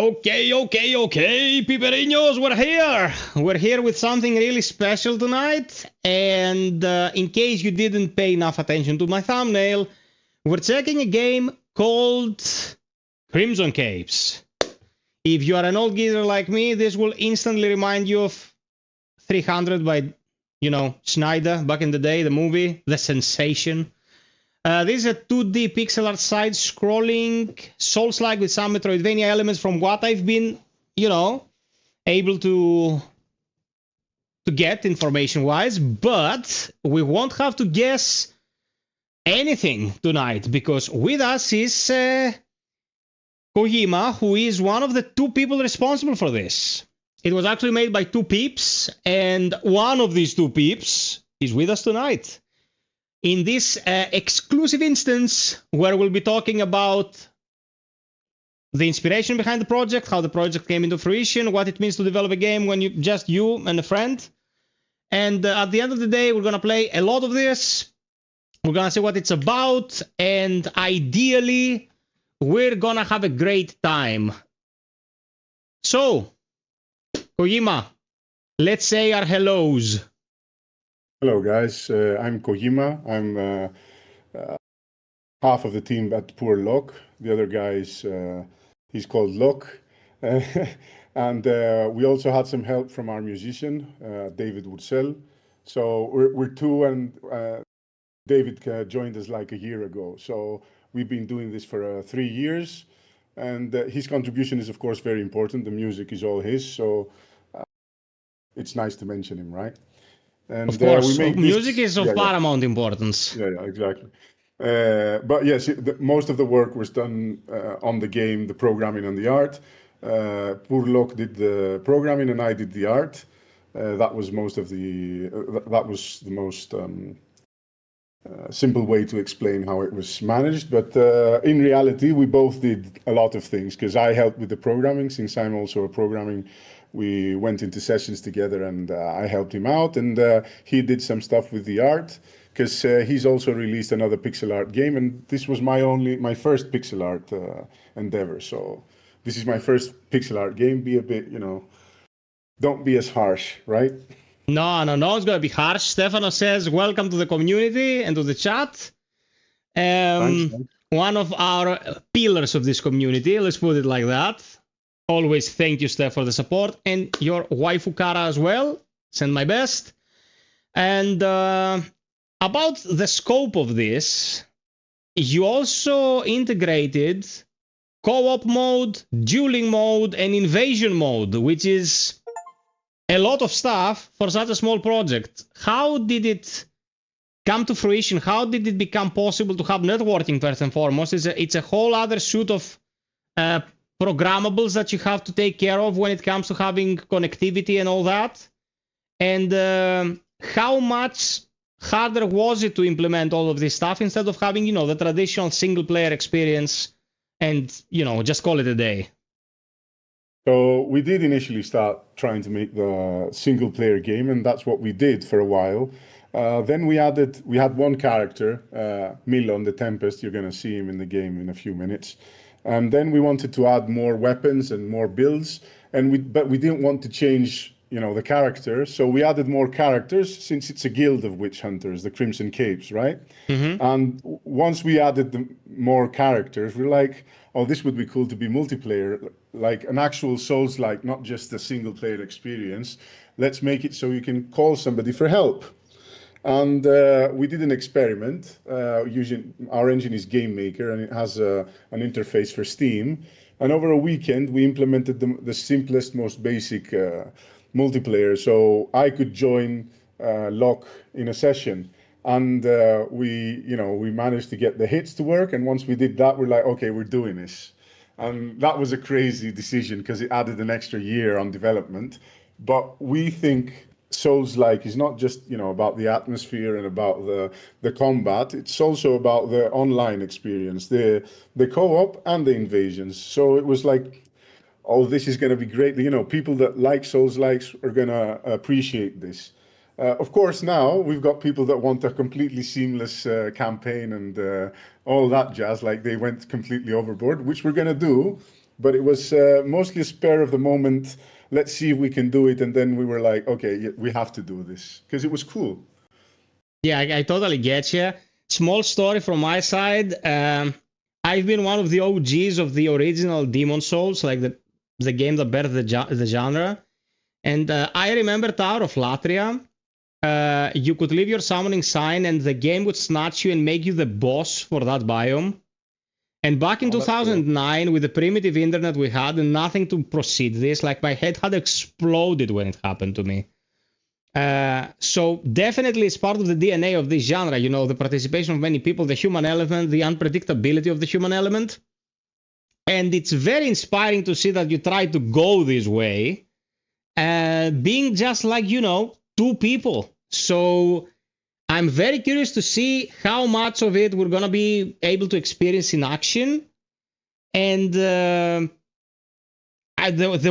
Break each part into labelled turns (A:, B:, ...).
A: Okay, Piperinos, we're here. We're here with something really special tonight. And in case you didn't pay enough attention to my thumbnail, we're checking a game called Crimson Capes. If you are an old geezer like me, this will instantly remind you of 300 by, Schneider back in the day, the movie, the sensation. This is a 2D pixel art side-scrolling Soulslike with some Metroidvania elements from what I've been, able to get information-wise. But we won't have to guess anything tonight because with us is Kojima, who is one of the two people responsible for this. It was actually made by two peeps, and one of these two peeps is with us tonight. In this exclusive instance, where we'll be talking about the inspiration behind the project, how the project came into fruition, what it means to develop a game when just you and a friend. And at the end of the day, we're going to play a lot of this. We're going to see what it's about. And ideally, we're going to have a great time. So, Kojima, let's say our hellos.
B: Hello, guys. I'm Kojima. I'm half of the team at Poor Lock. The other guy is he's called Lock. And we also had some help from our musician, David Wurzel. So we're two, and David joined us like a year ago. So we've been doing this for 3 years. And his contribution is, of course, very important. The music is all his. So it's nice to mention him, right?
A: And of course, music is of paramount importance.
B: Yeah, exactly. But yes, most of the work was done on the game, the programming and the art. Purlok did the programming and I did the art. That was the most simple way to explain how it was managed. But in reality, we both did a lot of things because I helped with the programming. Since I'm also a programming, we went into sessions together and I helped him out, and he did some stuff with the art because he's also released another pixel art game, and this was my first pixel art endeavor. So this is my first pixel art game. Be a bit, don't be as harsh, right?
A: No, it's going to be harsh. Stefano says, welcome to the community and to the chat.
B: Thanks.
A: One of our pillars of this community, let's put it like that. Always thank you, Steph, for the support, and your waifu Kara as well. Send my best. And about the scope of this, you also integrated co-op mode, dueling mode, and invasion mode, which is a lot of stuff for such a small project. How did it come to fruition? How did it become possible to have networking first and foremost? It's a whole other suite of programmables that you have to take care of when it comes to having connectivity and all that. And how much harder was it to implement all of this stuff instead of having, the traditional single player experience and, just call it a day?
B: So we did initially start trying to make the single player game, and that's what we did for a while. Then we had one character, Milon the Tempest. You're going to see him in the game in a few minutes. And then we wanted to add more weapons and more builds, but we didn't want to change, the character. So we added more characters since it's a guild of witch hunters, the Crimson Capes, right?
A: Mm-hmm.
B: And once we added more characters, we're like, oh, this would be cool to be multiplayer, like an actual Souls-like, not just a single player experience. Let's make it so you can call somebody for help. And we did an experiment using our engine is GameMaker, and it has an interface for Steam. And over a weekend, we implemented the simplest, most basic multiplayer. So I could join Lock in a session, and we managed to get the hits to work. And once we did that, we're like, okay, we're doing this. And that was a crazy decision because it added an extra year on development. But we think Souls-like is not just about the atmosphere and about the combat. It's also about the online experience, the co-op and the invasions. So it was like, oh, this is going to be great. People that like Souls-likes are going to appreciate this. Of course, now we've got people that want a completely seamless campaign and all that jazz, like they went completely overboard, which we're going to do. but it was mostly a spur of the moment. Let's see if we can do it. And then we were like, okay, yeah, we have to do this because it was cool.
A: Yeah, I totally get you. Small story from my side. I've been one of the OGs of the original Demon Souls, like the game that birthed the genre. And I remember Tower of Latria. You could leave your summoning sign and the game would snatch you and make you the boss for that biome. And back in 2009, with the primitive internet we had and nothing to proceed this, like my head had exploded when it happened to me. So definitely it's part of the DNA of this genre, you know, the participation of many people, the human element, the unpredictability of the human element. And it's very inspiring to see that you try to go this way, being just like, you know, two people. So I'm very curious to see how much of it we're going to be able to experience in action. And the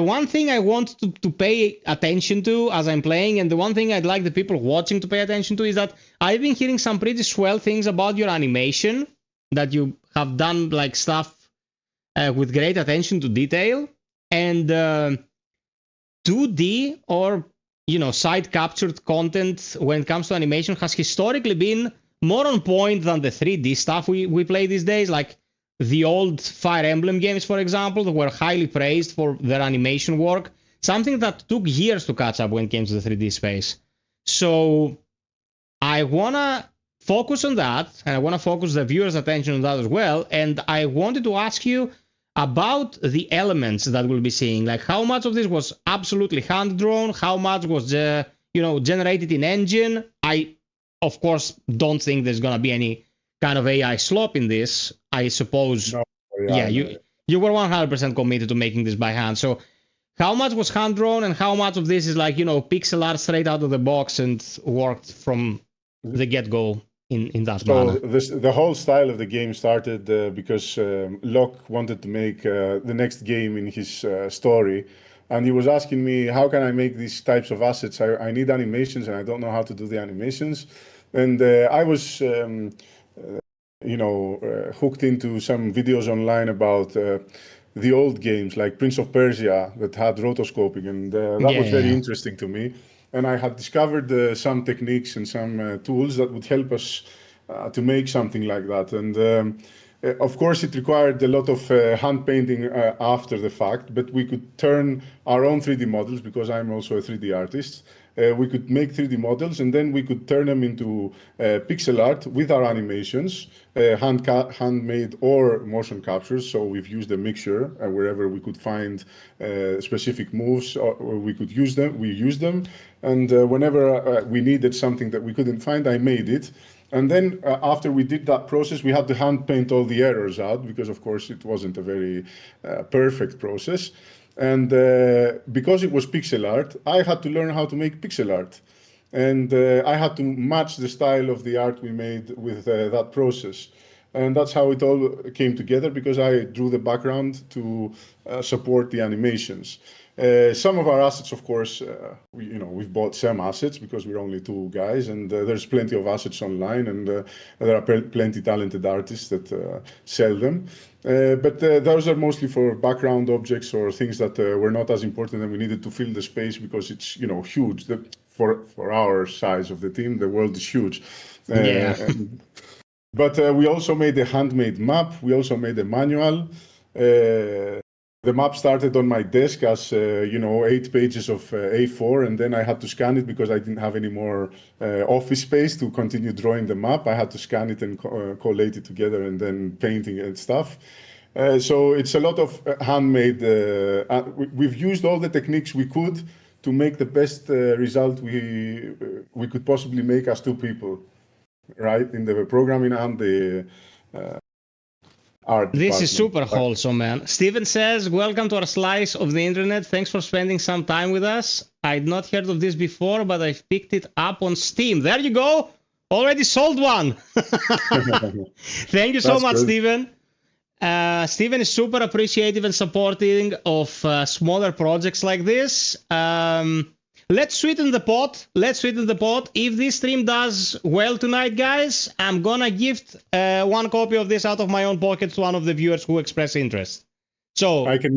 A: one thing I want to pay attention to as I'm playing, and the one thing I'd like the people watching to pay attention to, is that I've been hearing some pretty swell things about your animation, that you have done like stuff with great attention to detail. And 2D or, you know, side captured content when it comes to animation has historically been more on point than the 3D stuff we play these days. Like the old Fire Emblem games, for example, that were highly praised for their animation work, something that took years to catch up when it came to the 3D space. So I want to focus on that, and I want to focus the viewers' attention on that as well. And I wanted to ask you about the elements that we'll be seeing, like how much of this was absolutely hand-drawn, how much was generated in engine. I, of course, don't think there's going to be any kind of AI slop in this. I suppose,
B: No,
A: you were 100% committed to making this by hand. So how much was hand-drawn and how much of this is like, you know, pixel art straight out of the box and worked from the get-go in that manner?
B: The whole style of the game started because Locke wanted to make the next game in his story, and he was asking me, how can I make these types of assets? I need animations and I don't know how to do the animations. And I was hooked into some videos online about the old games like Prince of Persia that had rotoscoping, and that was very interesting to me. And I had discovered some techniques and some tools that would help us to make something like that. And of course, it required a lot of hand painting after the fact, but we could turn our own 3D models, because I'm also a 3D artist. We could make 3D models, and then we could turn them into pixel art with our animations, handmade or motion captures. So we've used a mixture wherever we could find specific moves, or we could use them. We used them, and whenever we needed something that we couldn't find, I made it. And then after we did that process, we had to hand paint all the errors out, because of course it wasn't a very perfect process. And because it was pixel art, I had to learn how to make pixel art. And I had to match the style of the art we made with that process. And that's how it all came together, because I drew the background to support the animations. Some of our assets, of course, we've bought some assets because we're only two guys, and there's plenty of assets online, and there are plenty talented artists that sell them. But those are mostly for background objects or things that were not as important, and we needed to fill the space because it's huge. For our size of the team, the world is huge. But we also made a handmade map. We also made a manual. The map started on my desk as 8 pages of A4, and then I had to scan it because I didn't have any more office space to continue drawing the map. I had to scan it and collate it together, and then painting and stuff. So it's a lot of handmade. We've used all the techniques we could to make the best result we could possibly make as two people, right? In the programming and the art.
A: This is super wholesome, man. Steven says, welcome to our slice of the internet. Thanks for spending some time with us. I'd not heard of this before, but I've picked it up on Steam. There you go. Already sold one. Thank you so much, Steven. Steven is super appreciative and supporting of smaller projects like this. Let's sweeten the pot. If this stream does well tonight, guys, I'm gonna gift one copy of this out of my own pocket to one of the viewers who express interest. So
B: I can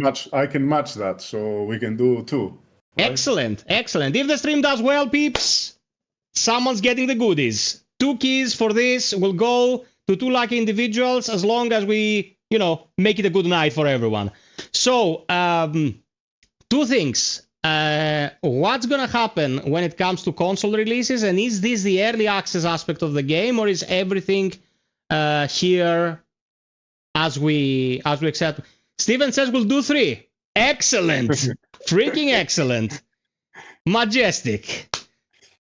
B: match that, so we can do 2. Right?
A: Excellent, excellent. If the stream does well, peeps, someone's getting the goodies. 2 keys for this will go to 2 lucky individuals as long as we, make it a good night for everyone. So, 2 things. What's going to happen when it comes to console releases? And is this the early access aspect of the game, or is everything here as we accept? Steven says we'll do 3. Excellent. Freaking excellent. Majestic.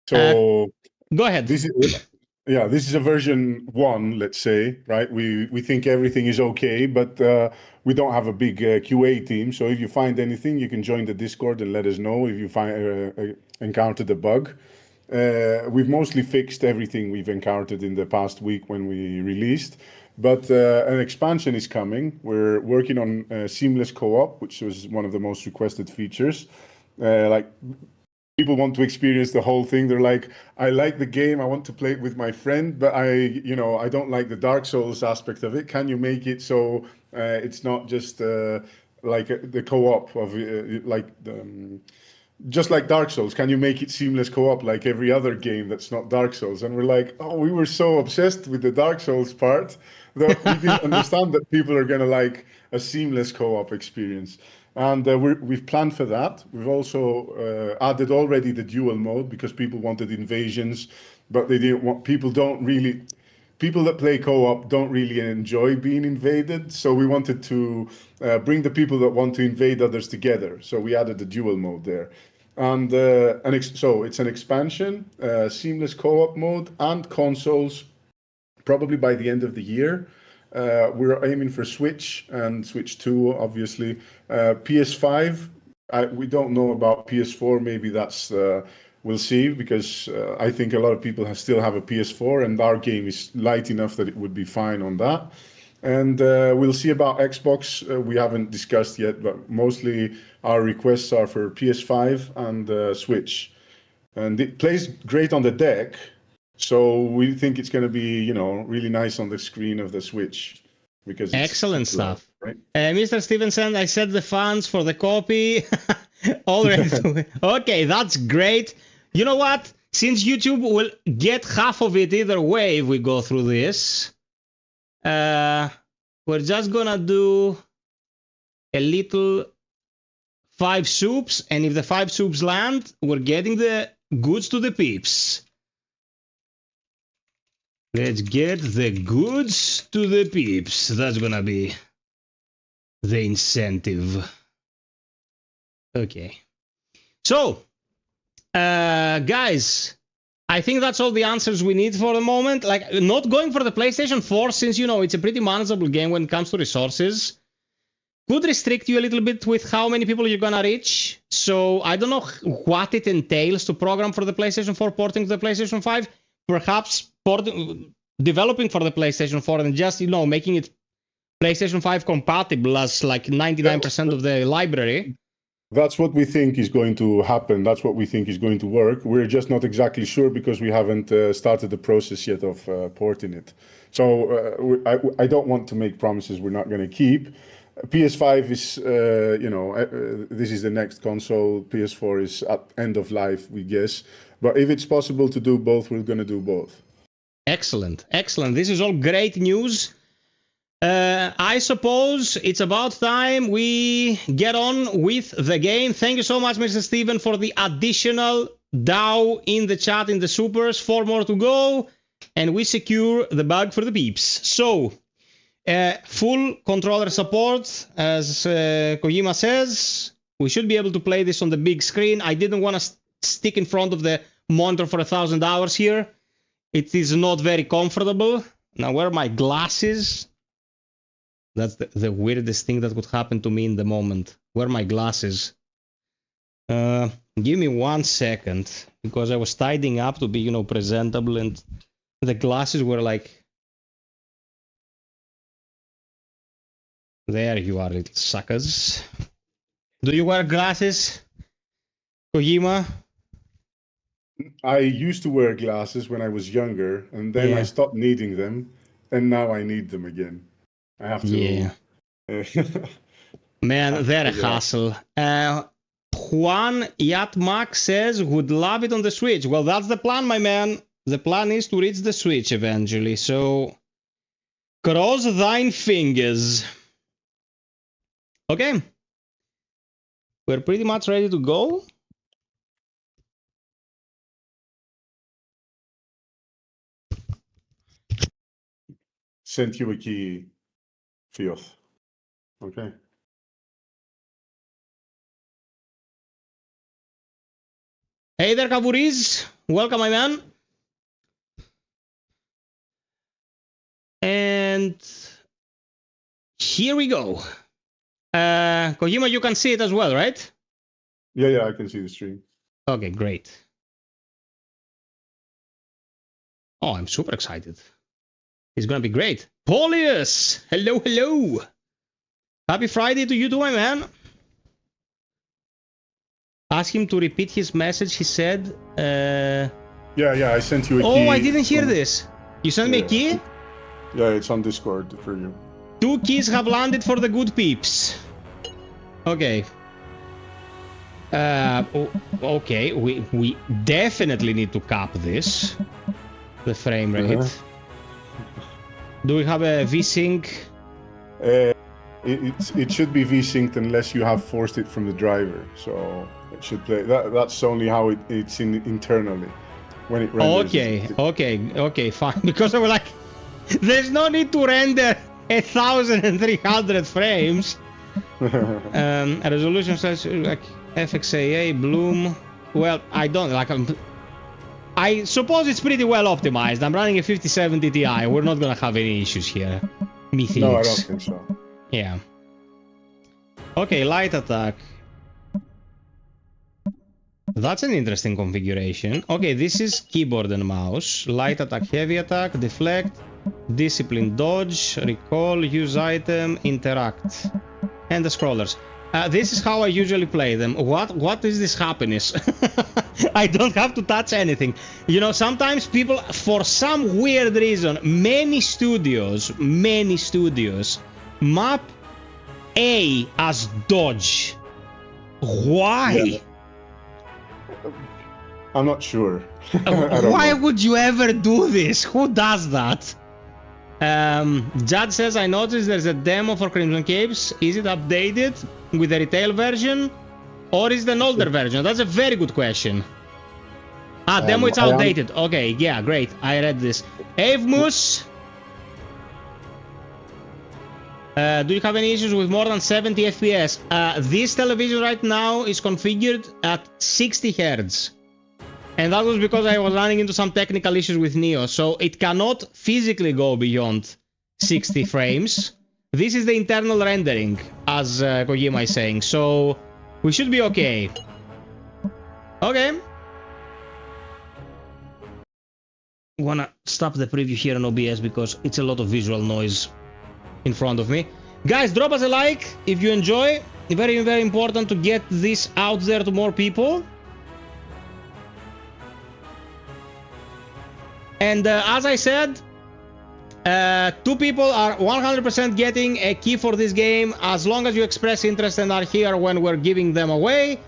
B: So
A: go ahead.
B: This is a version 1, let's say, right? We think everything is okay, but we don't have a big QA team. So if you find anything, you can join the Discord and let us know if you find encountered a bug. We've mostly fixed everything we've encountered in the past week when we released, but an expansion is coming. We're working on seamless co-op, which was one of the most requested features. People want to experience the whole thing. They're like, I like the game, I want to play it with my friend, but I don't like the Dark Souls aspect of it. Can you make it so it's not just like the co-op of just like Dark Souls? Can you make it seamless co-op like every other game that's not Dark Souls? And we're like, oh, we were so obsessed with the Dark Souls part that we didn't understand that people are going to like a seamless co-op experience. And we've planned for that. We've also added already the dual mode because people wanted invasions, but they didn't want, people that play co-op don't really enjoy being invaded. So we wanted to bring the people that want to invade others together. So we added the dual mode there. And so it's an expansion, seamless co-op mode and consoles probably by the end of the year. We're aiming for Switch and Switch 2, obviously. PS5, we don't know about PS4. Maybe that's, we'll see, because I think a lot of people still have a PS4, and our game is light enough that it would be fine on that. And we'll see about Xbox. We haven't discussed yet, but mostly our requests are for PS5 and Switch. And it plays great on the deck. So we think it's going to be, really nice on the screen of the Switch, because it's
A: excellent stuff.
B: Right?
A: Mr. Stevenson, I set the funds for the copy. Already. Okay, that's great. You know what? Since YouTube will get half of it either way if we go through this, we're just gonna do a little 5 soups, and if the 5 soups land, we're getting the goods to the peeps. Let's get the goods to the peeps. That's gonna be the incentive. Okay. So, guys, I think that's all the answers we need for the moment. Like, not going for the PlayStation 4, since, it's a pretty manageable game when it comes to resources, could restrict you a little bit with how many people you're gonna reach. So, I don't know what it entails to program for the PlayStation 4, porting to the PlayStation 5. Perhaps developing for the PlayStation 4 and just, making it PlayStation 5 compatible as like 99% of the library.
B: That's what we think is going to happen. That's what we think is going to work. We're just not exactly sure because we haven't started the process yet of porting it. So I don't want to make promises we're not going to keep. PS5 is, this is the next console. PS4 is at end of life, we guess. But if it's possible to do both, we're going to do both.
A: Excellent. Excellent. This is all great news. I suppose it's about time we get on with the game. Thank you so much, Mr. Steven, for the additional DAO in the chat, in the supers. 4 more to go, and we secure the bag for the peeps. So, full controller support, as Kojima says. We should be able to play this on the big screen. I didn't want to stick in front of the monitor for 1,000 hours here. It is not very comfortable. Now, where are my glasses? That's the weirdest thing that could happen to me in the moment. Where are my glasses? Give me 1 second, because I was tidying up to be, presentable, and the glasses were like... There you are, little suckers. Do you wear glasses, Kojima?
B: I used to wear glasses when I was younger, and then I stopped needing them, and now I need them again. I have to.
A: Yeah. Man, they're a hassle. Juan Yatmak says, would love it on the Switch. Well, that's the plan, my man. The plan is to reach the Switch eventually, so cross thine fingers. Okay. We're pretty much ready to go.
B: Sent you a key, FiOth. Okay.
A: Hey there, Kavuriz. Welcome, my man. And here we go. Kojima, you can see it as well, right?
B: Yeah, I can see the stream.
A: Okay, great. Oh, I'm super excited. It's gonna be great. Paulius! Hello, hello! Happy Friday to you too, my man. Ask him to repeat his message, he said.
B: Yeah, I sent you a key.
A: Oh, I didn't hear this. You sent me a key?
B: Yeah, it's on Discord for you.
A: 2 keys have landed for the good peeps. Okay. Okay, we definitely need to cap this. The frame rate. Do we have a VSync?
B: It should be V-synced unless you have forced it from the driver. So it should play. That's only how it's internally when it renders.
A: Okay, fine. Because I was like, there's no need to render 1,300 frames. A resolution such like FXAA, Bloom. Well, I don't like. I suppose it's pretty well optimized. I'm running a 5070 Ti. We're not gonna have any issues here. Methinks.
B: No, I don't think so.
A: Yeah. Okay, light attack. That's an interesting configuration. Okay, this is keyboard and mouse. Light attack, heavy attack, deflect, discipline, dodge, recall, use item, interact. And the scrollers. This is how I usually play them. What is this happiness? I don't have to touch anything. You know, sometimes people, for some weird reason, many studios map A as dodge. Why?
B: Yeah. I'm not sure.
A: Why would you ever do this? Who does that? Judge says, I noticed there's a demo for Crimson Capes. Is it updated with the retail version? Or is it an older version? That's a very good question. Demo it's outdated. Okay, yeah, great. I read this. Avemus. Do you have any issues with more than 70 FPS? This television right now is configured at 60 Hz. And that was because I was running into some technical issues with Neo. So it cannot physically go beyond 60 frames. This is the internal rendering, as Kojima is saying. So we should be okay. Okay. Wanna stop the preview here on OBS because it's a lot of visual noise in front of me. Guys, drop us a like if you enjoy. Very, very important to get this out there to more people. And as I said, 2 people are 100% getting a key for this game as long as you express interest and are here when we're giving them away.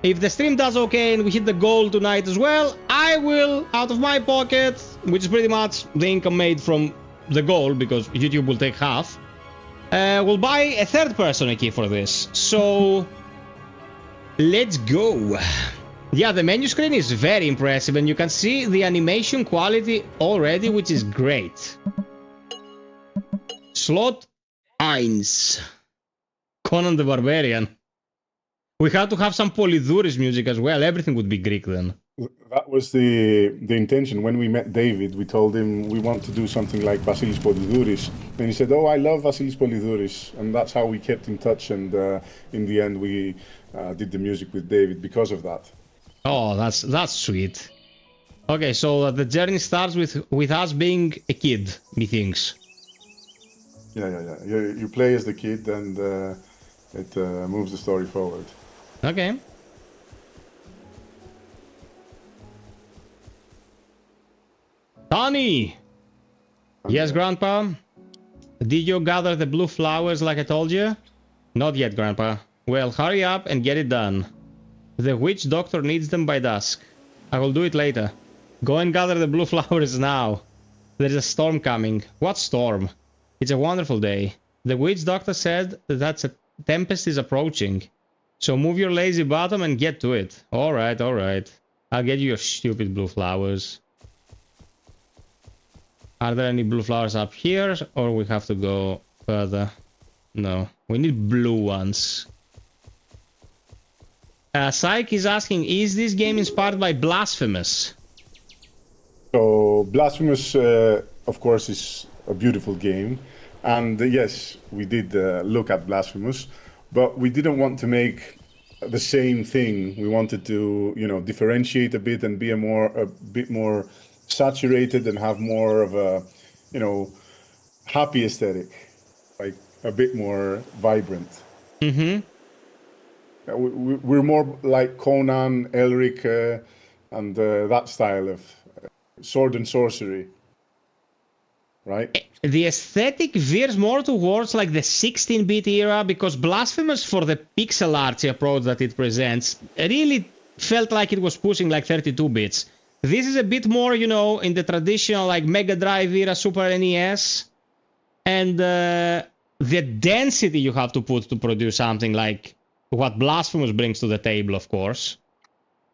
A: If the stream does okay and we hit the goal tonight as well, I will, out of my pocket, which is pretty much the income made from the goal, because YouTube will take half, will buy a 3rd person a key for this. So, let's go. Yeah, the menu screen is very impressive, and you can see the animation quality already, which is great. Slot 1. Conan the Barbarian. We had to have some Polydouris music as well. Everything would be Greek then.
B: That was the intention. When we met David, we told him we want to do something like Vasilis Polydouris. And he said, oh, I love Vasilis Polydouris. And that's how we kept in touch. And in the end, we did the music with David because of that.
A: Oh, that's sweet. Okay, so the journey starts with us being a kid, methinks.
B: Yeah. You play as the kid, and it moves the story forward.
A: Okay. Tony! Yes, Grandpa? Did you gather the blue flowers like I told you? Not yet, Grandpa. Well, hurry up and get it done. The witch doctor needs them by dusk. I will do it later. Go and gather the blue flowers now. There's a storm coming. What storm? It's a wonderful day. The witch doctor said that a tempest is approaching. So move your lazy bottom and get to it. Alright, alright. I'll get you your stupid blue flowers. Are there any blue flowers up here? Or we have to go further? No. We need blue ones. Psych is asking, is this game inspired by Blasphemous?
B: So Blasphemous, of course, is a beautiful game. And yes, we did look at Blasphemous, but we didn't want to make the same thing. We wanted to, you know, differentiate a bit and be a bit more saturated and have more of a, you know, happy aesthetic, like a bit more vibrant.
A: Mm-hmm.
B: We're more like Conan, Elric, and that style of sword and sorcery, right?
A: The aesthetic veers more towards like the 16-bit era, because Blasphemous, for the pixel artsy approach that it presents, really felt like it was pushing like 32 bits. This is a bit more, you know, in the traditional like Mega Drive era Super NES, and the density you have to put to produce something like what Blasphemous brings to the table, of course,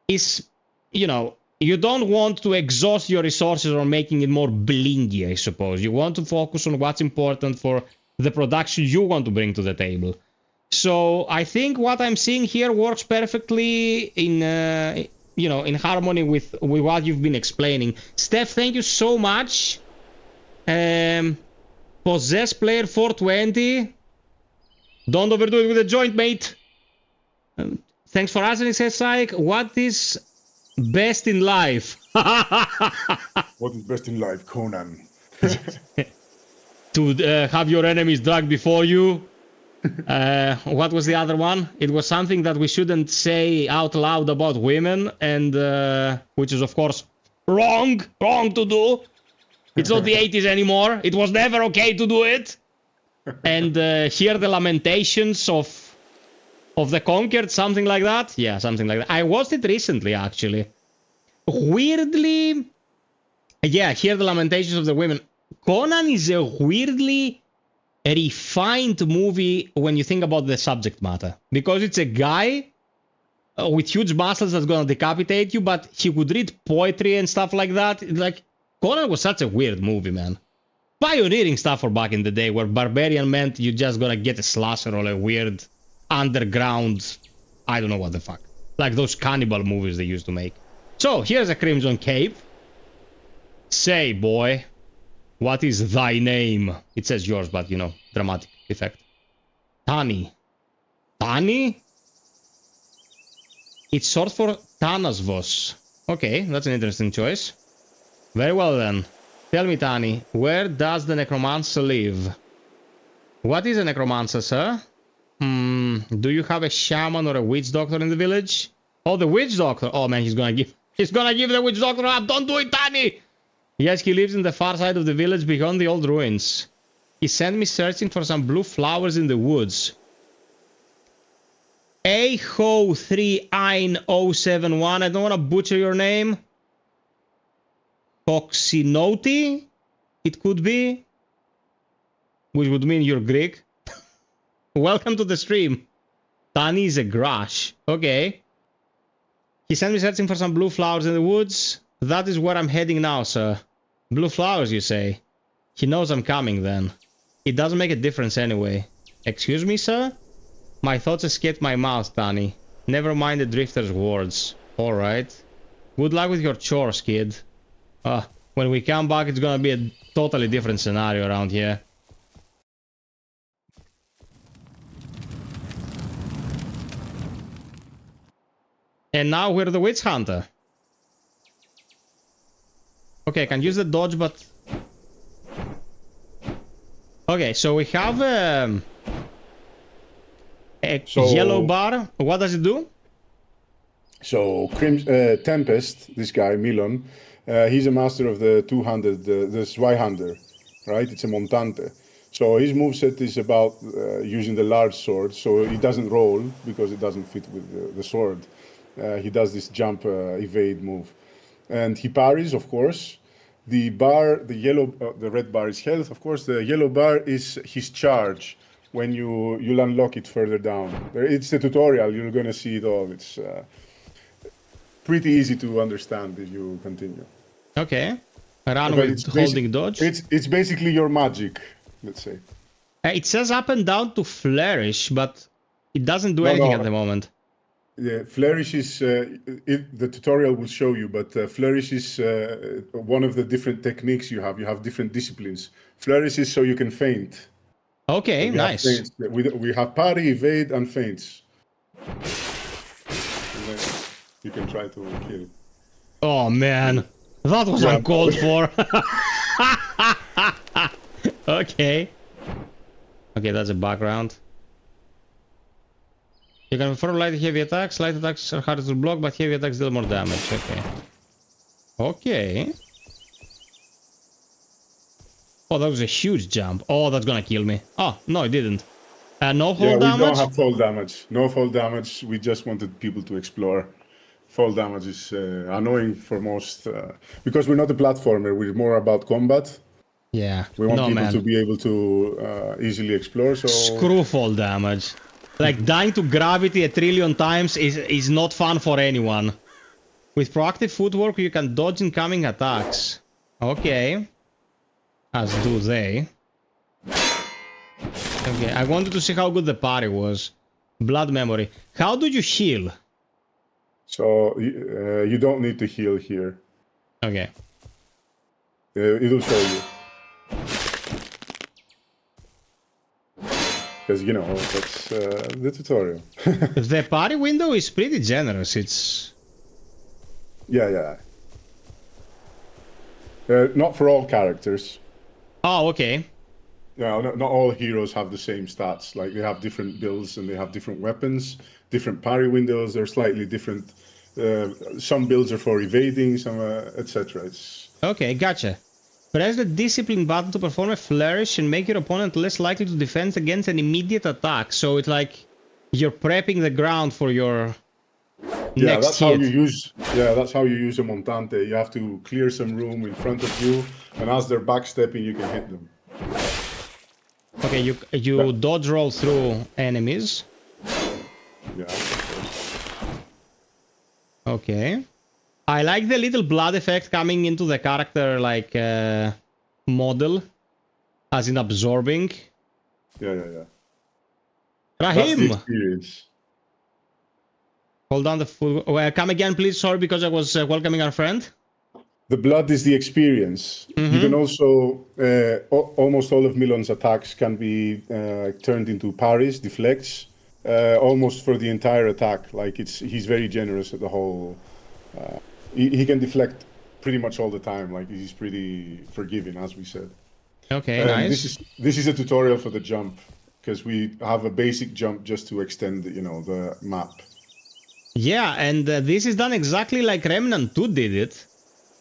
A: is, you know, you don't want to exhaust your resources on making it more blingy, I suppose. You want to focus on what's important for the production you want to bring to the table. So I think what I'm seeing here works perfectly in, you know, in harmony with what you've been explaining. Steph, thank you so much. Possess player 420. Don't overdo it with a joint, mate. Thanks for answering, says Psych. What is best in life?
B: What is best in life, Conan?
A: To have your enemies dragged before you. What was the other one? It was something that we shouldn't say out loud about women, and which is, of course, wrong to do. It's not the 80s anymore. It was never okay to do it. And hear the lamentations of the conquered, something like that. Yeah, something like that. I watched it recently, actually. Weirdly, yeah, hear the lamentations of the women. Conan is a weirdly refined movie when you think about the subject matter, because it's a guy with huge muscles that's gonna decapitate you, but he could read poetry and stuff like that. Like, Conan was such a weird movie, man. Pioneering stuff for back in the day, where barbarian meant you just gonna get a slasher or a weird underground, I don't know what the fuck, like those cannibal movies they used to make. So here's a Crimson Cape. Say, boy, what is thy name? It says yours, but you know, dramatic effect. Tani. Tani? It's short for Thanasvos. Okay, that's an interesting choice. Very well then. Tell me, Tani, where does the necromancer live? What is a necromancer, sir? Do you have a shaman or a witch doctor in the village? Oh, the witch doctor. Oh man, he's gonna give the witch doctor up. Don't do it, Tani. Yes, he lives in the far side of the village beyond the old ruins. He sent me searching for some blue flowers in the woods. Aho3Ein071. I don't want to butcher your name. Coxinoti? It could be. Which would mean you're Greek. Welcome to the stream. Tani is a Grash. Okay. He sent me searching for some blue flowers in the woods. That is where I'm heading now, sir. Blue flowers, you say? He knows I'm coming, then. It doesn't make a difference anyway. Excuse me, sir? My thoughts escaped my mouth, Tani. Never mind the drifter's words. Alright. Good luck with your chores, kid. When we come back, it's gonna be a totally different scenario around here. And now we're the witch hunter. Okay, I can use the dodge, but... Okay, so we have a yellow bar. What does it do?
B: So, Tempest, this guy, Milon, he's a master of the 200, the Zweihander, right? It's a Montante. So his moveset is about using the large sword, so he doesn't roll because it doesn't fit with the sword. He does this jump evade move. And he parries, of course. The bar, the red bar is health. Of course, the yellow bar is his charge. When you'll unlock it further down. It's a tutorial. You're going to see it all. It's pretty easy to understand if you continue.
A: Okay. Run
B: But
A: with holding dodge.
B: It's basically your magic, let's say.
A: It says up and down to flourish, but it doesn't do anything at the moment.
B: Yeah, flourish is, the tutorial will show you, but flourish is one of the different techniques you have. You have different disciplines. Flourish is so you can feint.
A: Okay,
B: So
A: nice.
B: We have parry, evade, and feints. And then you can try to kill.
A: Oh man, that was uncalled for. Okay. Okay, that's a background. You can perform light and heavy attacks. Light attacks are harder to block, but heavy attacks deal more damage. Okay. Okay. Oh, that was a huge jump. Oh, that's gonna kill me. Oh, no, it didn't. No fall damage?
B: We don't have fall damage. No fall damage. We just wanted people to explore. Fall damage is annoying for most, because we're not a platformer. We're more about combat.
A: Yeah.
B: We want people to be able to easily explore. So
A: screw fall damage. Like dying to gravity a trillion times is not fun for anyone. With proactive footwork, you can dodge incoming attacks. Okay. As do they. Okay, I wanted to see how good the parry was. Blood memory. How do you heal?
B: So you don't need to heal here.
A: Okay.
B: It'll show you. Because, you know, that's the tutorial.
A: The party window is pretty generous. It's...
B: Yeah. Not for all characters.
A: Oh, okay.
B: Yeah, not all heroes have the same stats. Like, they have different builds and they have different weapons, different parry windows. They're slightly different. Some builds are for evading, some, etc.
A: Okay, gotcha. Press the discipline button to perform a flourish and make your opponent less likely to defend against an immediate attack. So it's like you're prepping the ground for your next hit.
B: That's how you use a montante. You have to clear some room in front of you, and as they're backstepping, you can hit them.
A: Okay, you dodge roll through enemies.
B: Yeah.
A: Okay. I like the little blood effect coming into the character, like, model, as in absorbing.
B: Yeah.
A: Rahim!
B: That's the experience.
A: Hold on the foot. Come again, please. Sorry, because I was welcoming our friend.
B: The blood is the experience.
A: Mm-hmm.
B: You can also, almost all of Milon's attacks can be turned into parries, deflects, almost for the entire attack. Like, he's very generous at the whole... He can deflect pretty much all the time. Like, he's pretty forgiving, as we said.
A: Okay, nice.
B: This is a tutorial for the jump, because we have a basic jump just to extend, the map.
A: Yeah, and this is done exactly like Remnant 2 did it.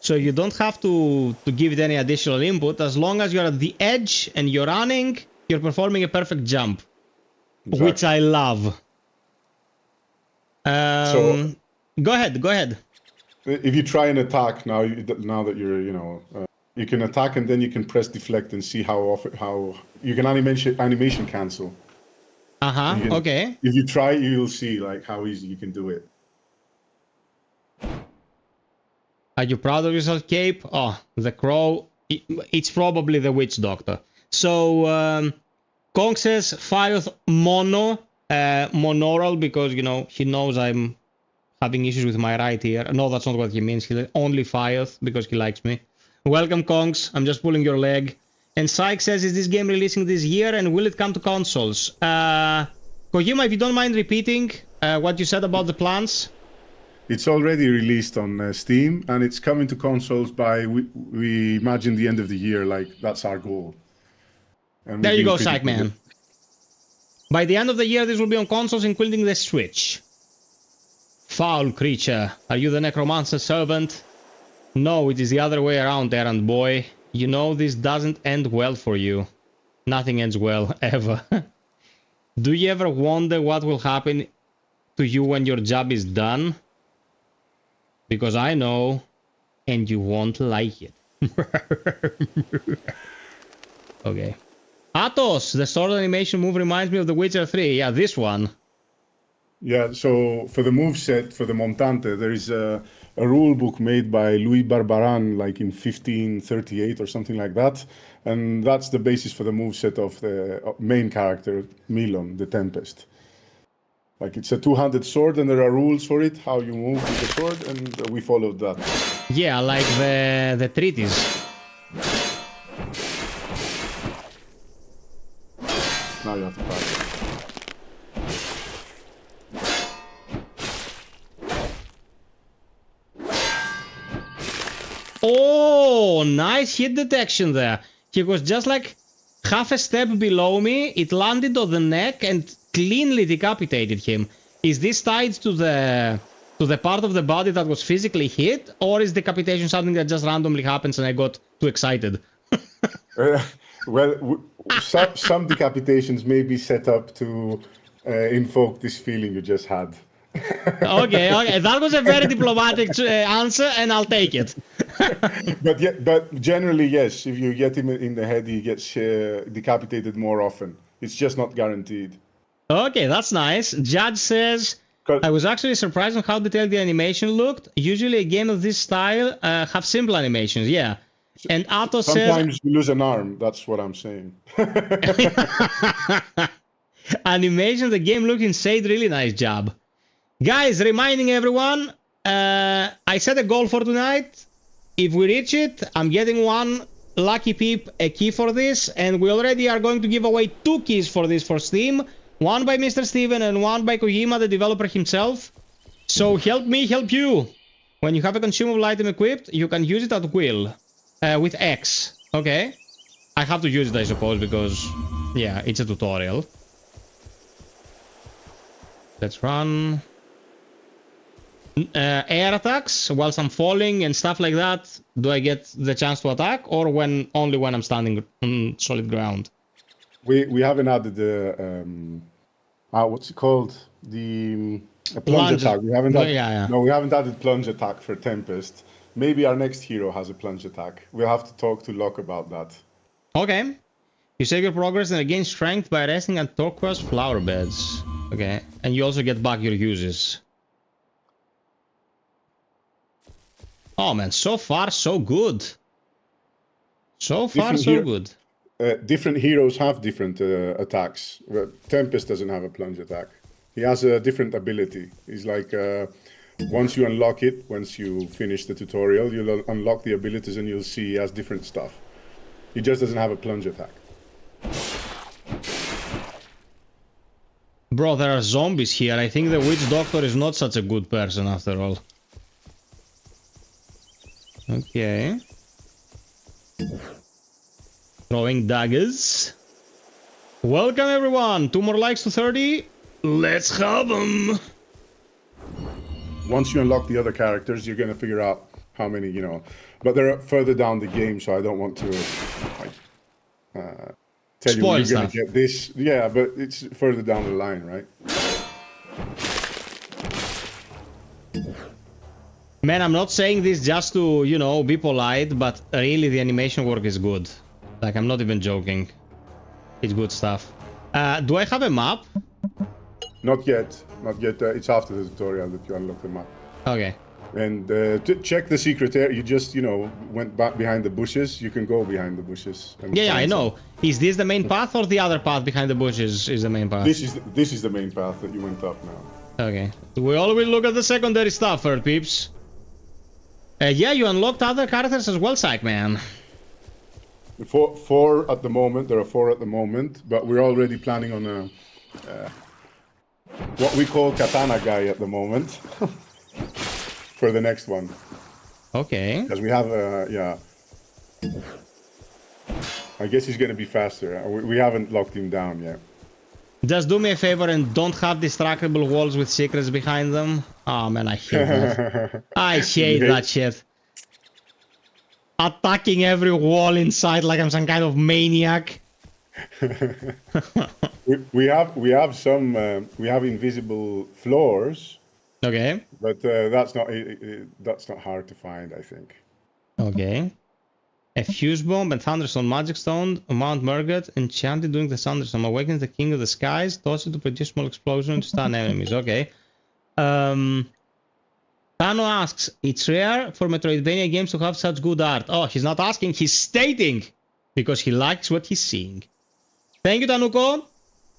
A: So you don't have to give it any additional input. As long as you're at the edge and you're running, you're performing a perfect jump. Exactly. Which I love.
B: So,
A: go ahead.
B: If you try an attack now that you're, you can attack and then you can press deflect and see how you can animation cancel.
A: Okay.
B: If you try, you'll see like how easy you can do it.
A: Are you proud of yourself, Cape? Oh, the crow. It's probably the witch doctor. So, Kong says FiOth monaural, because, he knows I'm having issues with my right ear. No, that's not what he means. He only FiOth because he likes me. Welcome, Kongs. I'm just pulling your leg. And Syke says, is this game releasing this year and will it come to consoles? Kojima, if you don't mind repeating what you said about the plans.
B: It's already released on Steam and it's coming to consoles by, we imagine, the end of the year. Like, that's our goal. And
A: there you go, Syke man. By the end of the year, this will be on consoles, including the Switch. Foul creature, are you the necromancer servant? No, it is the other way around, errand boy. You know this doesn't end well for you. Nothing ends well, ever. Do you ever wonder what will happen to you when your job is done? Because I know, and you won't like it. Okay. Athos, the sword animation move reminds me of The Witcher 3. Yeah, this one.
B: Yeah, so for the move set, for the Montante, there is a rule book made by Louis Barbarin, like in 1538 or something like that. And that's the basis for the move set of the main character, Milon, the Tempest. Like it's a two-handed sword and there are rules for it, how you move with the sword, and we followed that.
A: Yeah, like the treaties.
B: Now you have to pass it.
A: Oh, nice hit detection there. He was just like half a step below me. It landed on the neck and cleanly decapitated him. Is this tied to the part of the body that was physically hit, or is decapitation something that just randomly happens and I got too excited?
B: Well, some decapitations may be set up to invoke this feeling you just had.
A: Okay, that was a very diplomatic answer, and I'll take it.
B: But generally, yes. If you get him in the head, he gets decapitated more often. It's just not guaranteed.
A: Okay, that's nice. Judge says, I was actually surprised on how detailed the animation looked. Usually a game of this style have simple animations, yeah. And Athos says...
B: Sometimes you lose an arm, that's what I'm saying.
A: Animation, the game looked insane, really nice job. Guys, reminding everyone, I set a goal for tonight. If we reach it, I'm getting one lucky peep a key for this, and we already are going to give away 2 keys for this for Steam. One by Mr. Steven and one by Kojima, the developer himself. So help me, help you. When you have a consumable item equipped, you can use it at will. With X. Okay. I have to use it, I suppose, because, yeah, it's a tutorial. Let's run. Air attacks, whilst I'm falling and stuff like that, do I get the chance to attack, or only when I'm standing on solid ground?
B: We haven't added the what's it called? The plunge attack. We haven't added, No, we haven't added plunge attack for Tempest. Maybe our next hero has a plunge attack. We'll have to talk to Locke about that.
A: Okay. You save your progress and gain strength by resting at turquoise flower beds. Okay. And you also get back your uses. Oh man, so far so good. So far so good.
B: Different heroes have different attacks. Tempest doesn't have a plunge attack. He has a different ability. He's like, once you unlock it, once you finish the tutorial, you'll unlock the abilities and you'll see he has different stuff. He just doesn't have a plunge attack.
A: Bro, there are zombies here. I think the witch doctor is not such a good person after all. Okay. Throwing daggers. Welcome everyone. 2 more likes to 30. Let's have them.
B: Once you unlock the other characters, you're going to figure out how many, you know. But they're further down the game, so I don't want to like, tell you you're going to get this. Yeah, but it's further down the line, right?
A: Man, I'm not saying this just to, you know, be polite, but really the animation work is good. Like, I'm not even joking. It's good stuff. Do I have a map?
B: Not yet. Not yet. It's after the tutorial that you unlock the map.
A: Okay.
B: And to check the secret area, you just, you know, went back behind the bushes. You can go behind the bushes. And
A: yeah, I know. Is this the main path or the other path behind the bushes is the main path?
B: This is the main path that you went up now.
A: Okay. We always look at the secondary stuff, peeps. Yeah, you unlocked other characters as well, Psych Man.
B: Four at the moment. There are 4 at the moment, but we're already planning on a what we call katana guy at the moment for the next one.
A: Okay.
B: Because we have yeah. I guess he's gonna be faster. We haven't locked him down yet.
A: Just do me a favor and don't have destructible walls with secrets behind them. Oh man, I hate that. I hate that shit. Attacking every wall inside like I'm some kind of maniac.
B: we have some we have invisible floors,
A: Okay.
B: but that's not hard to find, I think.
A: Okay. A fuse bomb and thunderstorm magic stone, Mount Murgot, enchanted during the thunderstorm, awakens the king of the skies, toss it to produce small explosion to stun enemies. Okay. Tano asks, it's rare for Metroidvania games to have such good art. Oh, he's not asking, he's stating, because he likes what he's seeing. Thank you, Tanuko.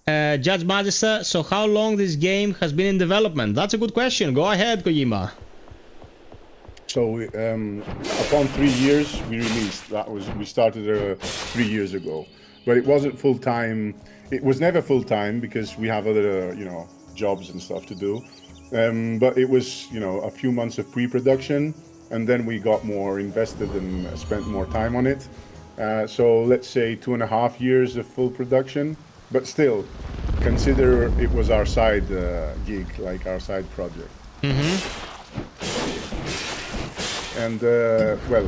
A: Judge Magister, so how long this game has been in development? That's a good question. Go ahead, Kojima.
B: So upon 3 years, we released. We started 3 years ago, but it wasn't full time. It was never full time because we have other jobs and stuff to do. But it was a few months of pre-production, and then we got more invested and spent more time on it. So let's say 2.5 years of full production, but still, consider it was our side gig, like our side project.
A: Mm-hmm.
B: And well,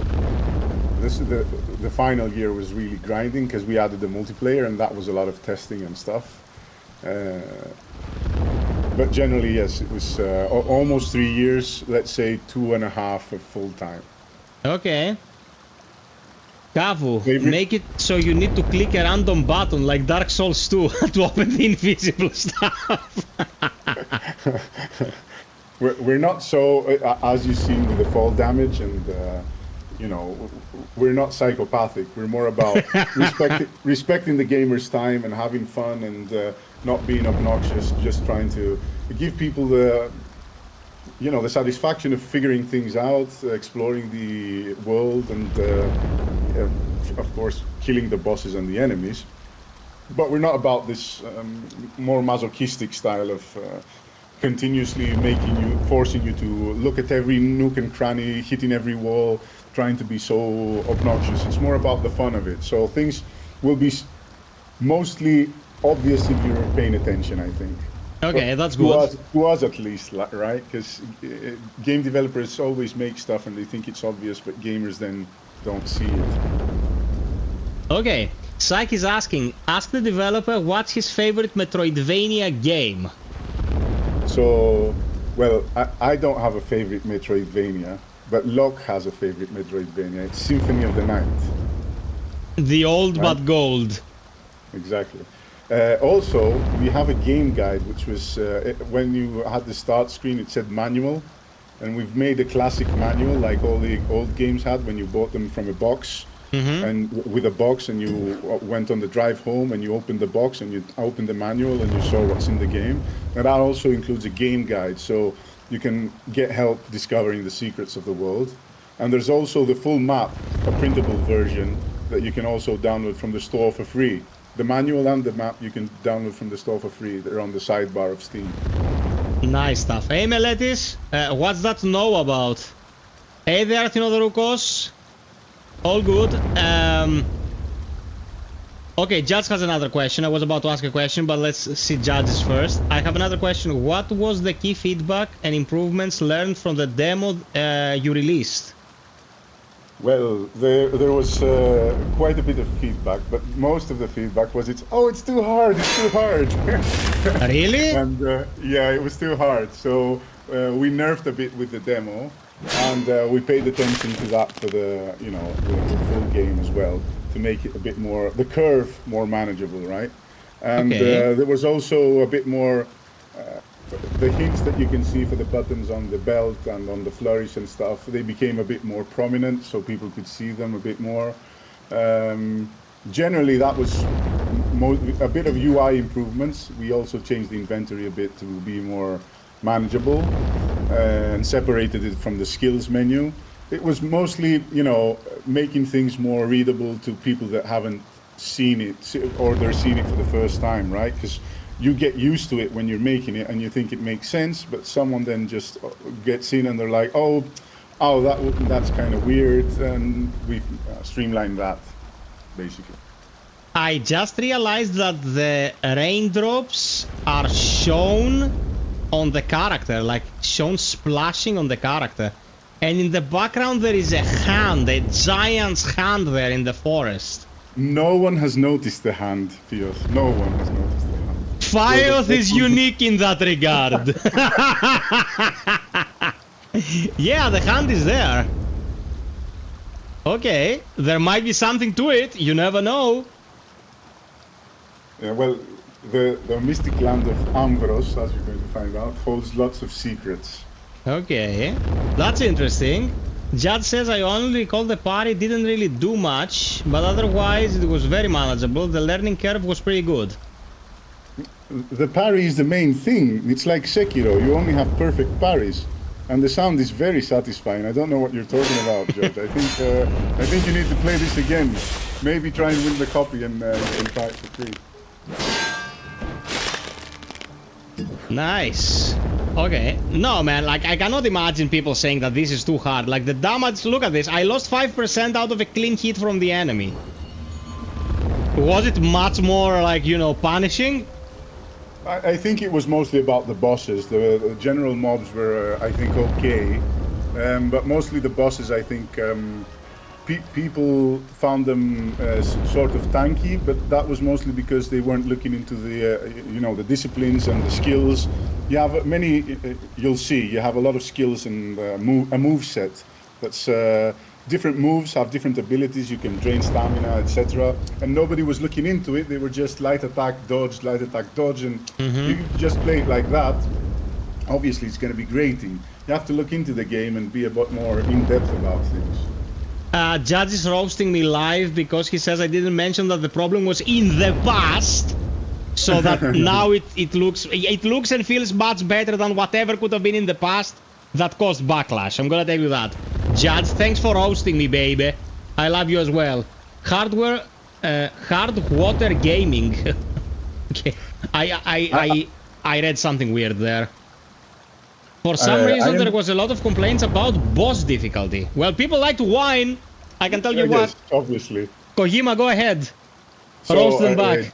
B: this is the final year was really grinding because we added the multiplayer, and that was a lot of testing and stuff. But generally, yes, it was almost 3 years. Let's say 2.5 of full time.
A: Okay. Kavu, make it so you need to click a random button like Dark Souls 2 to open the invisible stuff.
B: We're not so, as you've seen with the fall damage, and we're not psychopathic. We're more about respecting the gamer's time and having fun and not being obnoxious. Just trying to give people the satisfaction of figuring things out, exploring the world, and of course killing the bosses and the enemies. But we're not about this more masochistic style of continuously forcing you to look at every nook and cranny, hitting every wall, trying to be so obnoxious. It's more about the fun of it. So things will be mostly obvious if you're paying attention, I think.
A: Okay, that's good.
B: To us at least, right? Because game developers always make stuff and they think it's obvious, but gamers then don't see it.
A: Okay, Psyche is asking, ask the developer what's his favorite Metroidvania game.
B: So, well, I don't have a favorite Metroidvania, but Locke has a favorite Metroidvania. It's Symphony of the Night.
A: The old right? But gold.
B: Exactly. Also, we have a game guide, which was, when you had the start screen, it said manual. And we've made a classic manual, like all the old games had when you bought them from a box. Mm-hmm. And with a box, and you went on the drive home and you opened the box and you opened the manual and you saw what's in the game. And that also includes a game guide, so you can get help discovering the secrets of the world. And there's also the full map, a printable version that you can also download from the store for free. The manual and the map you can download from the store for free. They're on the sidebar of Steam. Nice
A: stuff. Hey Meletis, what's that to know about? Hey there, Tinodoroukos. All good. Okay, Judge has another question. I was about to ask a question, but let's see Judge's first. I have another question. What was the key feedback and improvements learned from the demo you released?
B: Well, there was quite a bit of feedback, but most of the feedback was it's too hard, it's too hard.
A: Really?
B: And yeah, it was too hard. So we nerfed a bit with the demo. And we paid attention to that for the full game as well, to make it a bit more, the curve more manageable, right? And okay. There was also a bit more, the hints that you can see for the buttons on the belt and on the flourish and stuff, they became a bit more prominent so people could see them a bit more. Generally, that was a bit of UI improvements. We also changed the inventory a bit to be more manageable and separated it from the skills menu. It was mostly, making things more readable to people that haven't seen it, or they're seeing it for the first time, right? Because you get used to it when you're making it and you think it makes sense, but someone then just gets in and they're like, that's kind of weird, and we've streamlined that, basically.
A: I just realized that the raindrops are shown on the character, like shown splashing on the character, and in the background there is a hand, a giant's hand there in the forest.
B: No one has noticed the hand, FiOth. No one has noticed the hand.
A: FiOth is unique in that regard. Yeah, the hand is there. Okay, there might be something to it. You never know.
B: Yeah, well, the mystic land of Ambros, as you're going to find out, holds lots of secrets.
A: Okay, that's interesting. Judge says I only recall the party didn't really do much, but otherwise it was very manageable. The learning curve was pretty good.
B: The parry is the main thing. It's like Sekiro. You only have perfect parries, and the sound is very satisfying. I don't know what you're talking about, Judge. I think you need to play this again. Maybe try and win the copy and try it for free.
A: Nice. Okay. No, man, like, I cannot imagine people saying that this is too hard. Like, the damage, look at this. I lost 5% out of a clean hit from the enemy. Was it much more, like, you know, punishing?
B: I think it was mostly about the bosses. The general mobs were, I think, okay. But mostly the bosses, I think, people found them sort of tanky, but that was mostly because they weren't looking into the, you know, the disciplines and the skills. You have many, you'll see, you have a lot of skills and a move set that's different moves have different abilities. You can drain stamina, etc. And nobody was looking into it. They were just light attack, dodge, and you just play it like that. Obviously, it's going to be grating. You have to look into the game and be a bit more in-depth about things.
A: Judge is roasting me live because he says I didn't mention that the problem was in the past. So that now it looks and feels much better than whatever could have been in the past that caused backlash. I'm gonna tell you that. Judge, thanks for roasting me, baby. I love you as well. Hard water gaming. Okay, I read something weird there. For some reason, there was a lot of complaints about boss difficulty. Well, people like to whine. I can tell you what.
B: Yes, obviously.
A: Kojima, go ahead. Roast them back.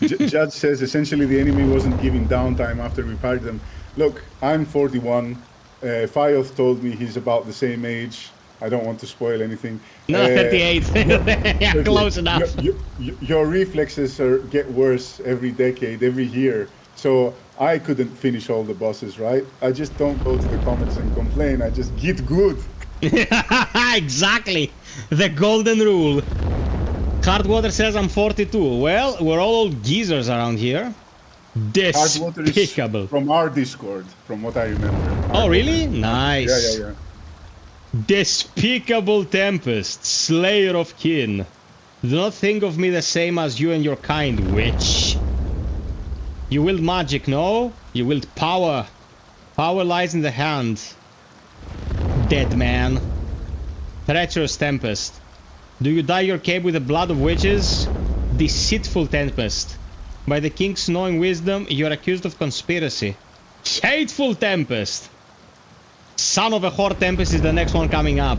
B: Judge says essentially the enemy wasn't giving downtime after we parried them. Look, I'm 41. FiOth told me he's about the same age. I don't want to spoil anything.
A: No, 38. Yeah, close enough.
B: Your reflexes get worse every decade, every year. So I couldn't finish all the bosses, right? I just don't go to the comments and complain. I just get good.
A: Exactly. The golden rule. Hardwater says I'm 42. Well, we're all old geezers around here. Despicable.
B: From our Discord, from what I remember.
A: Oh, really? Nice.
B: Yeah.
A: Despicable Tempest, Slayer of Kin. Do not think of me the same as you and your kind, witch. You wield magic, no? You wield power. Power lies in the hand. Dead man. Treacherous Tempest. Do you dye your cape with the blood of witches? Deceitful Tempest. By the king's knowing wisdom, you are accused of conspiracy. Hateful Tempest. Son of a whore Tempest is the next one coming up.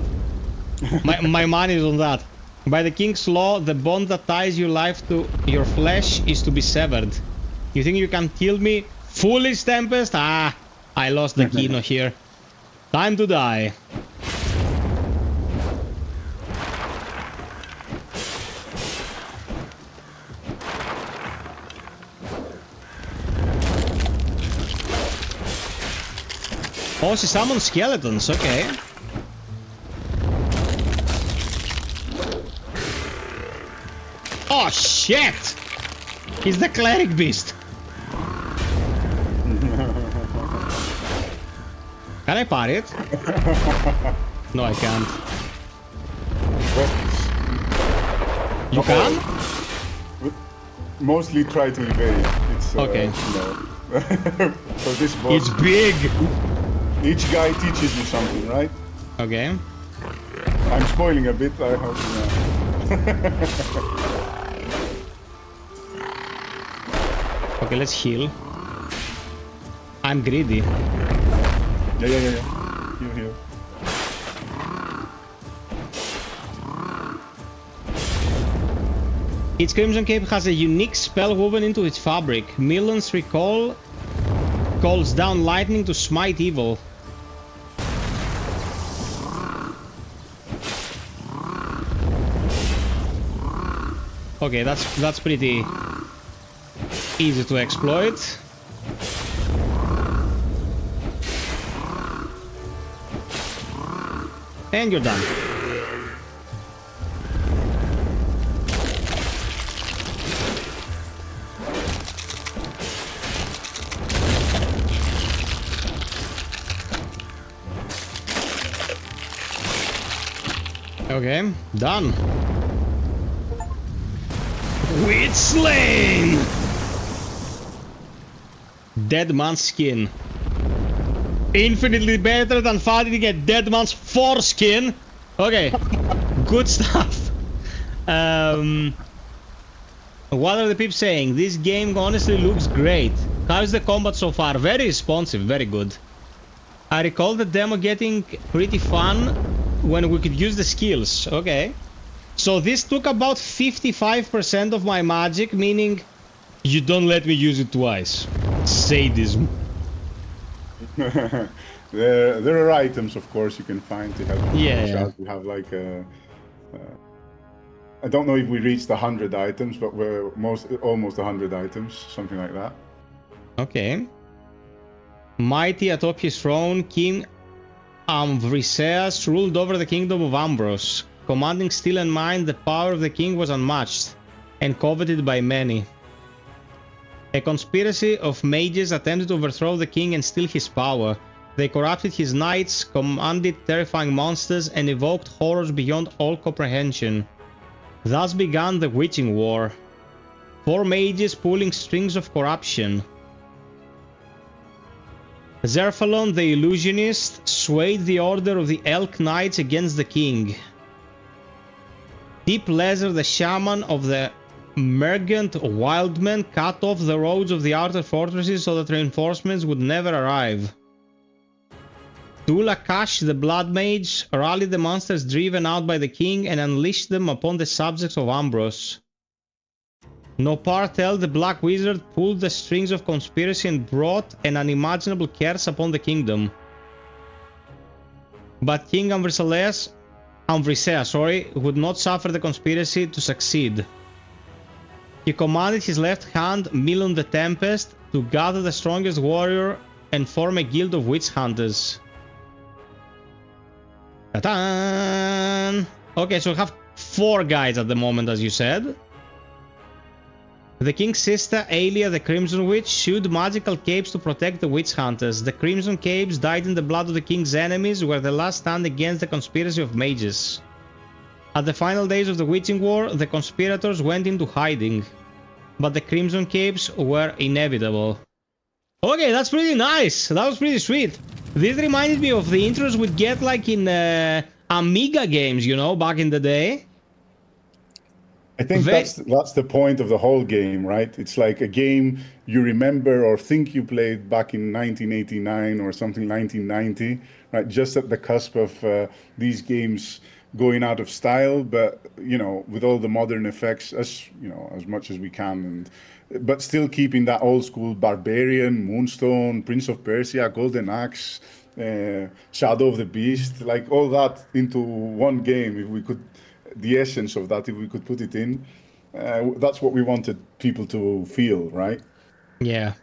A: My money is on that. By the king's law, the bond that ties your life to your flesh is to be severed. You think you can kill me? Foolish Tempest? Ah, I lost the kino here. Time to die. Oh, she summoned skeletons, okay. Oh shit! He's the cleric beast. Can I parry it? No, I can't. You can?
B: Mostly try to evade. It's
A: okay.
B: For this boss,
A: it's big.
B: Each guy teaches you something, right?
A: Okay.
B: I'm spoiling a bit. I hope you know.
A: Okay, let's heal. I'm greedy.
B: Yeah. Heal.
A: Its Crimson Cape has a unique spell woven into its fabric. Millen's Recall calls down lightning to smite evil. Okay, that's pretty easy to exploit. And you're done. Okay, done. Witch slain! Dead man's skin. Infinitely better than fighting a dead man's foreskin. Okay, good stuff. What are the people saying? This game honestly looks great. How's the combat so far? Very responsive, very good. I recall the demo getting pretty fun when we could use the skills. Okay. So this took about 55% of my magic, meaning you don't let me use it twice. Sadism.
B: There are items, of course, you can find to help.
A: Yeah.
B: We have like a... I don't know if we reached 100 items, but we're almost 100 items, something like that.
A: Okay. Mighty atop his throne, King Ambriseus ruled over the kingdom of Ambrose. Commanding still in mind, the power of the king was unmatched and coveted by many. A conspiracy of mages attempted to overthrow the king and steal his power. They corrupted his knights, commanded terrifying monsters, and evoked horrors beyond all comprehension. Thus began the Witching War. 4 mages pulling strings of corruption. Zerphalon the illusionist swayed the order of the Elk Knights against the king. Deep Leather the shaman of the Mergant Wildmen cut off the roads of the outer fortresses so that reinforcements would never arrive. Dulakash the Blood Mage rallied the monsters driven out by the king and unleashed them upon the subjects of Ambrose. Nopartel the Black Wizard pulled the strings of conspiracy and brought an unimaginable curse upon the kingdom. But King Ambriseus, would not suffer the conspiracy to succeed. He commanded his left hand, Milon the Tempest, to gather the strongest warrior and form a guild of witch hunters. Ta-da! Okay, so we have 4 guys at the moment, as you said. The king's sister, Aelia the Crimson Witch, shewed magical capes to protect the witch hunters. The Crimson Capes, dyed in the blood of the king's enemies, were the last stand against the conspiracy of mages. At the final days of the Witching War, the conspirators went into hiding, but the Crimson Capes were inevitable. Okay, that's pretty nice. That was pretty sweet. This reminded me of the intros we'd get like in Amiga games, you know, back in the day.
B: I think that's the point of the whole game, right? It's like a game you remember or think you played back in 1989 or something, 1990, right? Just at the cusp of these games going out of style, but you know, with all the modern effects, as you know, as much as we can, but still keeping that old school Barbarian, Moonstone, Prince of Persia, Golden Axe, Shadow of the Beast, like all that into one game. If we could, the essence of that, if we could put it in, that's what we wanted people to feel, right?
A: Yeah.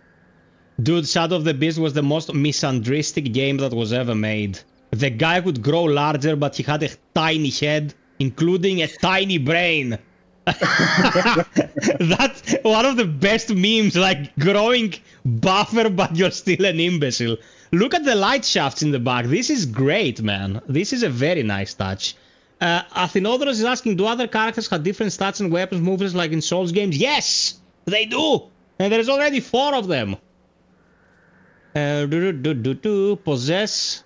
A: Dude, Shadow of the Beast was the most misandristic game that was ever made. The guy could grow larger, but he had a tiny head, including a tiny brain. That's one of the best memes, like growing buffer, but you're still an imbecile. Look at the light shafts in the back. This is great, man. This is a very nice touch. Athenodros is asking, do other characters have different stats and weapons movements like in Souls games? Yes, they do. And there's already 4 of them. Possess.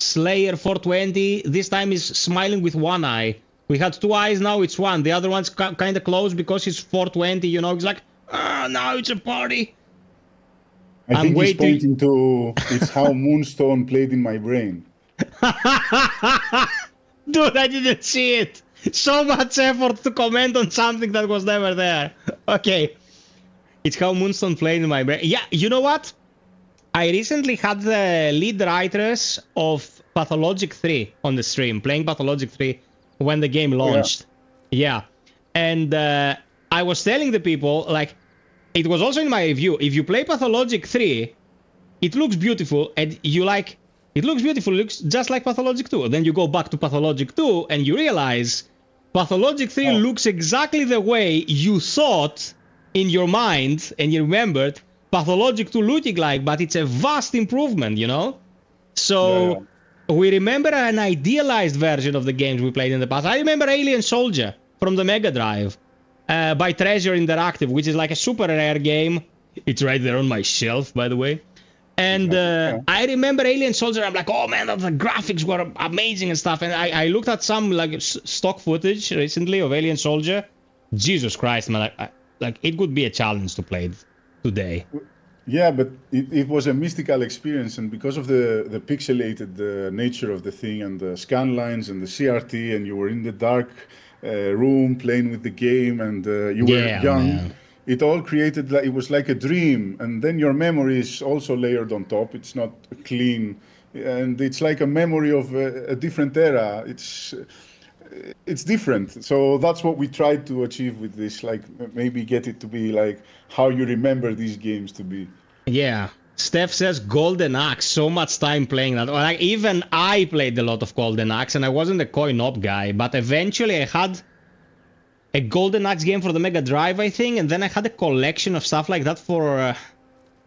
A: Slayer 420. This time is smiling with one eye. We had 2 eyes, now it's 1. The other one's kind of closed because he's 420, you know. He's like, now it's a party.
B: I think he's pointing to, it's how Moonstone played in my brain.
A: Dude, I didn't see it. So much effort to comment on something that was never there. Okay. It's how Moonstone played in my brain. Yeah, you know what? I recently had the lead writers of Pathologic 3 on the stream, playing Pathologic 3 when the game launched. Yeah. And I was telling the people, like, it was also in my review, if you play Pathologic 3, it looks beautiful, and you like, it looks beautiful, it looks just like Pathologic 2. Then you go back to Pathologic 2, and you realize Pathologic 3 looks exactly the way you thought in your mind, and you remembered Pathologic 2 looking like, but it's a vast improvement, you know? So we remember an idealized version of the games we played in the past. I remember Alien Soldier from the Mega Drive by Treasure Interactive, which is like a super rare game. It's right there on my shelf, by the way. And I remember Alien Soldier. I'm like, oh man, the graphics were amazing and stuff. And I looked at some like stock footage recently of Alien Soldier. Jesus Christ, man! Like it would be a challenge to play it today.
B: Yeah, but it was a mystical experience, and because of the pixelated nature of the thing, and the scan lines and the CRT, and you were in the dark room playing with the game, and you were young. Man. It all created, like, it was like a dream, and then your memory is also layered on top. It's not clean, and it's like a memory of a different era. It's different. So that's what we tried to achieve with this, like maybe get it to be like how you remember these games to be.
A: Yeah. Steph says Golden Axe, so much time playing that. Like, even I played a lot of Golden Axe, and I wasn't a coin-op guy, but eventually I had a Golden Axe game for the Mega Drive, I think, and then I had a collection of stuff like that for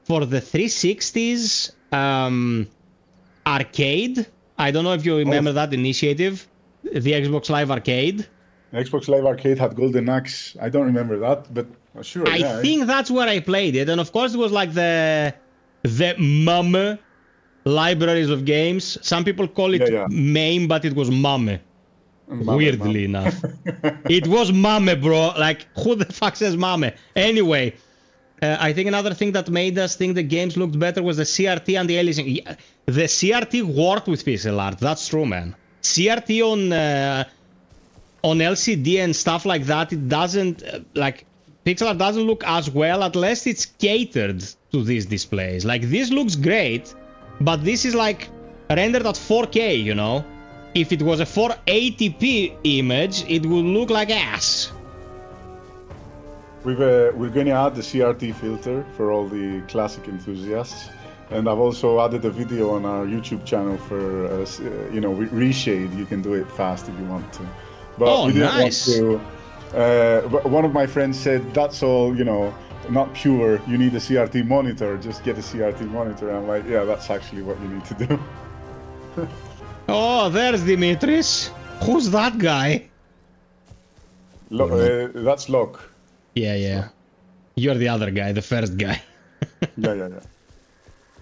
A: the 360s arcade. I don't know if you remember that initiative, the Xbox Live Arcade.
B: Xbox Live Arcade had Golden Axe. I don't remember that, but sure.
A: I think that's where I played it, and of course it was like the MAME libraries of games. Some people call it MAME, but it was MAME. Weirdly enough. It was MAME, bro. Like, who the fuck says MAME? Anyway, I think another thing that made us think the games looked better was the CRT and the aliasing. The CRT worked with pixel art. That's true, man. CRT on LCD and stuff like that, it doesn't, like, pixel art doesn't look as well unless it's catered to these displays. Like, this looks great, but this is like rendered at 4K, you know? If it was a 480p image, it would look like ass.
B: We're going to add the CRT filter for all the classic enthusiasts, and I've also added a video on our YouTube channel for reshade. You can do it fast if you want to. But we didn't want to. One of my friends said, "That's all, not pure. You need a CRT monitor. Just get a CRT monitor." And I'm like, "Yeah, that's actually what you need to do."
A: Oh, there's Dimitris. Who's that guy?
B: That's Locke.
A: Yeah. You're the other guy, the first guy.
B: Yeah.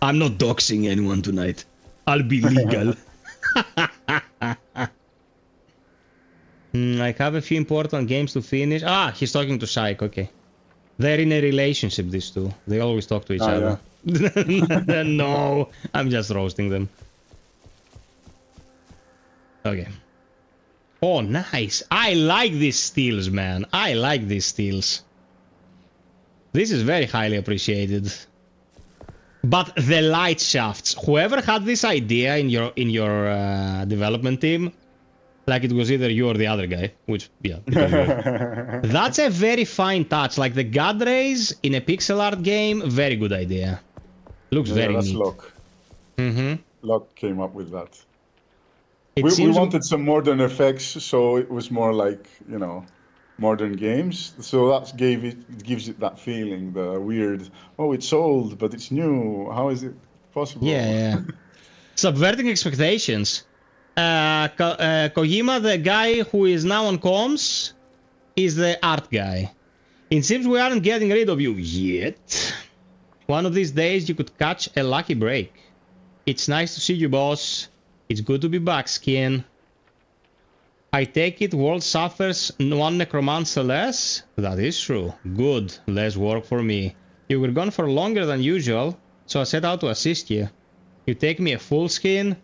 A: I'm not doxing anyone tonight. I'll be legal. I have a few important games to finish. Ah, he's talking to Psych, okay. They're in a relationship, these two. They always talk to each other. Yeah. No, I'm just roasting them. Okay. Oh, nice. I like these steals, man. I like these steals. This is very highly appreciated. But the light shafts. Whoever had this idea in your development team, like it was either you or the other guy, which, yeah. That's a very fine touch. Like the God rays in a pixel art game, very good idea. Looks very neat.
B: Locke. Locke came up with that. We wanted some modern effects, so it was more like, modern games. So that gives it that feeling, the weird, oh, it's old, but it's new. How is it possible?
A: Yeah. Subverting expectations. Kojima, the guy who is now on comms, is the art guy. It seems we aren't getting rid of you yet. One of these days you could catch a lucky break. It's nice to see you, boss. It's good to be back, Skin. I take it world suffers one necromancer less? That is true. Good. Less work for me. You were gone for longer than usual, so I set out to assist you. You take me a full Skin?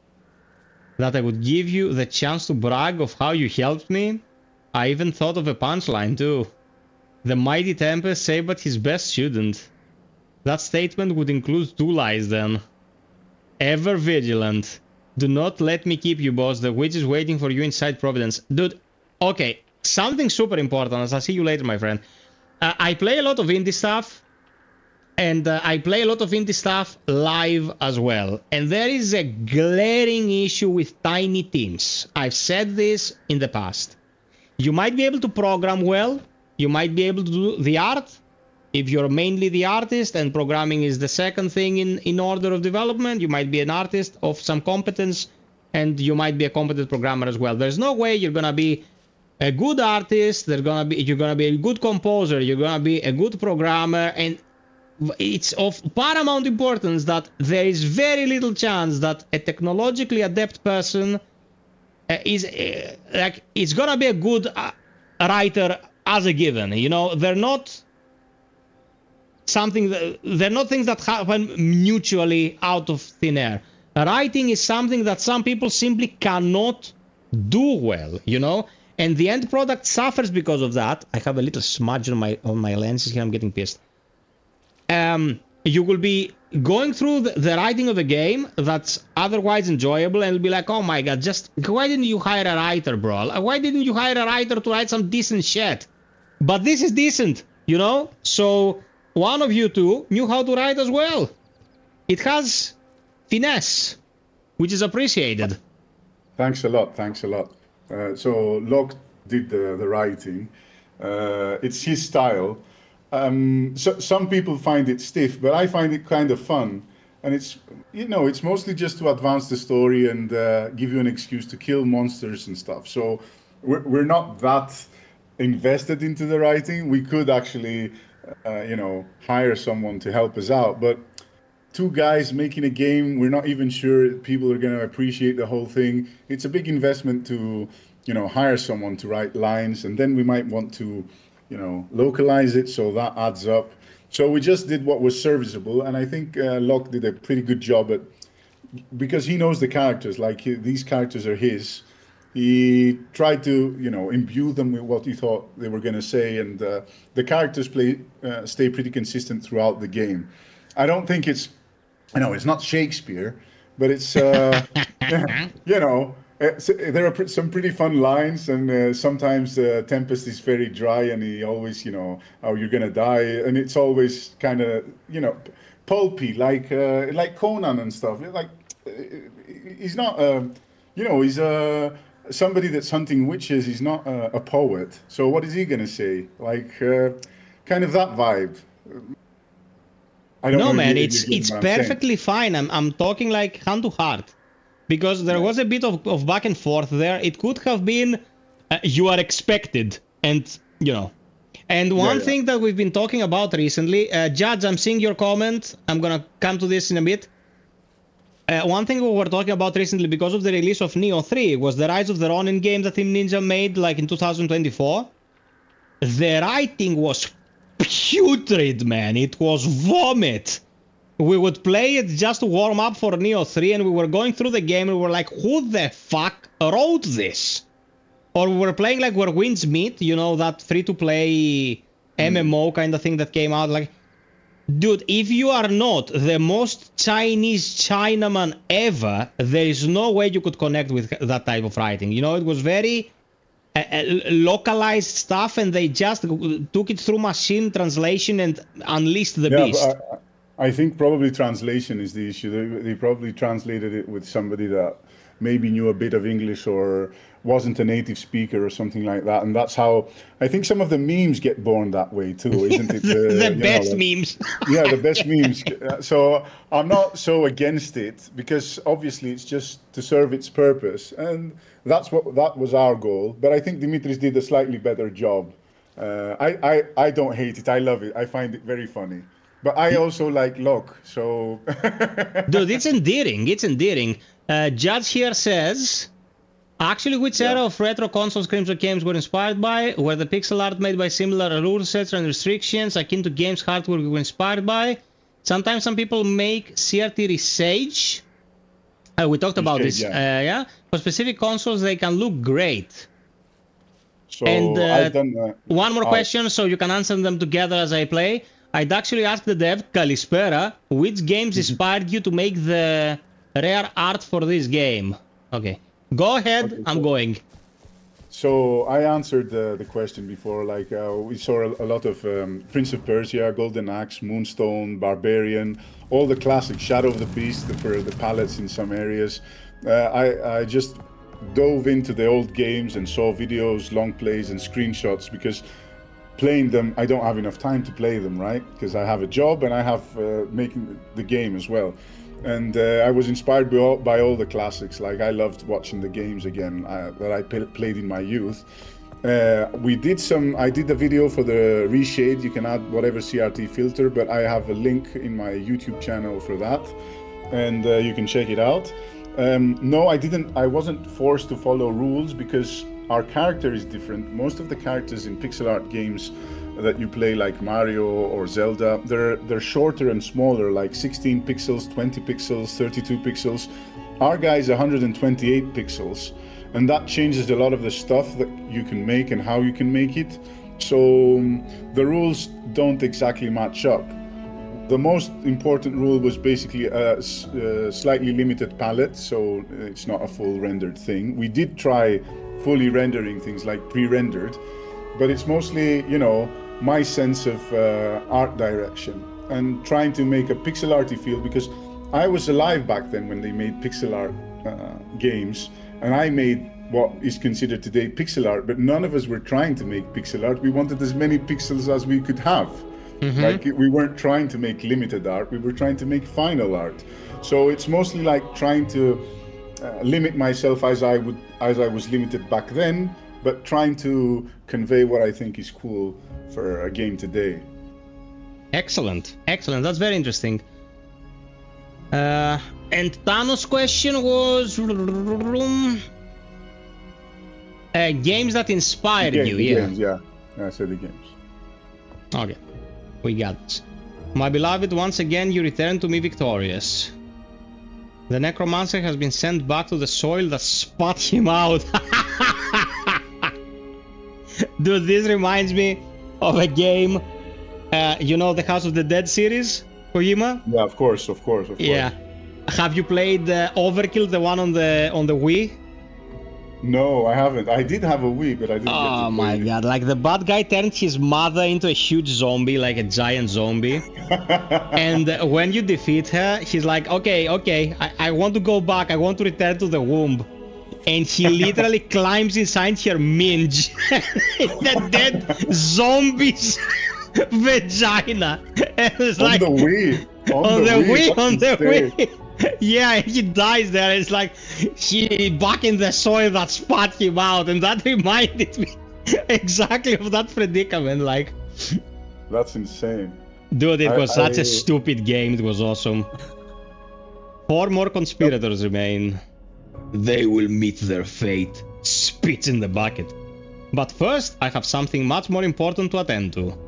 A: That I would give you the chance to brag of how you helped me? I even thought of a punchline too. The mighty Tempest saved but his best shouldn't. That statement would include two lies then. Ever vigilant. Do not let me keep you, boss. The witch is waiting for you inside Providence. Dude, okay. something super important, as I'll see you later, my friend. I play a lot of indie stuff, and I play a lot of indie stuff live as well. And there is a glaring issue with tiny teams. I've said this in the past. You might be able to program well. You might be able to do the art. If you're mainly the artist and programming is the second thing in order of development, you might be an artist of some competence, and you might be a competent programmer as well. There's no way you're going to be a good artist, you're going to be a good composer, you're going to be a good programmer, and it's of paramount importance that there is very little chance that a technologically adept person is gonna be a good writer as a given. You know, they're not things that happen mutually out of thin air. Writing is something that some people simply cannot do well, you know, and the end product suffers because of that. I have a little smudge on my lenses here. I'm getting pissed. You will be going through the writing of a game that's otherwise enjoyable, and it'll be like, oh my god, just why didn't you hire a writer, bro? Why didn't you hire a writer to write some decent shit? But this is decent, you know? So one of you two knew how to write as well. It has finesse, which is appreciated.
B: Thanks a lot. Thanks a lot. So Locke did the writing. It's his style. So some people find it stiff, but I find it kind of fun. And it's, you know, it's mostly just to advance the story and give you an excuse to kill monsters and stuff. So we're not that invested into the writing. We could actually, you know, hire someone to help us out. But two guys making a game, we're not even sure people are going to appreciate the whole thing. It's a big investment to, you know, hire someone to write lines, and then we might want to, you know, localize it, so that adds up. So we just did what was serviceable, and I think Locke did a pretty good job at, because he knows the characters, like these characters are his. He tried to, you know, imbue them with what he thought they were going to say, and the characters stay pretty consistent throughout the game. I don't think it's, you know, it's not Shakespeare, but it's, you know, there are some pretty fun lines, and sometimes Tempest is very dry, and he always, you know, oh, you're gonna die, and it's always kind of, you know, pulpy, like Conan and stuff. Like he's not, you know, he's somebody that's hunting witches. He's not a poet. So what is he gonna say? Like kind of that vibe. I don't
A: no,
B: know,
A: man, it's perfectly fine. I'm talking like hand to heart. Because there was a bit of back and forth there. It could have been, you are expected, and, you know. And one thing that we've been talking about recently, Judge, I'm seeing your comment. I'm going to come to this in a bit. One thing we were talking about recently, because of the release of Neo 3, was the Rise of the Ronin game that Team Ninja made, like, in 2024. The writing was putrid, man. It was vomit. We would play it just to warm up for Neo 3, and we were going through the game, and we were like, who the fuck wrote this? Or we were playing like Where Winds Meet, you know, that free-to-play MMO kind of thing that came out. Like, dude, if you are not the most Chinese Chinaman ever, there is no way you could connect with that type of writing. You know, it was very localized stuff, and they just took it through machine translation and unleashed the beast.
B: I think probably translation is the issue. They probably translated it with somebody that maybe knew a bit of English or wasn't a native speaker or something like that. And that's how I think some of the memes get born that way too, isn't it?
A: The best memes.
B: Yeah, the best memes. So I'm not so against it, because obviously it's just to serve its purpose. And that was our goal. But I think Dimitris did a slightly better job. I don't hate it. I love it. I find it very funny. But I also like Locke, so...
A: Dude, it's endearing. It's endearing. Judge here says, actually, which era of retro console screams games were inspired by? Were the pixel art made by similar rule sets and restrictions akin to games hardware we were inspired by? Sometimes some people make CRT resage. We talked about this. For specific consoles, they can look great.
B: So
A: and
B: I've done
A: one more question, so you can answer them together as I play. I'd actually ask the dev, Kalispera, which games inspired you to make the rare art for this game? Okay. Go ahead, I'm going.
B: So I answered the question before, like we saw a lot of Prince of Persia, Golden Axe, Moonstone, Barbarian, all the classic Shadow of the Beast for the palettes in some areas. I just dove into the old games and saw videos, long plays and screenshots, because playing them, I don't have enough time to play them, right? Because I have a job and I have making the game as well. And I was inspired by all the classics. Like I loved watching the games again that I played in my youth. I did a video for the reshade. You can add whatever CRT filter, but I have a link in my YouTube channel for that, and you can check it out. No, I wasn't forced to follow rules because our character is different. Most of the characters in pixel art games that you play, like Mario or Zelda, they're shorter and smaller, like 16 pixels, 20 pixels, 32 pixels. Our guy is 128 pixels, and that changes a lot of the stuff that you can make and how you can make it. So the rules don't exactly match up. The most important rule was basically a slightly limited palette, so it's not a full rendered thing. We did try fully rendering things like pre-rendered, but it's mostly, you know, my sense of art direction and trying to make a pixel arty feel, because I was alive back then when they made pixel art games, and I made what is considered today pixel art, but none of us were trying to make pixel art. We wanted as many pixels as we could have. Like we weren't trying to make limited art, we were trying to make final art. So it's mostly like trying to limit myself as I was limited back then, but trying to convey what I think is cool for a game today.
A: Excellent, excellent. That's very interesting. And Thanos' question was games that inspired you.
B: Games, yeah. I said the games.
A: Okay, we got this. My beloved, once again you return to me victorious. The necromancer has been sent back to the soil that spat him out. Dude, this reminds me of a game, you know, the House of the Dead series, Kojima?
B: Yeah, of course.
A: Yeah. Have you played Overkill, the one on the Wii?
B: No, I haven't. I did have a Wii, but I didn't get to play.
A: Oh my god, like the bad guy turned his mother into a huge zombie, like a giant zombie. And when you defeat her, he's like, okay, I want to go back, I want to return to the womb. And he literally climbs inside her minge. The dead zombie's vagina. And it's
B: on
A: like,
B: the Wii.
A: On the Wii. Yeah, he dies there. It's like he back in the soil that spat him out, and that reminded me exactly of that predicament. Like,
B: that's insane.
A: Dude, it was such a stupid game. It was awesome. 4 more conspirators remain. They will meet their fate. Spit in the bucket. But first, I have something much more important to attend to.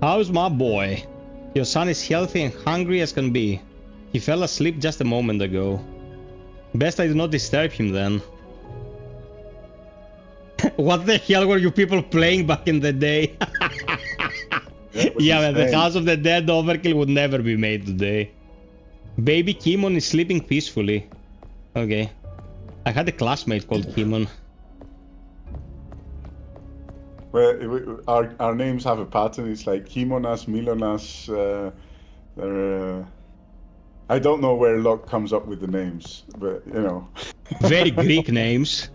A: How's my boy? Your son is healthy and hungry as can be. He fell asleep just a moment ago. Best I do not disturb him then. What the hell were you people playing back in the day? Yeah, man, the House of the Dead Overkill would never be made today. Baby Kimon is sleeping peacefully. Okay. I had a classmate called Kimon.
B: Well, our names have a pattern. It's like Kimonas, Milonas. I don't know where Locke comes up with the names, but you know.
A: Very Greek names.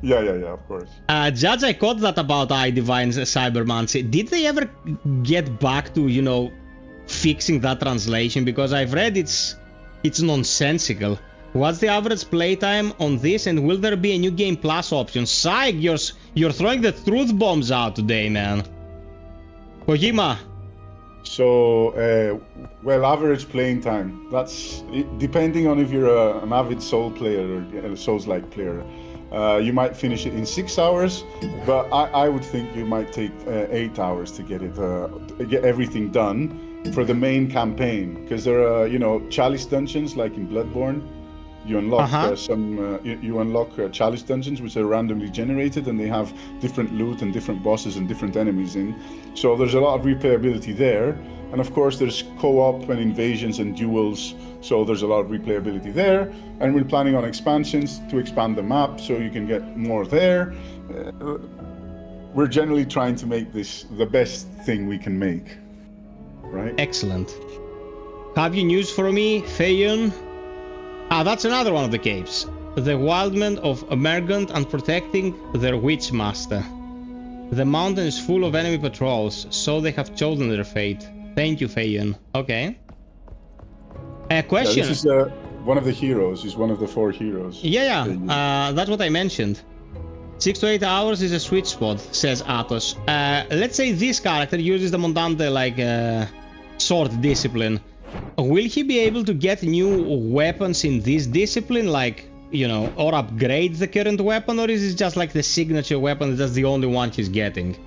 B: Yeah, of course.
A: Judge, I caught that about iDivine's Cybermancy. Did they ever get back to, you know, fixing that translation? Because I've read it's nonsensical. What's the average playtime on this, and will there be a new Game Plus option? Psych, you're throwing the truth bombs out today, man. Kojima.
B: So, well, average playing time. That's depending on if you're an avid Soul player or a Soulslike player. You might finish it in 6 hours, but I would think you might take 8 hours to get everything done for the main campaign, because there are, you know, chalice dungeons like in Bloodborne. You unlock you unlock chalice dungeons, which are randomly generated, and they have different loot and different bosses and different enemies in. So there's a lot of replayability there, and of course there's co-op and invasions and duels. So there's a lot of replayability there, and we're planning on expansions to expand the map so you can get more there. We're generally trying to make this the best thing we can make, right?
A: Excellent. Have you news for me, Phaeon? Ah, that's another one of the capes. The wildmen of Emergent and protecting their witch master. The mountain is full of enemy patrols, so they have chosen their fate. Thank you, Phaeon. Okay. A question.
B: Yeah, this is one of the heroes. He's one of the 4 heroes.
A: Yeah. That's what I mentioned. 6 to 8 hours is a sweet spot, says Athos. Let's say this character uses the Montante like sword discipline. Will he be able to get new weapons in this discipline, like, you know, or upgrade the current weapon, or is it just like the signature weapon that's the only one he's getting?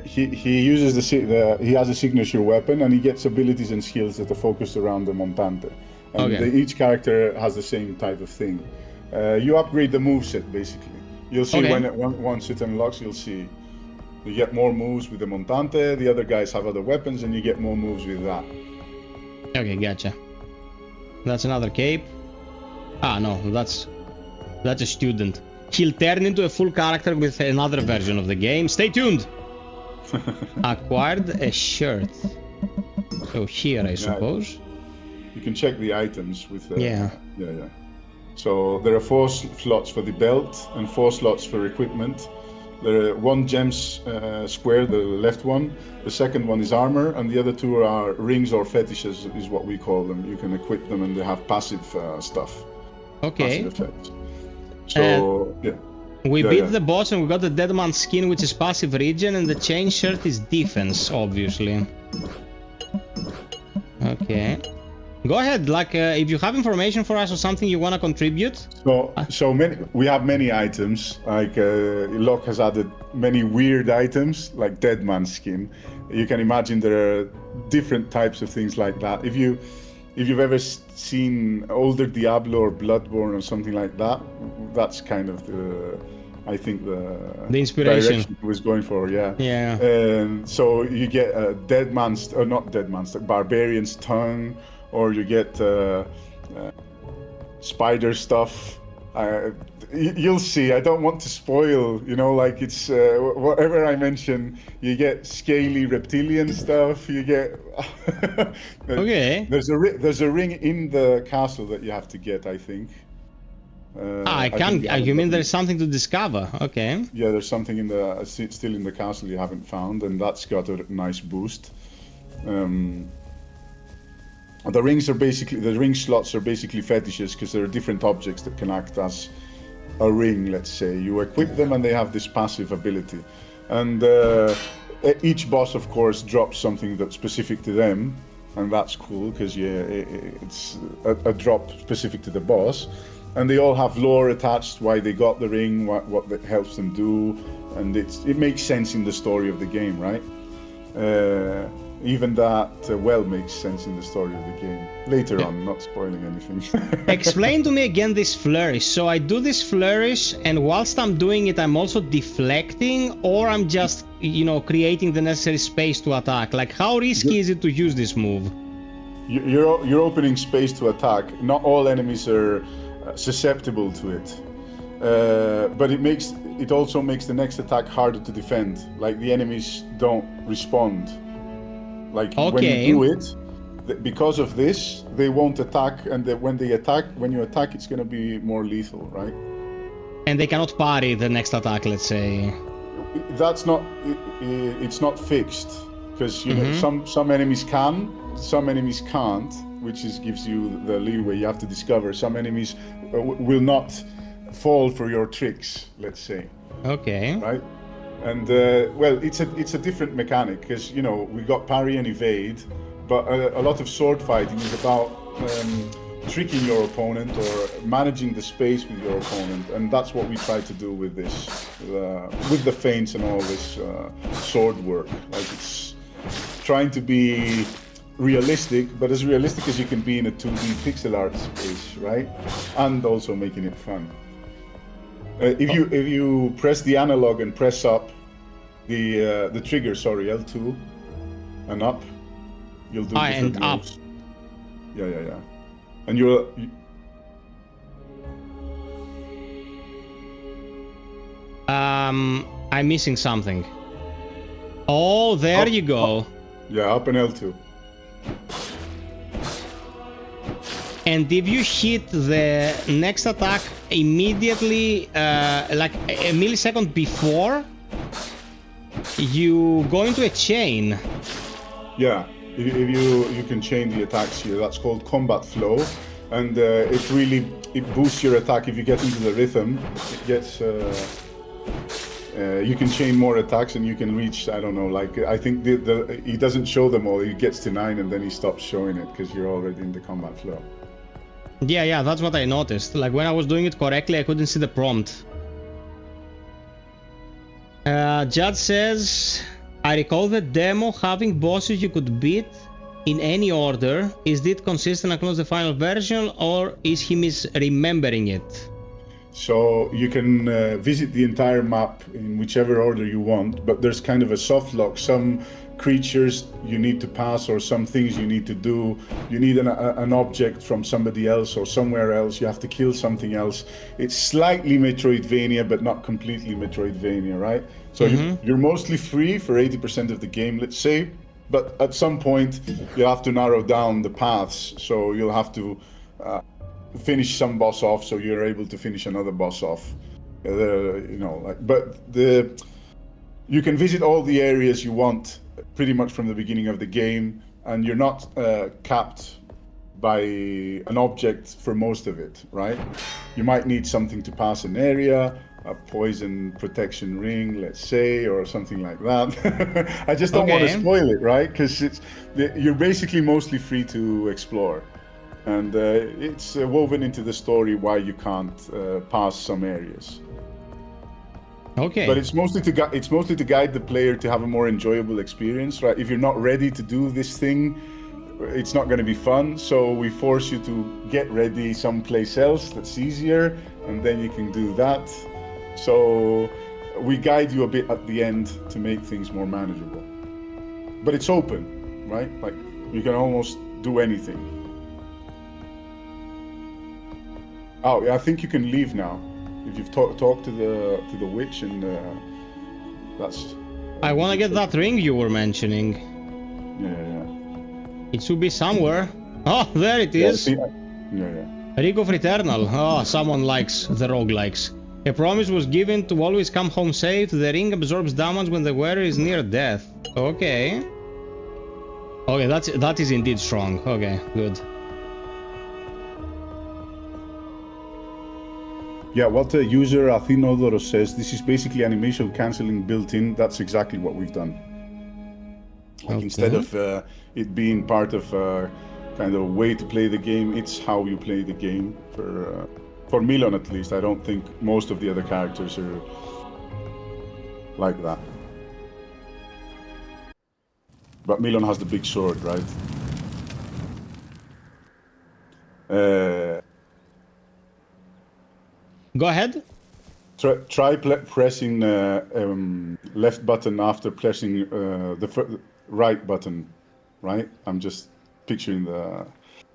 B: He uses he has a signature weapon, and he gets abilities and skills that are focused around the Montante. And each character has the same type of thing. You upgrade the moveset, basically. You'll see once it unlocks, you'll see. You get more moves with the Montante, the other guys have other weapons, and you get more moves with that.
A: Okay, gotcha. That's another cape. Ah, no, that's a student. He'll turn into a full character with another version of the game. Stay tuned! Acquired a shirt. So here, I suppose.
B: You can check the items with the...
A: Yeah.
B: So there are 4 slots for the belt and 4 slots for equipment. There are 1 gem square, the left one. The second one is armor, and the other 2 are rings or fetishes, is what we call them. You can equip them, and they have passive stuff.
A: Okay.
B: Passive effects. So
A: we beat the boss, and we got the dead man's skin, which is passive regen, and the chain shirt is defense, obviously. Okay. Go ahead, like if you have information for us or something you want to contribute.
B: We have many items. Like Locke has added many weird items, like dead man's skin. You can imagine there are different types of things like that. If you've ever seen older Diablo or Bloodborne or something like that, that's kind of the
A: inspiration
B: direction he was going for.
A: Yeah.
B: So you get a dead man's, or not dead man's, barbarian's tongue. Or you get spider stuff. You'll see. I don't want to spoil, you know, like it's whatever I mention. You get scaly reptilian stuff. You get
A: okay.
B: There's a ring in the castle that you have to get, I think.
A: You mean there's something to discover? Okay.
B: Yeah, there's something still in the castle you haven't found, and that's got a nice boost. The ring slots are basically fetishes, because there are different objects that can act as a ring, let's say. You equip them and they have this passive ability. And each boss, of course, drops something that's specific to them, and that's cool, because it's a drop specific to the boss. And they all have lore attached, why they got the ring, what that helps them do, and it makes sense in the story of the game, right? Even that makes sense in the story of the game. Later on, not spoiling anything.
A: Explain to me again this flourish. So I do this flourish, and whilst I'm doing it, I'm also deflecting, or I'm just, you know, creating the necessary space to attack. Like, how risky is it to use this move?
B: You're opening space to attack. Not all enemies are susceptible to it. But it also makes the next attack harder to defend. Like, the enemies don't respond. Like, when you do it, because of this, they won't attack, and when you attack, it's going to be more lethal, right?
A: And they cannot parry the next attack, let's say.
B: It's not fixed, because you know, some enemies can, some enemies can't, which gives you the leeway. You have to discover. Some enemies will not fall for your tricks, let's say.
A: Okay.
B: Right? And it's a different mechanic, because you know, we got parry and evade, but a lot of sword fighting is about tricking your opponent or managing the space with your opponent, and that's what we try to do with this, with the feints and all this sword work. Like, it's trying to be realistic, but as realistic as you can be in a 2D pixel art space, right? And also making it fun. If you press the analog and press up the trigger, sorry, L2 and up, you'll do different moves. Yeah. And
A: I'm missing something. Oh, there
B: up,
A: you go.
B: Up. Yeah, up and L2.
A: And if you hit the next attack immediately, like a millisecond before, you go into a chain.
B: Yeah, if you can chain the attacks here. That's called combat flow, and it boosts your attack if you get into the rhythm. It gets you can chain more attacks and you can reach, I don't know, like I think he doesn't show them all. He gets to 9 and then he stops showing it because you're already in the combat flow.
A: Yeah, that's what I noticed. Like when I was doing it correctly, I couldn't see the prompt. Judge says, I recall the demo having bosses you could beat in any order. Is it consistent across the final version, or is he misremembering it?
B: So you can visit the entire map in whichever order you want, but there's kind of a soft lock. Some creatures you need to pass, or some things you need to do. You need an object from somebody else or somewhere else. You have to kill something else. It's slightly Metroidvania, but not completely Metroidvania, right? So you're mostly free for 80% of the game, let's say, but at some point you have to narrow down the paths. So you'll have to finish some boss off, so you're able to finish another boss off. You can visit all the areas you want pretty much from the beginning of the game, and you're not capped by an object for most of it, right? You might need something to pass an area, a poison protection ring, let's say, or something like that. I just don't want to spoil it, right? Because you're basically mostly free to explore. And it's woven into the story why you can't pass some areas.
A: Okay.
B: But it's mostly to guide the player to have a more enjoyable experience, right? If you're not ready to do this thing, it's not going to be fun. So we force you to get ready someplace else that's easier, and then you can do that. So we guide you a bit at the end to make things more manageable. But it's open, right? Like you can almost do anything. Oh, yeah, I think you can leave now. If you've talked to the witch, and that's.
A: I want to get that ring you were mentioning.
B: Yeah.
A: It should be somewhere. Oh, there it is.
B: Yeah.
A: Ring of Returnal. Oh, someone likes the roguelikes. A promise was given to always come home safe. The ring absorbs damage when the wearer is near death. Okay. Okay, that is indeed strong. Okay, good.
B: Yeah, what the user Athinodoro says, this is basically animation cancelling built in. That's exactly what we've done. Like instead of it being part of kind of a way to play the game, it's how you play the game. For Milon at least, I don't think most of the other characters are like that. But Milon has the big sword, right?
A: Go ahead.
B: Try pressing left button after pressing the right button, right? I'm just picturing the...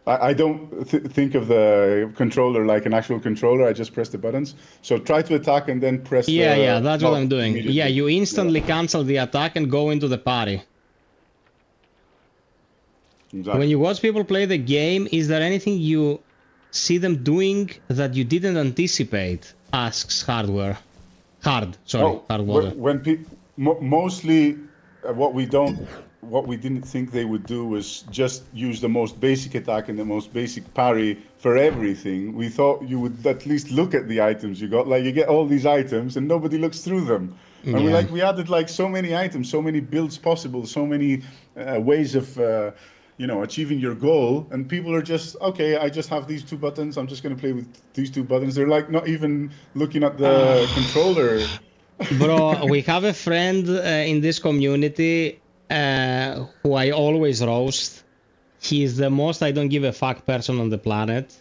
B: I don't think of the controller like an actual controller. I just press the buttons. So try to attack and then press
A: Yeah, that's what I'm doing. Yeah, you instantly cancel the attack and go into the party.
B: Exactly.
A: When you watch people play the game, is there anything you see them doing that you didn't anticipate? Asks Hardwater.
B: Mostly what we didn't think they would do was just use the most basic attack and the most basic parry for everything. We thought you would at least look at the items you got. Like you get all these items and nobody looks through them. And we added like so many items, so many builds possible, so many ways of achieving your goal, and people are just, okay, I just have these two buttons, I'm just going to play with these two buttons. They're like not even looking at the controller.
A: Bro, we have a friend in this community who I always roast, He is the most I don't give a fuck person on the planet.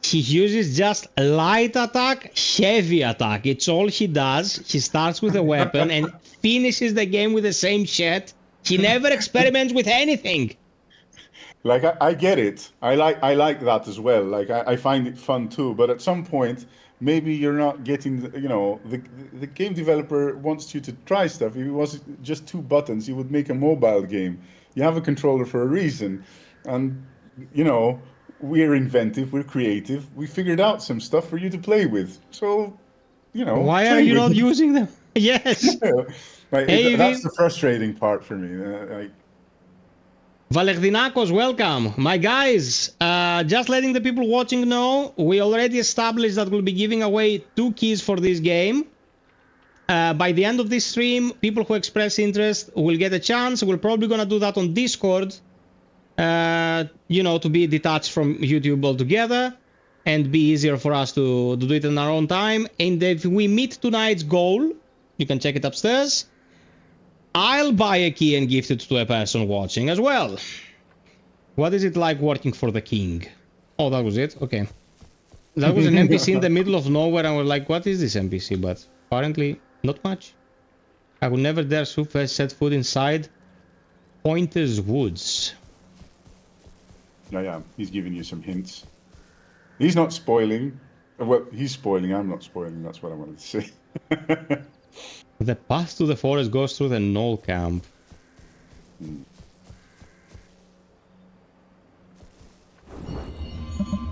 A: He uses just light attack, heavy attack. It's all he does. He starts with a weapon and finishes the game with the same shit. He never experiments with anything.
B: Like I get it. I like that as well. Like I find it fun too. But at some point, maybe you're not getting. The game developer wants you to try stuff. If it was just 2 buttons, he would make a mobile game. You have a controller for a reason, and we're inventive. We're creative. We figured out some stuff for you to play with. So,
A: why are you not using them? Yes.
B: That's the frustrating part for me.
A: Valerdinakos, welcome. My guys, just letting the people watching know, we already established that we'll be giving away 2 keys for this game. By the end of this stream, people who express interest will get a chance. We're probably going to do that on Discord, to be detached from YouTube altogether and be easier for us to do it in our own time. And if we meet tonight's goal, you can check it upstairs. I'll buy a key and gift it to a person watching as well. What is it like working for the king? Oh, that was it? Okay. That was an NPC in the middle of nowhere and we're like, what is this NPC? But apparently, not much. I would never dare set foot inside Pointer's Woods.
B: Yeah, he's giving you some hints. He's not spoiling. Well, he's spoiling, I'm not spoiling, that's what I wanted to say.
A: The path to the forest goes through the Knoll camp.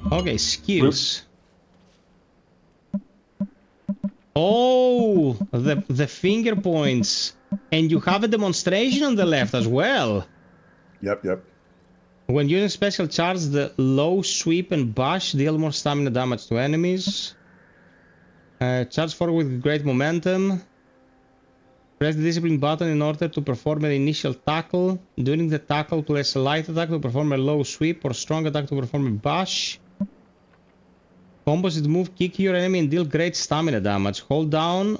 A: Okay, skills. Oh, the finger points. And you have a demonstration on the left as well.
B: Yep.
A: When using special charge, the low sweep and bash deal more stamina damage to enemies. Charge forward with great momentum. Press the discipline button in order to perform an initial tackle. During the tackle, place a light attack to perform a low sweep or strong attack to perform a bash. Composite move, kick your enemy and deal great stamina damage. Hold down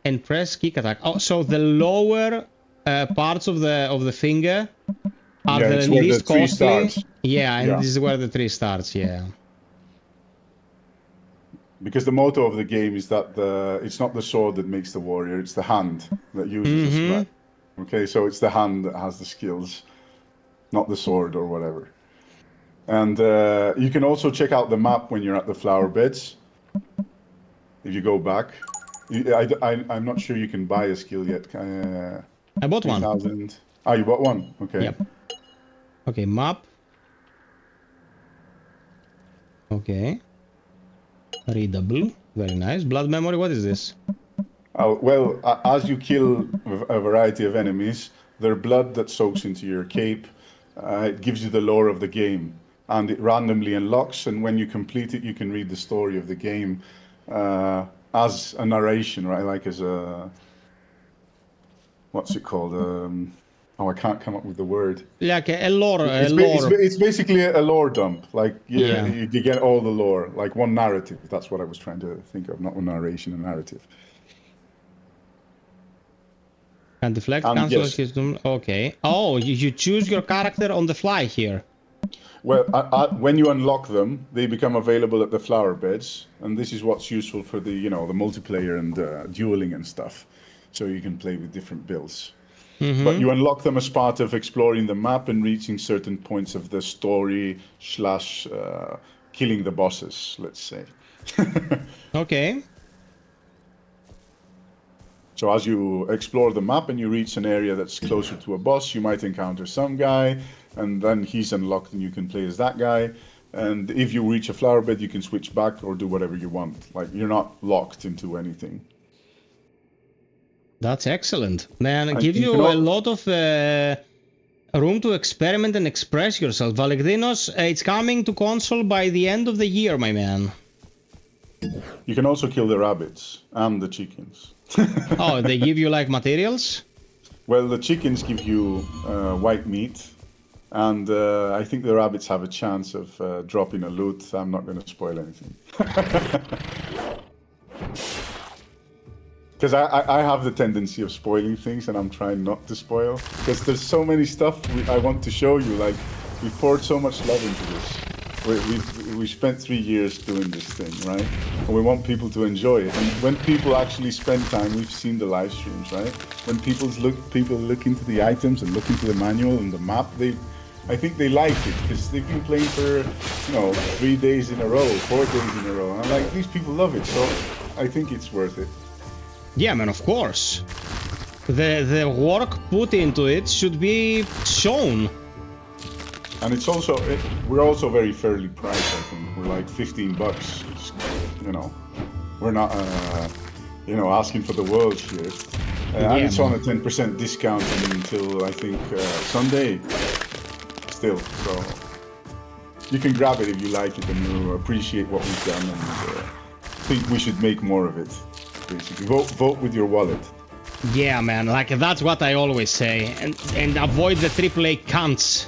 A: and press kick attack. Oh, so the lower parts of the finger are the least costly. Yeah, and this is where the tree starts. Yeah.
B: Because the motto of the game is that it's not the sword that makes the warrior; it's the hand that uses the spell. Okay, so it's the hand that has the skills, not the sword or whatever. And you can also check out the map when you're at the flower beds. If you go back, I'm not sure you can buy a skill yet.
A: I bought one.
B: Ah, you bought one? Okay.
A: Yep. Okay, map. Okay. Readable. Very nice. Blood memory, what is this?
B: Well, as you kill a variety of enemies, their blood that soaks into your cape, it gives you the lore of the game. And it randomly unlocks, and when you complete it, you can read the story of the game as a narration, right? Like as a... What's it called? I can't come up with the word.
A: Like a lore.
B: It's basically a lore dump. Like you get all the lore, like one narrative. That's what I was trying to think of, not a narration, a narrative.
A: And deflect, cancel, yes. Okay. Oh, you choose your character on the fly here.
B: Well, when you unlock them, they become available at the flower beds, and this is what's useful for the the multiplayer and dueling and stuff. So you can play with different builds. But you unlock them as part of exploring the map and reaching certain points of the story / killing the bosses, let's say.
A: Okay.
B: So as you explore the map and you reach an area that's closer to a boss, you might encounter some guy, and then he's unlocked and you can play as that guy. And if you reach a flower bed, you can switch back or do whatever you want. Like, you're not locked into anything.
A: That's excellent. Man, it gives you a lot of room to experiment and express yourself. Valekdinos, it's coming to console by the end of the year, my man.
B: You can also kill the rabbits and the chickens.
A: Oh, they give you like materials?
B: Well, the chickens give you white meat, and I think the rabbits have a chance of dropping a loot. I'm not going to spoil anything. Because I have the tendency of spoiling things, and I'm trying not to spoil. Because there's so many stuff I want to show you. Like, we poured so much love into this. We spent 3 years doing this thing, right? And we want people to enjoy it. And when people actually spend time, we've seen the live streams, right? When people look into the items and look into the manual and the map, I think they like it because they've been playing for, 3 days in a row, 4 days in a row. And I'm like, these people love it, so I think it's worth it.
A: Yeah, man, of course. The work put into it should be shown.
B: And it's also, we're also very fairly priced, I think. We're like $15. It's, we're not, asking for the world here. And it's on a 10% discount until, I think, Sunday still. So you can grab it if you like it and you appreciate what we've done and think we should make more of it, basically. Vote with your wallet.
A: Yeah, man, like that's what I always say. And avoid the AAA cunts.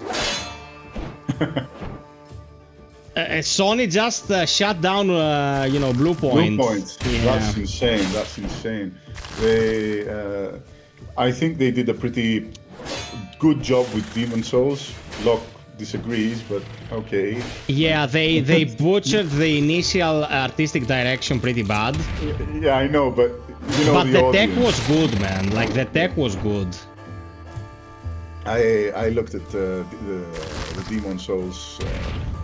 A: Sony just shut down, Blue Point.
B: Blue Point. Yeah. That's insane. That's insane. I think they did a pretty good job with Demon Souls. Locke disagrees, but okay.
A: Yeah, they butchered the initial artistic direction pretty bad.
B: Yeah, I know, but
A: But the tech was good, man. Like the tech was good.
B: I looked at the Demon Souls,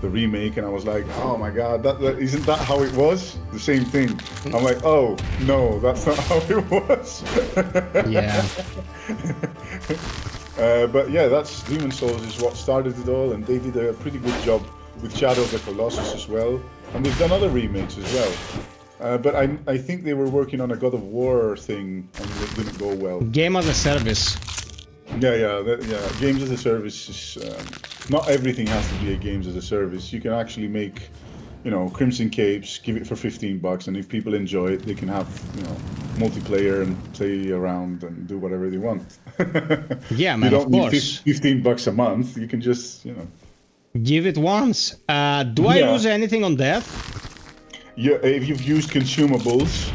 B: the remake, and I was like, oh my god, that isn't that how it was? The same thing. I'm like, oh no, that's not how it was.
A: Yeah.
B: But yeah, that's Demon Souls is what started it all, and they did a pretty good job with Shadow of the Colossus as well, and they've done other remakes as well. But I think they were working on a God of War thing, and it didn't go well.
A: Game as a service.
B: Yeah. Games as a service is not everything has to be a games as a service. You can actually make, Crimson Capes, give it for $15, and if people enjoy it, they can have, multiplayer and play around and do whatever they want.
A: Yeah, man.
B: You don't
A: of course.
B: need $15 a month. You can just,
A: give it once. Do I lose anything on death?
B: Yeah, if you've used consumables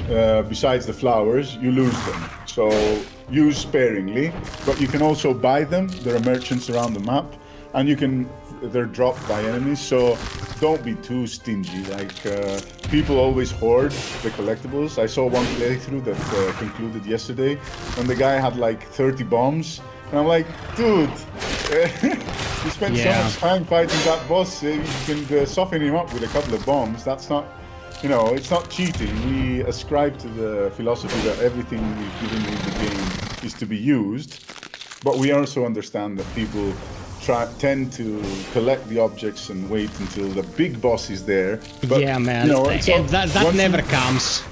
B: besides the flowers, you lose them. So use sparingly, but you can also buy them. There are merchants around the map, and they're dropped by enemies. So don't be too stingy. Like people always hoard the collectibles. I saw one playthrough that concluded yesterday, and the guy had like 30 bombs, and I'm like, dude. You spent so much time fighting that boss. You can soften him up with a couple of bombs. That's not. It's not cheating. We ascribe to the philosophy that everything we've given you in the game is to be used, but we also understand that people tend to collect the objects and wait until the big boss is there. But,
A: yeah, man. That never comes.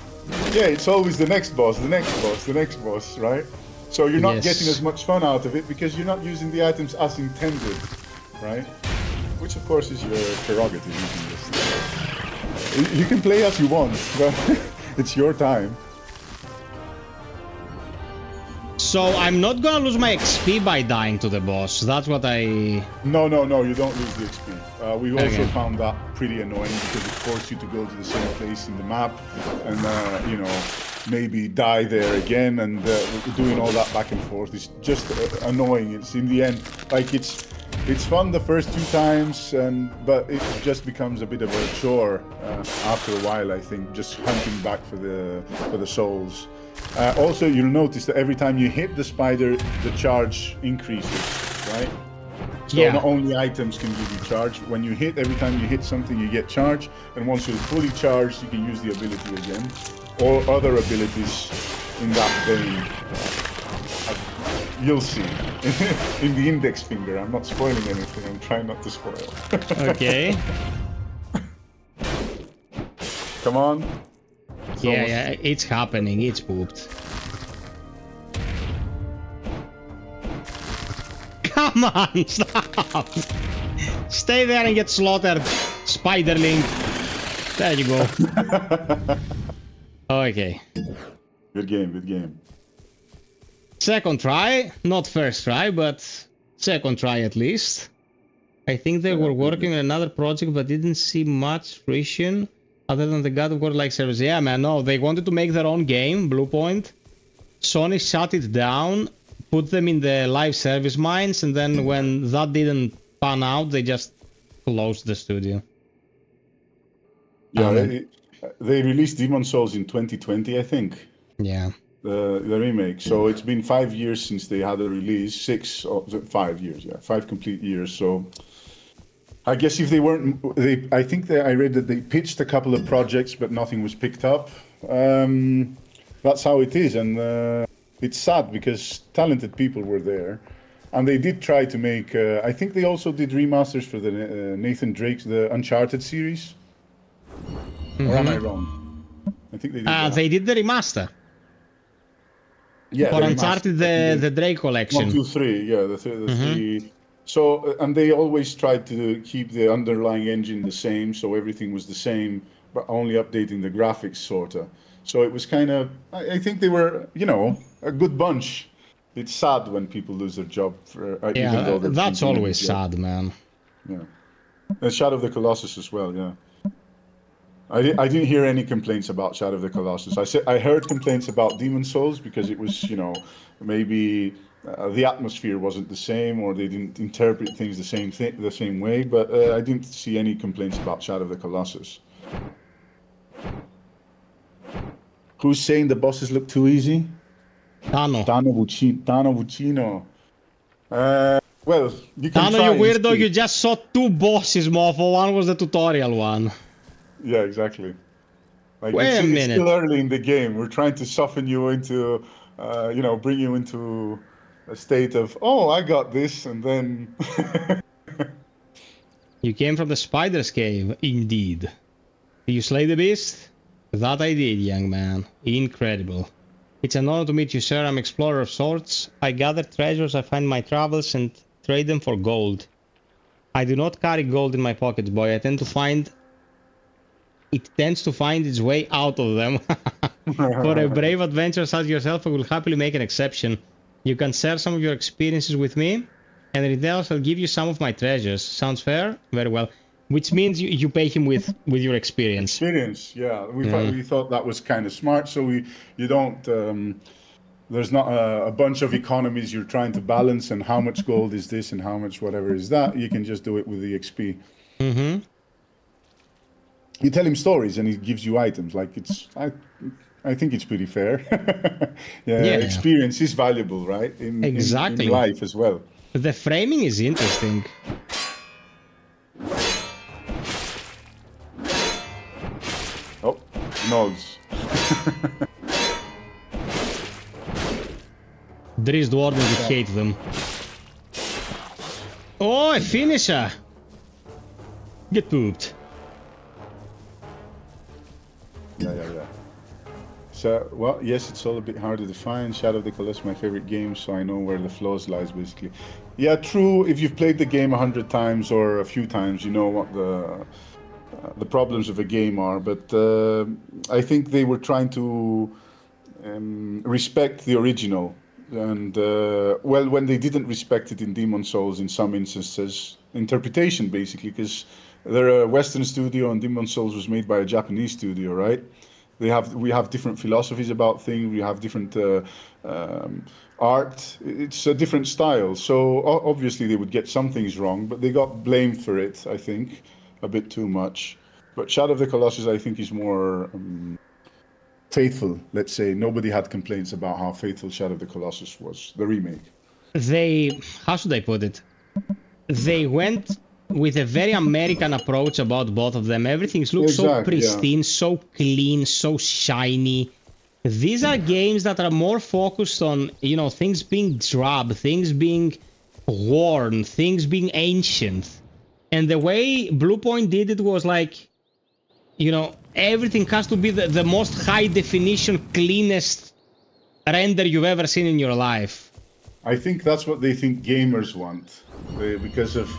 B: Yeah, it's always the next boss, the next boss, the next boss, right? So you're not getting as much fun out of it because you're not using the items as intended, right? Which, of course, is your prerogative using this. You can play as you want, but it's your time.
A: So I'm not gonna lose my XP by dying to the boss. That's what I...
B: No, you don't lose the XP. We also found that pretty annoying because it forced you to go to the same place in the map and, maybe die there again, and doing all that back and forth is just annoying. It's in the end, like it's fun the first 2 times, but it just becomes a bit of a chore after a while. I think just hunting back for the souls. Also, you'll notice that every time you hit the spider, the charge increases, right? So not only items can give you charge. When you hit, every time you hit something, you get charge, and once you're fully charged, you can use the ability again, or other abilities in that vein. You'll see. In the index finger. I'm not spoiling anything. I'm trying not to spoil.
A: Okay.
B: Come on.
A: It's happening. It's pooped. Come on, stop. Stay there and get slaughtered, Spiderling. There you go. Okay.
B: Good game.
A: Second try, not first try, but second try at least. I think they were working on another project, but didn't see much fruition other than the God of War like service. Yeah, man, no, they wanted to make their own game, Blue Point, Sony shut it down, put them in the live service mines, and then when that didn't pan out, they just closed the studio.
B: Yeah, they released Demon Souls in 2020, I think.
A: Yeah.
B: The remake. So it's been 5 years since they had a release. 5 years, yeah, 5 complete years. So I guess if they weren't, I think I read that they pitched a couple of projects, but nothing was picked up. That's how it is, and it's sad because talented people were there, and they did try to make. I think they also did remasters for the Nathan Drake's the Uncharted series. Mm-hmm. Or am I wrong? I think they did.
A: They did the remaster.
B: Yeah,
A: for Uncharted, the Drake collection.
B: 1, 2, 3, yeah, the three. So, and they always tried to keep the underlying engine the same, so everything was the same, but only updating the graphics, sorta. So it was kind of, I think they were, you know, a good bunch. It's sad when people lose their job.
A: Even though that's always sad, man.
B: Yeah. And Shadow of the Colossus as well, yeah. I didn't hear any complaints about Shadow of the Colossus. I heard complaints about Demon Souls because it was, you know, maybe the atmosphere wasn't the same, or they didn't interpret things the same way. But I didn't see any complaints about Shadow of the Colossus. Who's saying the bosses look too easy?
A: Tano
B: Vucino. Well, you can
A: Tano,
B: try.
A: you weirdo! You just saw 2 bosses, mofo. One was the tutorial one.
B: Yeah, exactly. Like,
A: Wait a minute.
B: It's still early in the game. We're trying to soften you into, you know, bring you into a state of, oh, I got this, and then...
A: You came from the spider's cave, indeed. Did you slay the beast? That I did, young man. Incredible. It's an honor to meet you, sir. I'm an explorer of sorts. I gather treasures, I find my travels, and trade them for gold. I do not carry gold in my pockets, boy. It tends to find its way out of them. For a brave adventurer such as yourself, I will happily make an exception. You can share some of your experiences with me, and in return I'll give you some of my treasures. Sounds fair? Very well. Which means you pay him with your experience.
B: Experience, yeah. We thought that was kind of smart, so you don't... there's not a bunch of economies you're trying to balance, and how much gold is this and how much whatever is that. You can just do it with the XP.
A: Mm-hmm.
B: You tell him stories and he gives you items. Like, it's, I think it's pretty fair. Yeah, experience is valuable, right?
A: Exactly.
B: In life as well.
A: The framing is interesting.
B: Oh, nods.
A: Drizzt Warden would hate them. Oh, a finisher! Get pooped.
B: Yeah. So, well, yes, it's all a bit harder to find. Shadow of the Colossus is my favorite game, so I know where the flaws lies, basically. Yeah, true. If you've played the game 100 times or a few times, you know what the problems of a game are. But I think they were trying to respect the original. And, well, when they didn't respect it in Demon Souls, in some instances, interpretation, basically, because they're a Western studio and Demon Souls was made by a Japanese studio, right? We have different philosophies about things. We have different art. It's a different style. So obviously they would get some things wrong, but they got blamed for it, I think, a bit too much. But Shadow of the Colossus, I think, is more faithful. Let's say nobody had complaints about how faithful Shadow of the Colossus was, the remake.
A: How should I put it? They went with a very American approach about both of them. Everything looks so pristine, so clean, so shiny. These are games that are more focused on, you know, things being drab, things being worn, things being ancient. And the way Bluepoint did it was like, you know, everything has to be the most high definition, cleanest render you've ever seen in your life.
B: I think that's what they think gamers want, because of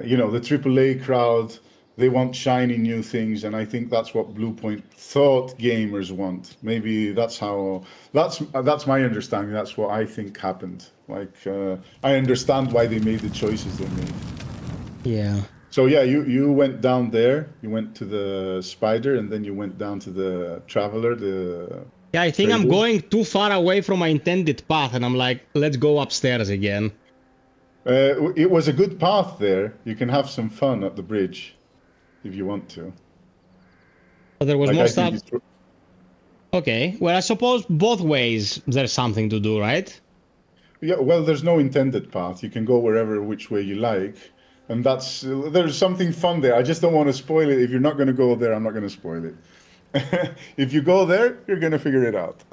B: you know, the AAA crowd. They want shiny new things, and I think that's what Bluepoint thought gamers want. Maybe that's how. That's my understanding. That's what I think happened. Like, I understand why they made the choices they made.
A: Yeah.
B: So yeah, you went down there. You went to the spider, and then you went down to the traveler.
A: Yeah, I think I'm going too far away from my intended path, and I'm like, let's go upstairs again.
B: It was a good path there. You can have some fun at the bridge if you want to.
A: But there was
B: Like,
A: more
B: I think
A: stuff. Okay, well, I suppose both ways there's something to do, right?
B: Yeah, well, there's no intended path. You can go wherever, which way you like. And there's something fun there. I just don't want to spoil it. If you're not going to go there, I'm not going to spoil it. If you go there, you're going to figure it out.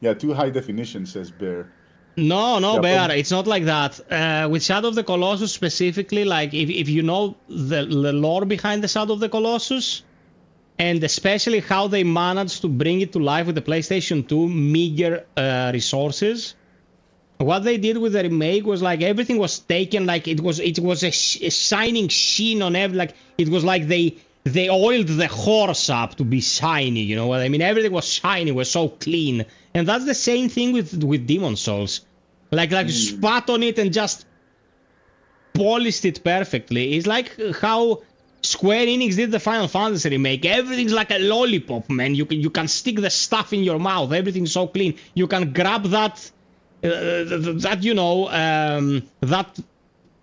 B: Yeah, too high definition, says Bear.
A: No,
B: Yeah,
A: Bear, it's not like that. With Shadow of the Colossus specifically, like, if you know the lore behind the Shadow of the Colossus, and especially how they managed to bring it to life with the PlayStation 2 meager resources, what they did with the remake was like everything was taken, like it was a shining sheen on every, like it was like they oiled the horse up to be shiny, you know what I mean? Everything was shiny, was so clean. And that's the same thing with Demon Souls. Like spat on it and just polished it perfectly. It's like how Square Enix did the Final Fantasy remake. Everything's like a lollipop, man. You can stick the stuff in your mouth. Everything's so clean. You can grab that that,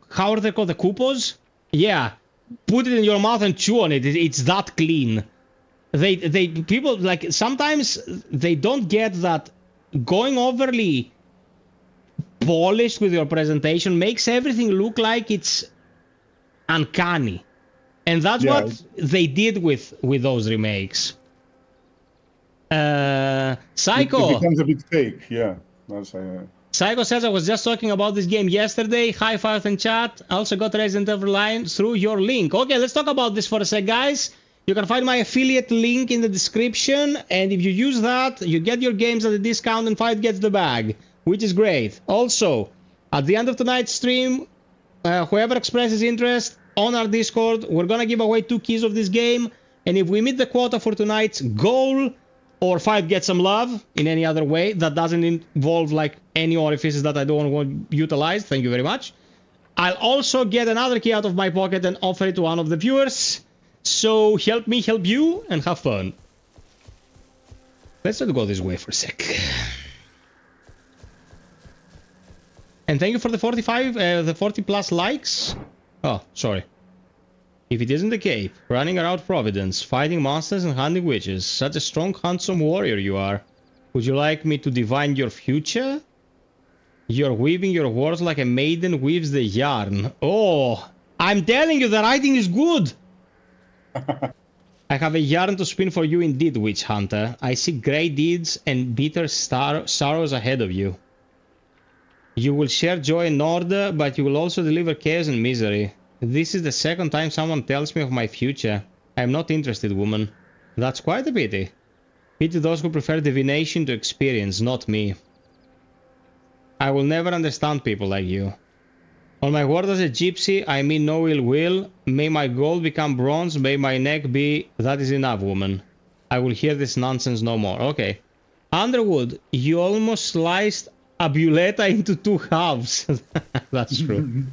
A: how are they called, the Koopos? Yeah, put it in your mouth and chew on it. It's that clean. People, like, sometimes they don't get that going overly polished with your presentation makes everything look like it's uncanny. And that's what they did with those remakes. Psycho.
B: It becomes a bit fake, yeah.
A: Psycho says, I was just talking about this game yesterday. Hi, FiOth in chat. I also got Resident Evil Line through your link. Okay, let's talk about this for a sec, guys. You can find my affiliate link in the description. And if you use that, you get your games at a discount and FiOth gets the bag, which is great. Also, at the end of tonight's stream, whoever expresses interest on our Discord, we're going to give away 2 keys of this game. And if we meet the quota for tonight's goal, or FiOth gets some love in any other way that doesn't involve like any orifices that I don't want to utilize, thank you very much, I'll also get another key out of my pocket and offer it to one of the viewers. So help me help you and have fun. Let's not go this way for a sec. And thank you for the 40 plus likes. Oh, sorry. If it isn't the Cape, running around Providence, fighting monsters and hunting witches, such a strong, handsome warrior you are. Would you like me to divine your future? You're weaving your words like a maiden weaves the yarn. Oh, I'm telling you, the writing is good. I have a yarn to spin for you indeed, Witch Hunter. I see great deeds and bitter sorrows ahead of you. You will share joy and order, but you will also deliver chaos and misery. This is the second time someone tells me of my future. I am not interested, woman. That's quite a pity. Pity those who prefer divination to experience, not me. I will never understand people like you. On my word as a gypsy, I mean no ill will. May my gold become bronze, may my neck be... That is enough, woman. I will hear this nonsense no more. Okay. Underwood, you almost sliced a buletta into 2 halves. That's true.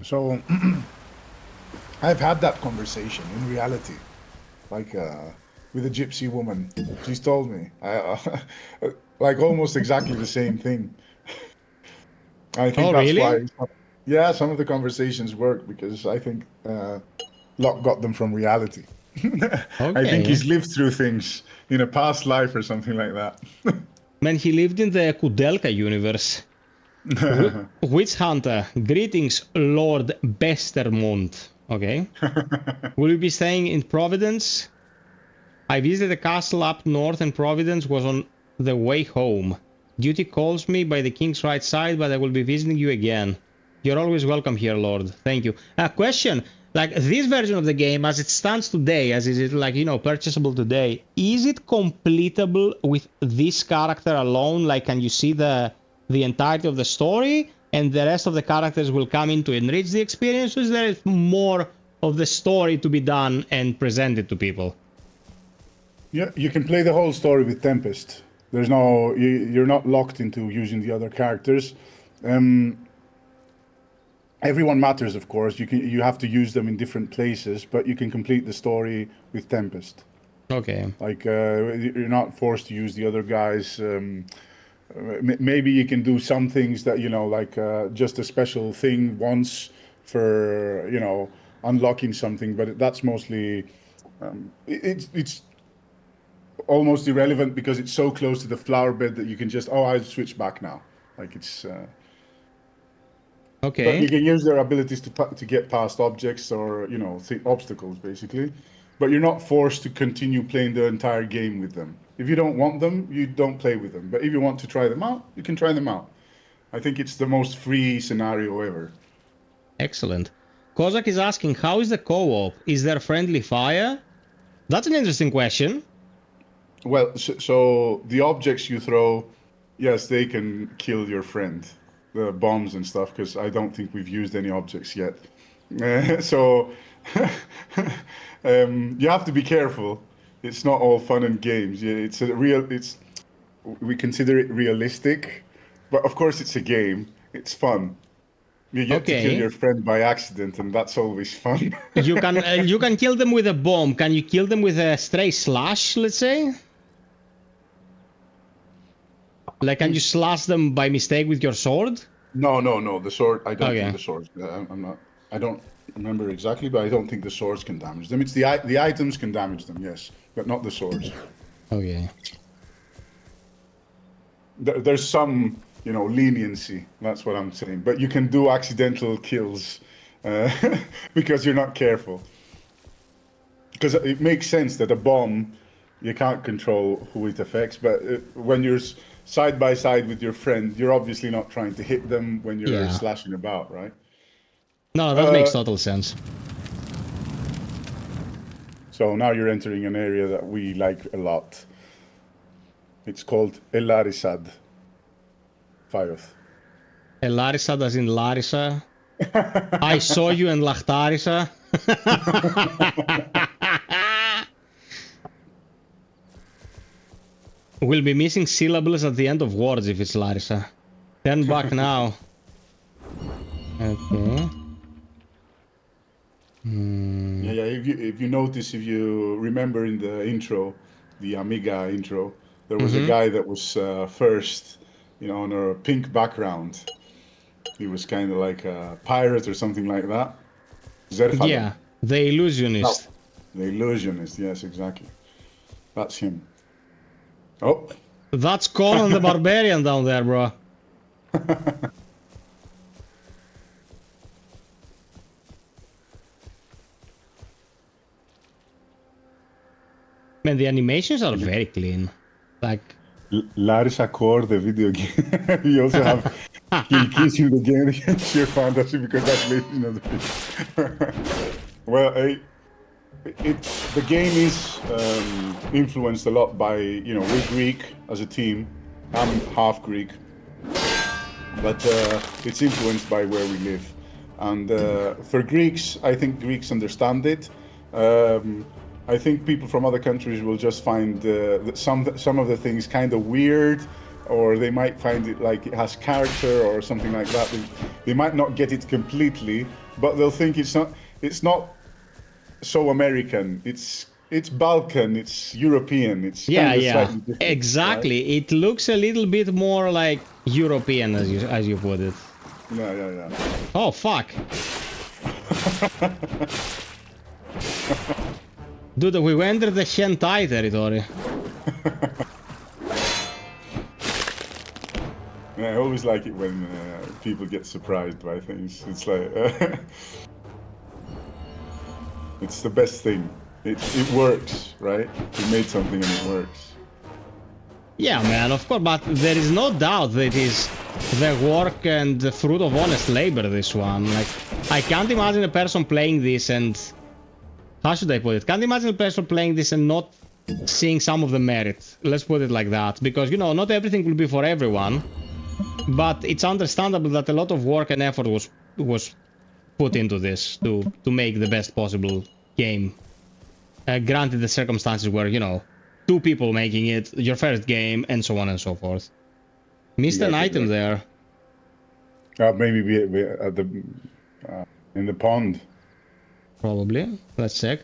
C: So I've had that conversation in reality, like with a gypsy woman. She's told me, like almost exactly the same thing. I think that's
A: really?
C: why. Yeah, some of the conversations work because I think Locke got them from reality.
A: Okay.
B: I think he's lived through things in a past life or something like that.
A: Man, he lived in the Kudelka universe. Witch Hunter, greetings, Lord Bestermont. Okay. Will you be staying in Providence? I visited a castle up north and Providence was on the way home. Duty calls me by the king's right side, but I will be visiting you again. You're always welcome here, Lord. Thank you. A question. Like, this version of the game, as it stands today, as is it, like, you know, purchasable today, is it completable with this character alone? Like, can you see the entirety of the story and the rest of the characters will come in to enrich the experience? Or is there more of the story to be done and presented to people?
B: Yeah, you can play the whole story with Tempest. There's no... You're not locked into using the other characters. everyone matters, of course. You have to use them in different places, but you can complete the story with Tempest.
A: Okay.
B: Like you're not forced to use the other guys. Maybe you can do some things that like just a special thing once for unlocking something, but that's mostly it's almost irrelevant because it's so close to the flower bed that you can just I'll switch back now. Like it's. But
A: Okay.
B: you can use their abilities to get past objects or obstacles basically. But you're not forced to continue playing the entire game with them. If you don't want them, you don't play with them. But if you want to try them out, you can try them out. I think it's the most free scenario ever.
A: Excellent. Kozak is asking, how is the co-op? Is there friendly fire? That's an interesting question.
B: Well, so the objects you throw, yes, they can kill your friend. The bombs and stuff, because I don't think we've used any objects yet. So you have to be careful. It's not all fun and games. We consider it realistic, but of course it's a game. It's fun. You get to kill your friend by accident, and that's always fun.
A: You can kill them with a bomb. Can you kill them with a stray slash, let's say? Like, can you slash them by mistake with your sword?
B: No. The sword. I don't think the swords. I'm not. I don't remember exactly, but I don't think the swords can damage them. It's the items can damage them, yes, but not the swords.
A: Okay.
B: There's some, leniency. That's what I'm saying. But you can do accidental kills because you're not careful. Because it makes sense that a bomb, you can't control who it affects, but when you're side by side with your friend, you're obviously not trying to hit them when you're slashing about, right?
A: No, that makes total sense.
B: So now you're entering an area that we like a lot. It's called Elarisad. FiOth.
A: Elarisad as in Larissa. I saw you in Lachtarissa. We'll be missing syllables at the end of words if it's Larissa. Turn back now. Okay.
B: Yeah. If you notice, if you remember in the intro, the Amiga intro, there was a guy that was first, on a pink background. He was kind of like a pirate or something like that. Zerfalo.
A: Yeah, the illusionist.
B: No, the illusionist, yes, exactly. That's him. Oh.
A: That's Conan the Barbarian down there, bro. Man, the animations are very clean. Like
B: Larissa Core, the video game. You also have Kiss in the game against your fantasy because that's well, the game is influenced a lot by, we're Greek as a team. I'm half Greek, but it's influenced by where we live. And for Greeks, I think Greeks understand it. I think people from other countries will just find some of the things kind of weird, or they might find it like it has character or something like that. They might not get it completely, but they'll think it's not so American. It's Balkan. It's European. It's
A: yeah, exactly. Right? It looks a little bit more like European, as you put it.
B: Yeah.
A: Oh fuck. Dude, we entered the hentai territory.
B: Yeah, I always like it when people get surprised by things. It's like it's the best thing. It works, right? You made something and it works.
A: Yeah, man, of course, but there is no doubt that it is the work and the fruit of honest labor, this one. Like, I can't imagine a person playing this and... How should I put it? Can't imagine a person playing this and not seeing some of the merit. Let's put it like that. Because, not everything will be for everyone. But it's understandable that a lot of work and effort was put into this to make the best possible game. Granted the circumstances were, two people making it, your first game, and so on and so forth. Missed an item there.
B: Maybe In the pond.
A: Probably. Let's check.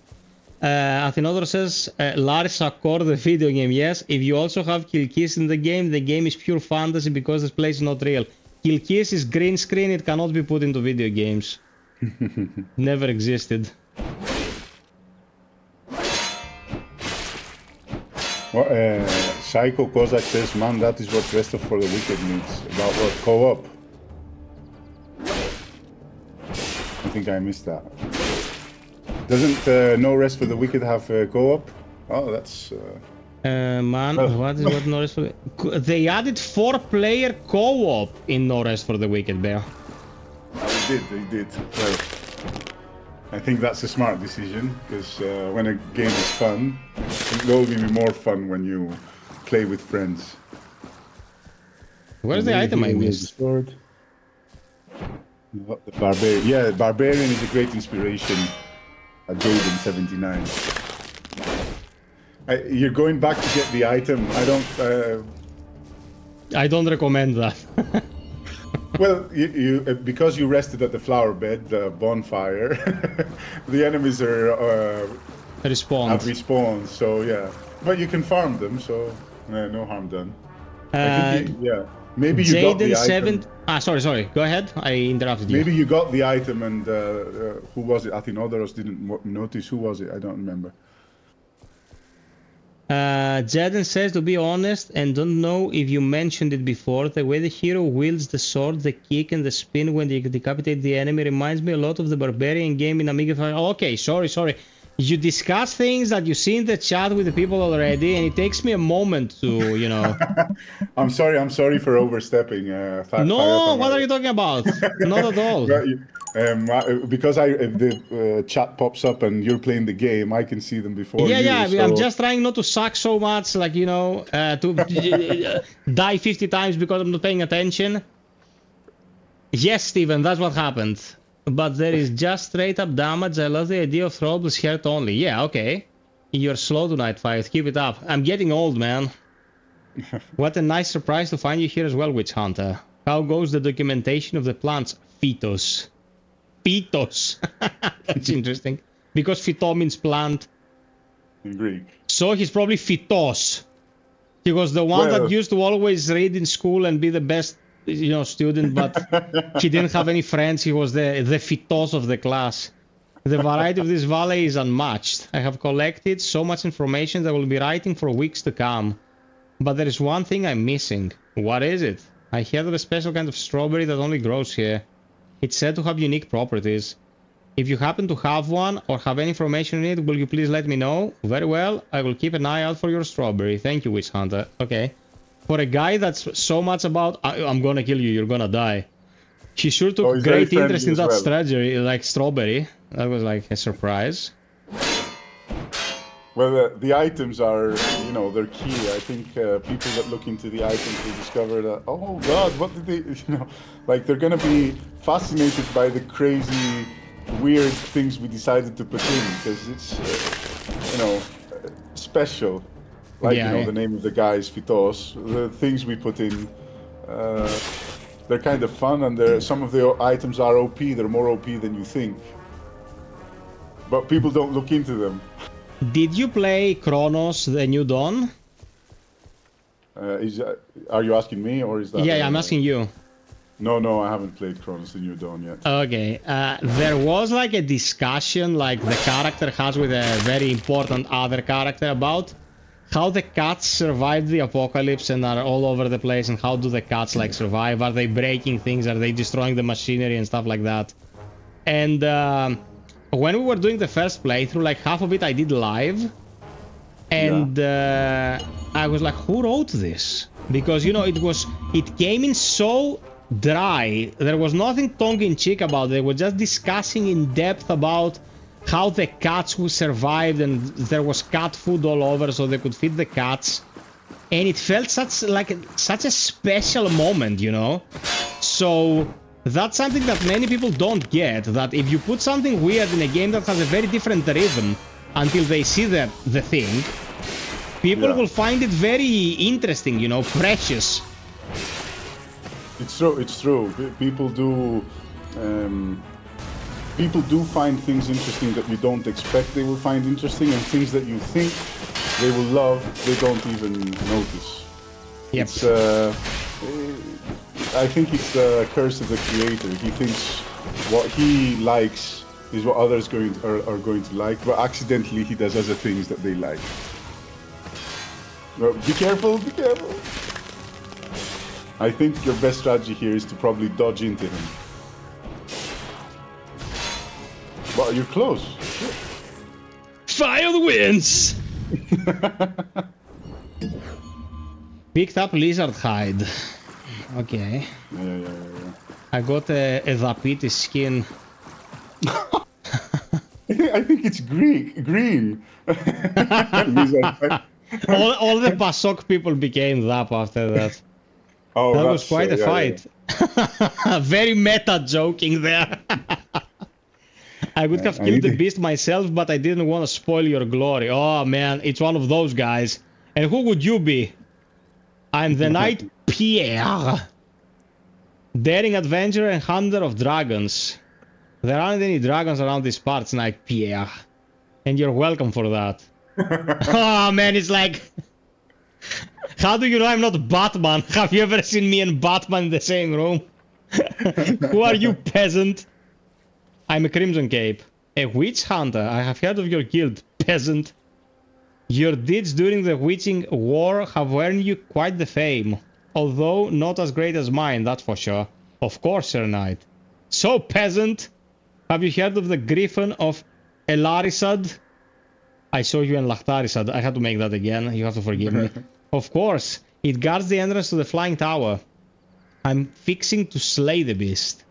A: Athenodor says, Larissa core the video game. Yes, if you also have Kill Kiss in the game is pure fantasy because this place is not real. Kill Kiss is green screen, it cannot be put into video games. Never existed.
B: Well, Psycho Kozak says, man, that is what Rest of For the Wicked needs. About what? Co-op? I think I missed that. Doesn't No Rest for the Wicked have co-op? Oh, that's...
A: Man, what is what No Rest for the... They added 4-player co-op in No Rest for the Wicked, Bear.
B: They did. Well, I think that's a smart decision, because when a game is fun, it will be more fun when you play with friends.
A: Where's the item I missed?
B: The Barbarian. Yeah, Barbarian is a great inspiration. A Golden 79. You're going back to get the item.
A: I don't recommend that.
B: Well, because you rested at the flower bed, the bonfire, the enemies are
A: Respawned.
B: have respawned. So yeah, but you can farm them, so no harm done. I think yeah, maybe you got the item.
A: Sorry. Go ahead. I interrupted you.
B: Maybe you got the item, and who was it? Athenodoros didn't notice. Who was it? I don't remember.
A: Jaden says, to be honest, and don't know if you mentioned it before, the way the hero wields the sword, the kick, and the spin when they decapitate the enemy reminds me a lot of the Barbarian game in Amiga. Oh, okay, sorry. You discuss things that you see in the chat with the people already, and it takes me a moment to, you know...
B: I'm sorry for overstepping.
A: No, what are you talking about? Not at all.
B: Because if the chat pops up and you're playing the game, I can see them before you.
A: Yeah,
B: so...
A: I'm just trying not to suck so much, like, you know, to die 50 times because I'm not paying attention. Yes, Steven, that's what happened. But there is just straight up damage. I love the idea of throwables hurt only. Yeah, okay. You're slow tonight, FiOth. Keep it up. I'm getting old, man. What a nice surprise to find you here as well, Witch Hunter. How goes the documentation of the plants? Phytos. That's interesting. Because phyto means plant.
B: In Greek.
A: So he's probably phytos. He was the one that used to always read in school and be the best, you know, student, but he didn't have any friends. He was the phytos of the class. The variety of this valley is unmatched. I have collected so much information that I will be writing for weeks to come. But there is one thing I'm missing. What is it? I heard of a special kind of strawberry that only grows here. It's said to have unique properties. If you happen to have one or have any information on it, will you please let me know? Very well, I will keep an eye out for your strawberry. Thank you, Witch Hunter. Okay. For a guy that's so much about, I'm gonna kill you, you're gonna die. He sure took great interest in that strawberry. That was like a surprise.
B: Well, the items are, you know, they're key. I think people that look into the items will discover that, oh God, what did they, you know, like they're gonna be fascinated by the crazy, weird things we decided to put in, because it's, you know, special. Like, you know, the name of the guy is Phytos. The things we put in, they're kind of fun, and some of the items are OP. They're more OP than you think. But people don't look into them.
A: Did you play Chronos: The New Dawn?
B: Are you asking me, or is that...
A: Yeah, I'm asking you.
B: No, I haven't played Chronos: The New Dawn yet.
A: Okay, there was like a discussion like the character has with a very important other character about how the cats survived the apocalypse and are all over the place, and how do the cats like survive? Are they breaking things? Are they destroying the machinery and stuff like that? And when we were doing the first playthrough, like half of it I did live, and I was like, who wrote this? Because, you know, it came in so dry. There was nothing tongue-in-cheek about it. They were just discussing in depth about how the cats who survived, and there was cat food all over so they could feed the cats, and it felt such a special moment, you know. So that's something that many people don't get, that if you put something weird in a game that has a very different rhythm until they see the thing, people will find it very interesting, you know, precious. It's
B: true. People do people do find things interesting that you don't expect they will find interesting, and things that you think they will love, they don't even notice.
A: Yep.
B: It's, I think it's the curse of the creator. He thinks what he likes is what others are going to like, but accidentally he does other things that they like. Well, be careful, be careful. I think your best strategy here is to probably dodge into him. But you're close.
A: FiOth wins! Picked up lizard hide. Okay.
B: Yeah.
A: I got a Dapiti skin.
B: I think it's green. Lizard hide.
A: all the Pasok people became Zap after that.
B: Oh,
A: that was quite a fight.
B: Yeah.
A: Very meta joking there. I would have killed the beast myself, but I didn't want to spoil your glory. Oh man, it's one of those guys. And who would you be? I'm the Knight Pierre. Daring adventurer and hunter of dragons. There aren't any dragons around these parts, Knight Pierre. And you're welcome for that. Oh man, it's like... How do you know I'm not Batman? Have you ever seen me and Batman in the same room? Who are you, peasant? I'm a Crimson Cape. A witch hunter. I have heard of your guild, peasant. Your deeds during the witching war have earned you quite the fame. Although not as great as mine, that's for sure. Of course, Sir Knight. So, peasant, have you heard of the Griffin of Elarisad? I saw you in Lachtarisad. I had to make that again. You have to forgive me. Of course. It guards the entrance to the Flying Tower. I'm fixing to slay the beast.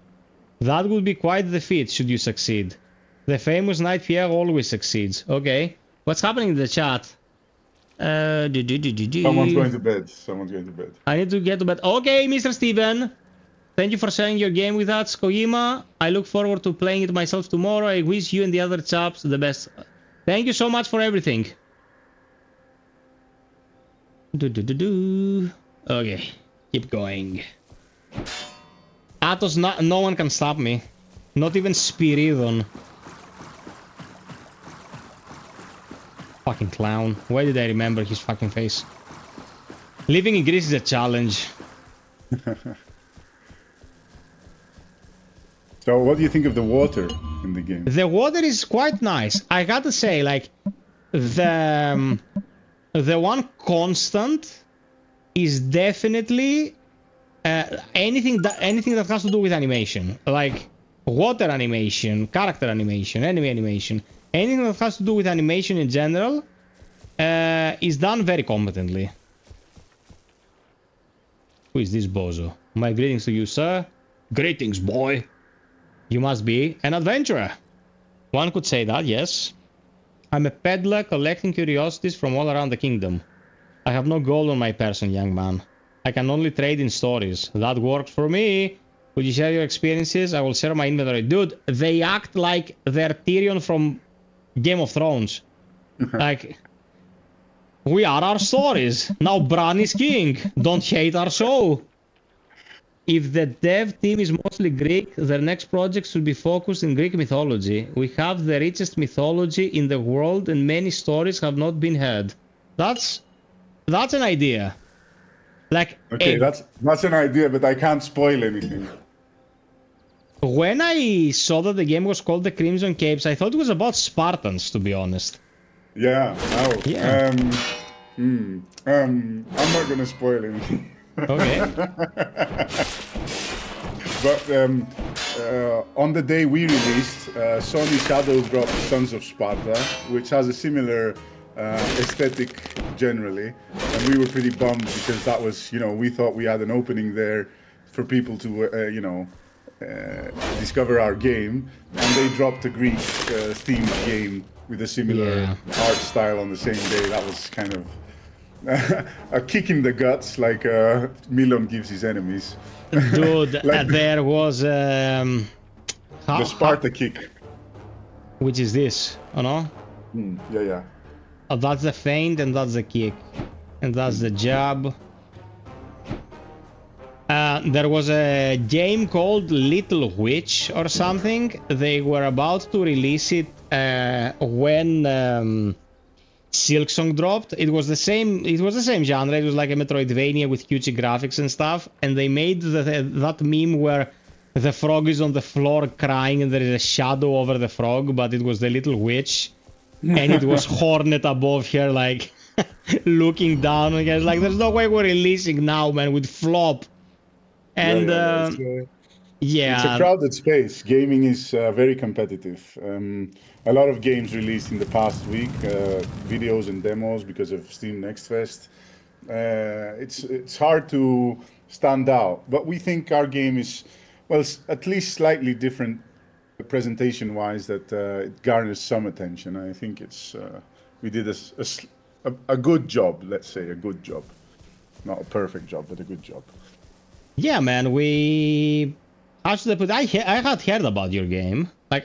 A: That would be quite the feat, should you succeed. The famous Knight Pierre always succeeds. Okay. What's happening in the chat?
B: Someone's going to bed. Someone's going to bed.
A: I need to get to bed. Okay, Mr. Steven. Thank you for sharing your game with us, Kojima. I look forward to playing it myself tomorrow. I wish you and the other chaps the best. Thank you so much for everything. Okay, keep going. Atos, no one can stop me. Not even Spiridon. Fucking clown. Why did I remember his fucking face? Living in Greece is a challenge.
B: So what do you think of the water in the game?
A: The water is quite nice. I gotta say, like, the one constant is definitely anything that has to do with animation, like water animation, character animation, enemy animation, anything that has to do with animation in general is done very competently. Who is this bozo? My greetings to you, sir. Greetings, boy. You must be an adventurer. One could say that, yes. I'm a peddler collecting curiosities from all around the kingdom. I have no gold on my person, young man. I can only trade in stories. That works for me. Would you share your experiences? I will share my inventory. Dude, they act like they're Tyrion from Game of Thrones. Like, we are our stories. Now Bran is king. Don't hate our show. If the dev team is mostly Greek, their next project should be focused in Greek mythology. We have the richest mythology in the world and many stories have not been heard. That's an idea. Like,
B: okay, that's an idea, but I can't spoil anything.
A: When I saw that the game was called the Crimson Capes, I thought it was about Spartans, to be honest.
B: Yeah. Oh.
A: Yeah.
B: I'm not gonna spoil anything.
A: Okay.
B: But on the day we released, Sony Shadow dropped Sons of Sparta, which has a similar aesthetic generally, and we were pretty bummed because that was, we thought we had an opening there for people to, discover our game, and they dropped a Greek themed game with a similar art style on the same day. That was kind of a kick in the guts, like Milon gives his enemies.
A: Dude,
B: like
A: there was
B: the Sparta kick.
A: Which is this? Oh no?
B: Yeah.
A: Oh, that's the feint and that's the kick. And that's the jab. there was a game called Little Witch or something. They were about to release it when Silksong dropped. It was the same. It was the same genre. It was like a Metroidvania with cutesy graphics and stuff. And they made that meme where the frog is on the floor crying and there is a shadow over the frog, but it was the Little Witch, and it was Hornet above her, like looking down. And guys, like, there's no way we're releasing now, man. With flop. And yeah,
B: it's a crowded space. Gaming is very competitive. A lot of games released in the past week, videos and demos because of Steam Next Fest. It's hard to stand out, but we think our game is, well, at least slightly different presentation-wise, that it garners some attention. I think it's we did a good job, let's say, a good job. Not a perfect job, but a good job.
A: Yeah, man, we... How should I put it? I had heard about your game. Like,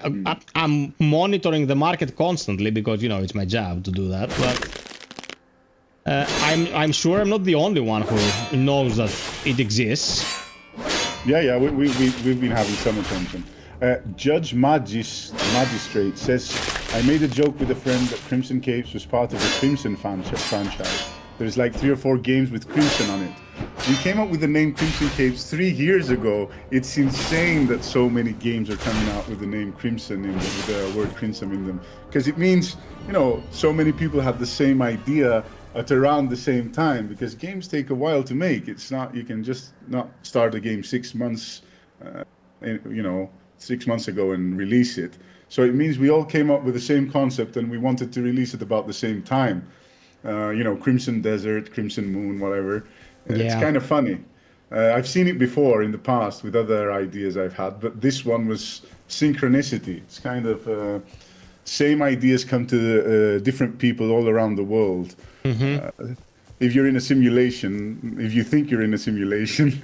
A: I'm monitoring the market constantly because, you know, it's my job to do that. But I'm sure I'm not the only one who knows that it exists.
B: Yeah, we've been having some attention. Judge Magistrate says, I made a joke with a friend that Crimson Capes was part of the Crimson franchise. There's like 3 or 4 games with Crimson on it. We came up with the name Crimson Capes 3 years ago. It's insane that so many games are coming out with the name Crimson in them, with the word Crimson in them. Because it means, you know, so many people have the same idea at around the same time, because games take a while to make. It's not, you can just not start a game 6 months, you know, 6 months ago and release it. So it means we all came up with the same concept and we wanted to release it about the same time. You know, Crimson Desert, Crimson Moon, whatever. It's kind of funny. I've seen it before in the past with other ideas I've had, but this one was synchronicity. It's kind of same ideas come to different people all around the world. If you're in a simulation, if you think you're in a simulation.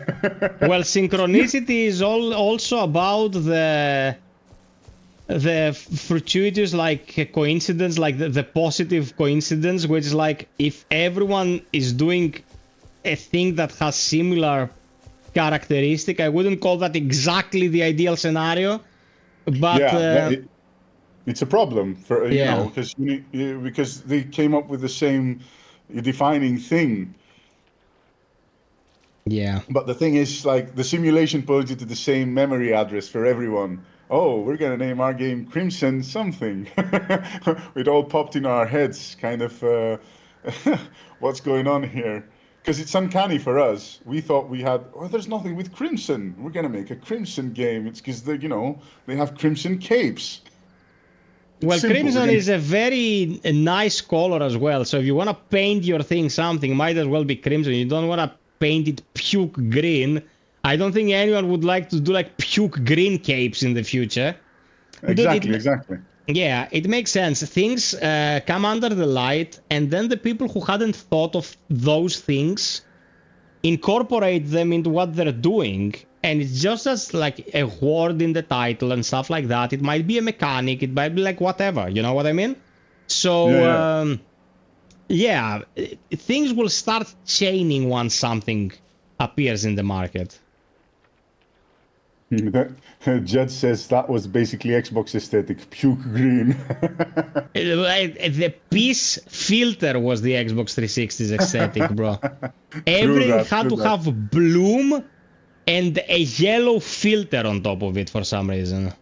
A: Well, synchronicity is also about the fortuitous, like, coincidence, like the positive coincidence, which is like if everyone is doing a thing that has similar characteristic. I wouldn't call that exactly the ideal scenario, but
B: it's a problem for you know, because they came up with the same defining thing.
A: Yeah.
B: But the thing is, like, the simulation pointed to the same memory address for everyone. Oh, we're gonna name our game Crimson something. It all popped in our heads, kind of. What's going on here? Because it's uncanny for us. We thought we had, oh, there's nothing with Crimson. We're gonna make a Crimson game. It's because they, you know, they have Crimson Capes.
A: Well, Crimson is a very nice color as well. So if you want to paint your thing something, might as well be Crimson. You don't want to paint it puke green. I don't think anyone would like to do like puke green capes in the future.
B: Exactly.
A: Yeah, it makes sense. Things come under the light, and then the people who hadn't thought of those things incorporate them into what they're doing. And it's just as like a word in the title and stuff like that. It might be a mechanic. It might be like whatever. You know what I mean? So, things will start chaining once something appears in the market.
B: Judge says that was basically Xbox aesthetic, puke green.
A: The peace filter was the Xbox 360's aesthetic, bro. Everything had to have bloom and a yellow filter on top of it for some reason.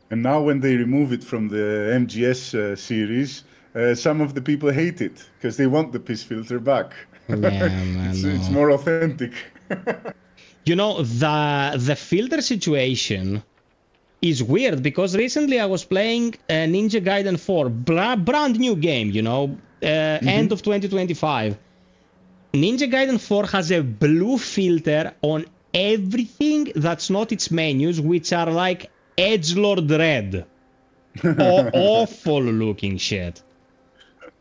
B: And now when they remove it from the MGS series, some of the people hate it because they want the peace filter back.
A: Yeah, man,
B: it's more authentic.
A: You know, the filter situation is weird because recently I was playing Ninja Gaiden 4, brand new game, you know, end of 2025. Ninja Gaiden 4 has a blue filter on everything that's not its menus, which are like edgelord red. Awful looking shit.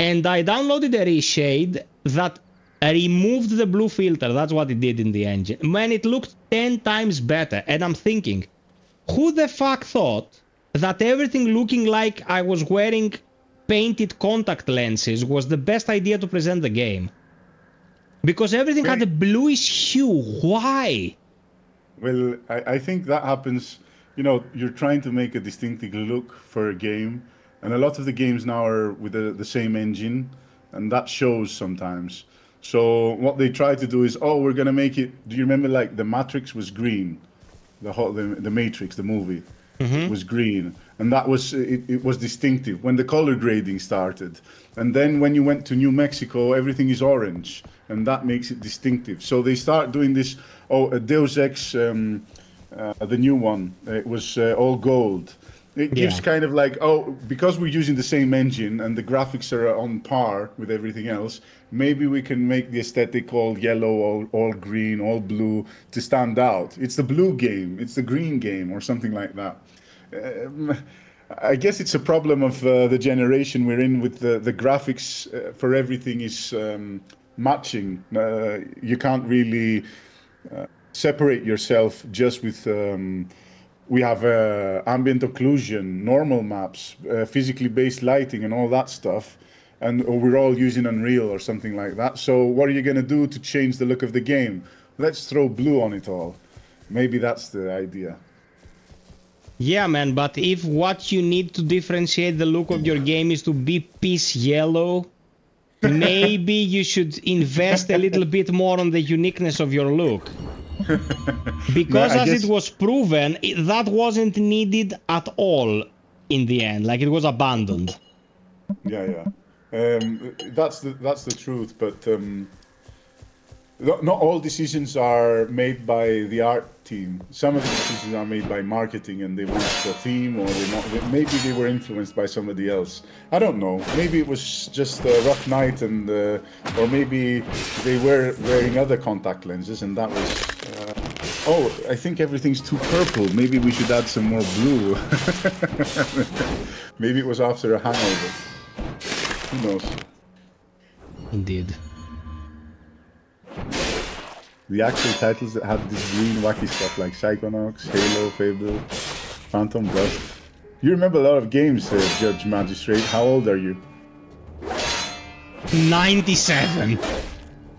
A: And I downloaded a reshade that removed the blue filter. That's what it did in the engine. Man, it looked 10 times better. And I'm thinking, who the fuck thought that everything looking like I was wearing painted contact lenses was the best idea to present the game? Because everything had a bluish hue. Why?
B: Well, I think that happens, you know, you're trying to make a distinctive look for a game, and a lot of the games now are with the same engine, and that shows sometimes. So what they try to do is, oh, we're gonna make it. Do you remember like the Matrix was green, the Matrix, the movie,
A: Mm-hmm.
B: was green, and that was it was distinctive when the color grading started. And then when you went to New Mexico, everything is orange, and that makes it distinctive. So they start doing this. Oh, Deus Ex, the new one, it was all gold. It gives
A: Yeah.
B: kind of like, oh, because we're using the same engine and the graphics are on par with everything else, maybe we can make the aesthetic all yellow, all green, all blue to stand out. It's the blue game, it's the green game, or something like that. Um, I guess it's a problem of the generation we're in with the graphics for everything is matching. You can't really separate yourself just with. We have ambient occlusion, normal maps, physically based lighting, and all that stuff. And or we're all using Unreal or something like that. So what are you going to do to change the look of the game? Let's throw blue on it all. Maybe that's the idea.
A: Yeah, man, but if what you need to differentiate the look of your game is to be piece yellow, maybe you should invest a little bit more on the uniqueness of your look. Because
B: No, I
A: as
B: guess-
A: it was proven, that wasn't needed at all in the end. Like, it was abandoned.
B: Yeah. That's the truth. But not all decisions are made by the art team. Some of the decisions are made by marketing, and they want a theme, or maybe they were influenced by somebody else. I don't know. Maybe it was just a rough night, and or maybe they were wearing other contact lenses, and that was. Oh, I think everything's too purple. Maybe we should add some more blue. Maybe it was after a hangover. Who knows?
A: Indeed.
B: The actual titles that had this green wacky stuff like Psychonauts, Halo, Fable, Phantom Dust. You remember a lot of games, Judge Magistrate. How old are you?
A: 97.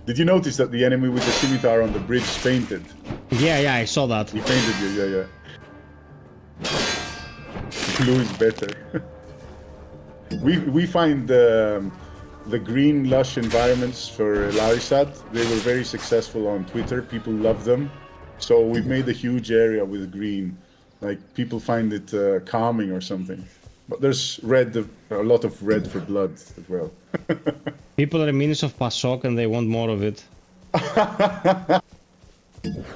B: Did you notice that the enemy with the scimitar on the bridge fainted?
A: Yeah, I saw that.
B: He fainted you, yeah. Blue is better. we find the green lush environments for Larisad. They were very successful on Twitter. People love them. So we've made a huge area with green. Like people find it calming or something. But there's red, a lot of red for blood as well.
A: People are enemies of PASOK and they want more of it.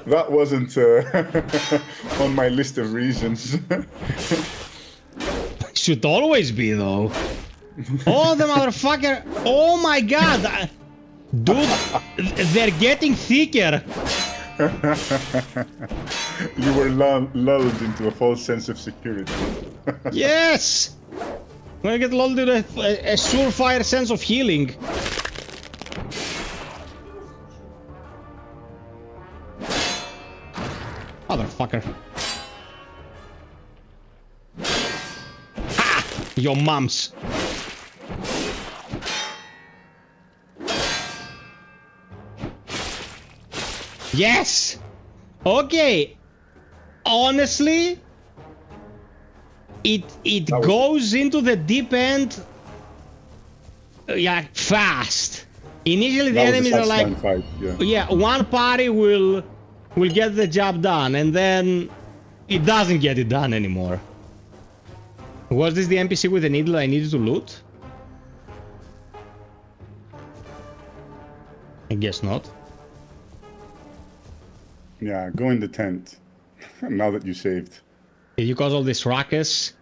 B: That wasn't on my list of reasons.
A: Should always be, though. Oh, the motherfucker! Oh my god! Dude, they're getting thicker!
B: You were lulled into a false sense of security.
A: Yes! I'm gonna get lulled into a surefire sense of healing. Motherfucker. Ha! Your mom's. Yes! Okay. Honestly, it goes into the deep end yeah, fast. Initially the enemies are like
B: fight,
A: yeah, one party will get the job done and then it doesn't get it done anymore. Was this the NPC with the needle I needed to loot? I guess not.
B: Yeah, go in the tent. Now that you saved.
A: Did you cause all this ruckus?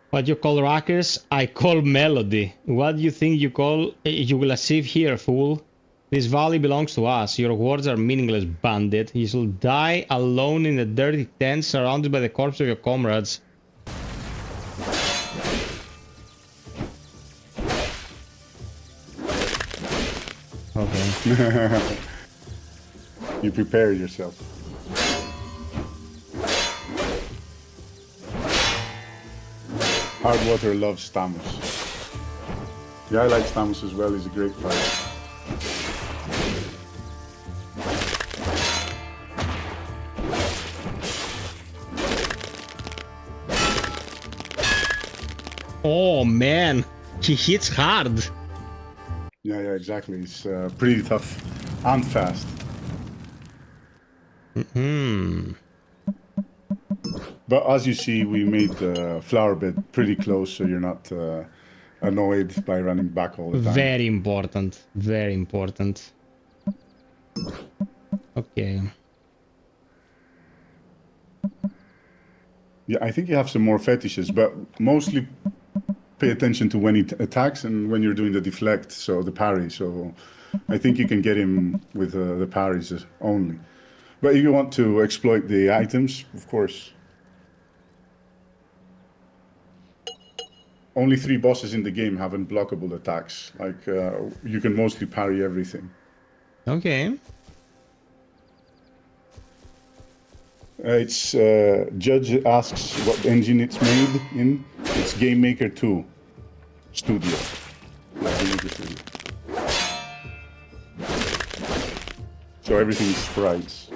A: What you call ruckus, I call melody. What do you think you call you will achieve here, fool? This valley belongs to us. Your words are meaningless, bandit. You shall die alone in a dirty tent, surrounded by the corpse of your comrades. Okay.
B: You prepared yourself. Hardwater loves Stamus. Yeah, I like Stamus as well. He's a great fighter.
A: Oh man, he hits hard.
B: Yeah, exactly. It's pretty tough and fast. But as you see, we made the flower bed pretty close, so you're not annoyed by running back all the time.
A: Very important. Very important. Okay.
B: Yeah, I think you have some more fetishes, but mostly pay attention to when he attacks and when you're doing the deflect, so the parry. So I think you can get him with the parries only. But if you want to exploit the items, of course. Only 3 bosses in the game have unblockable attacks. Like, you can mostly parry everything.
A: Okay.
B: It's Judge asks what engine it's made in. It's Game Maker 2 Studio. Game Maker Studio. So everything is sprites.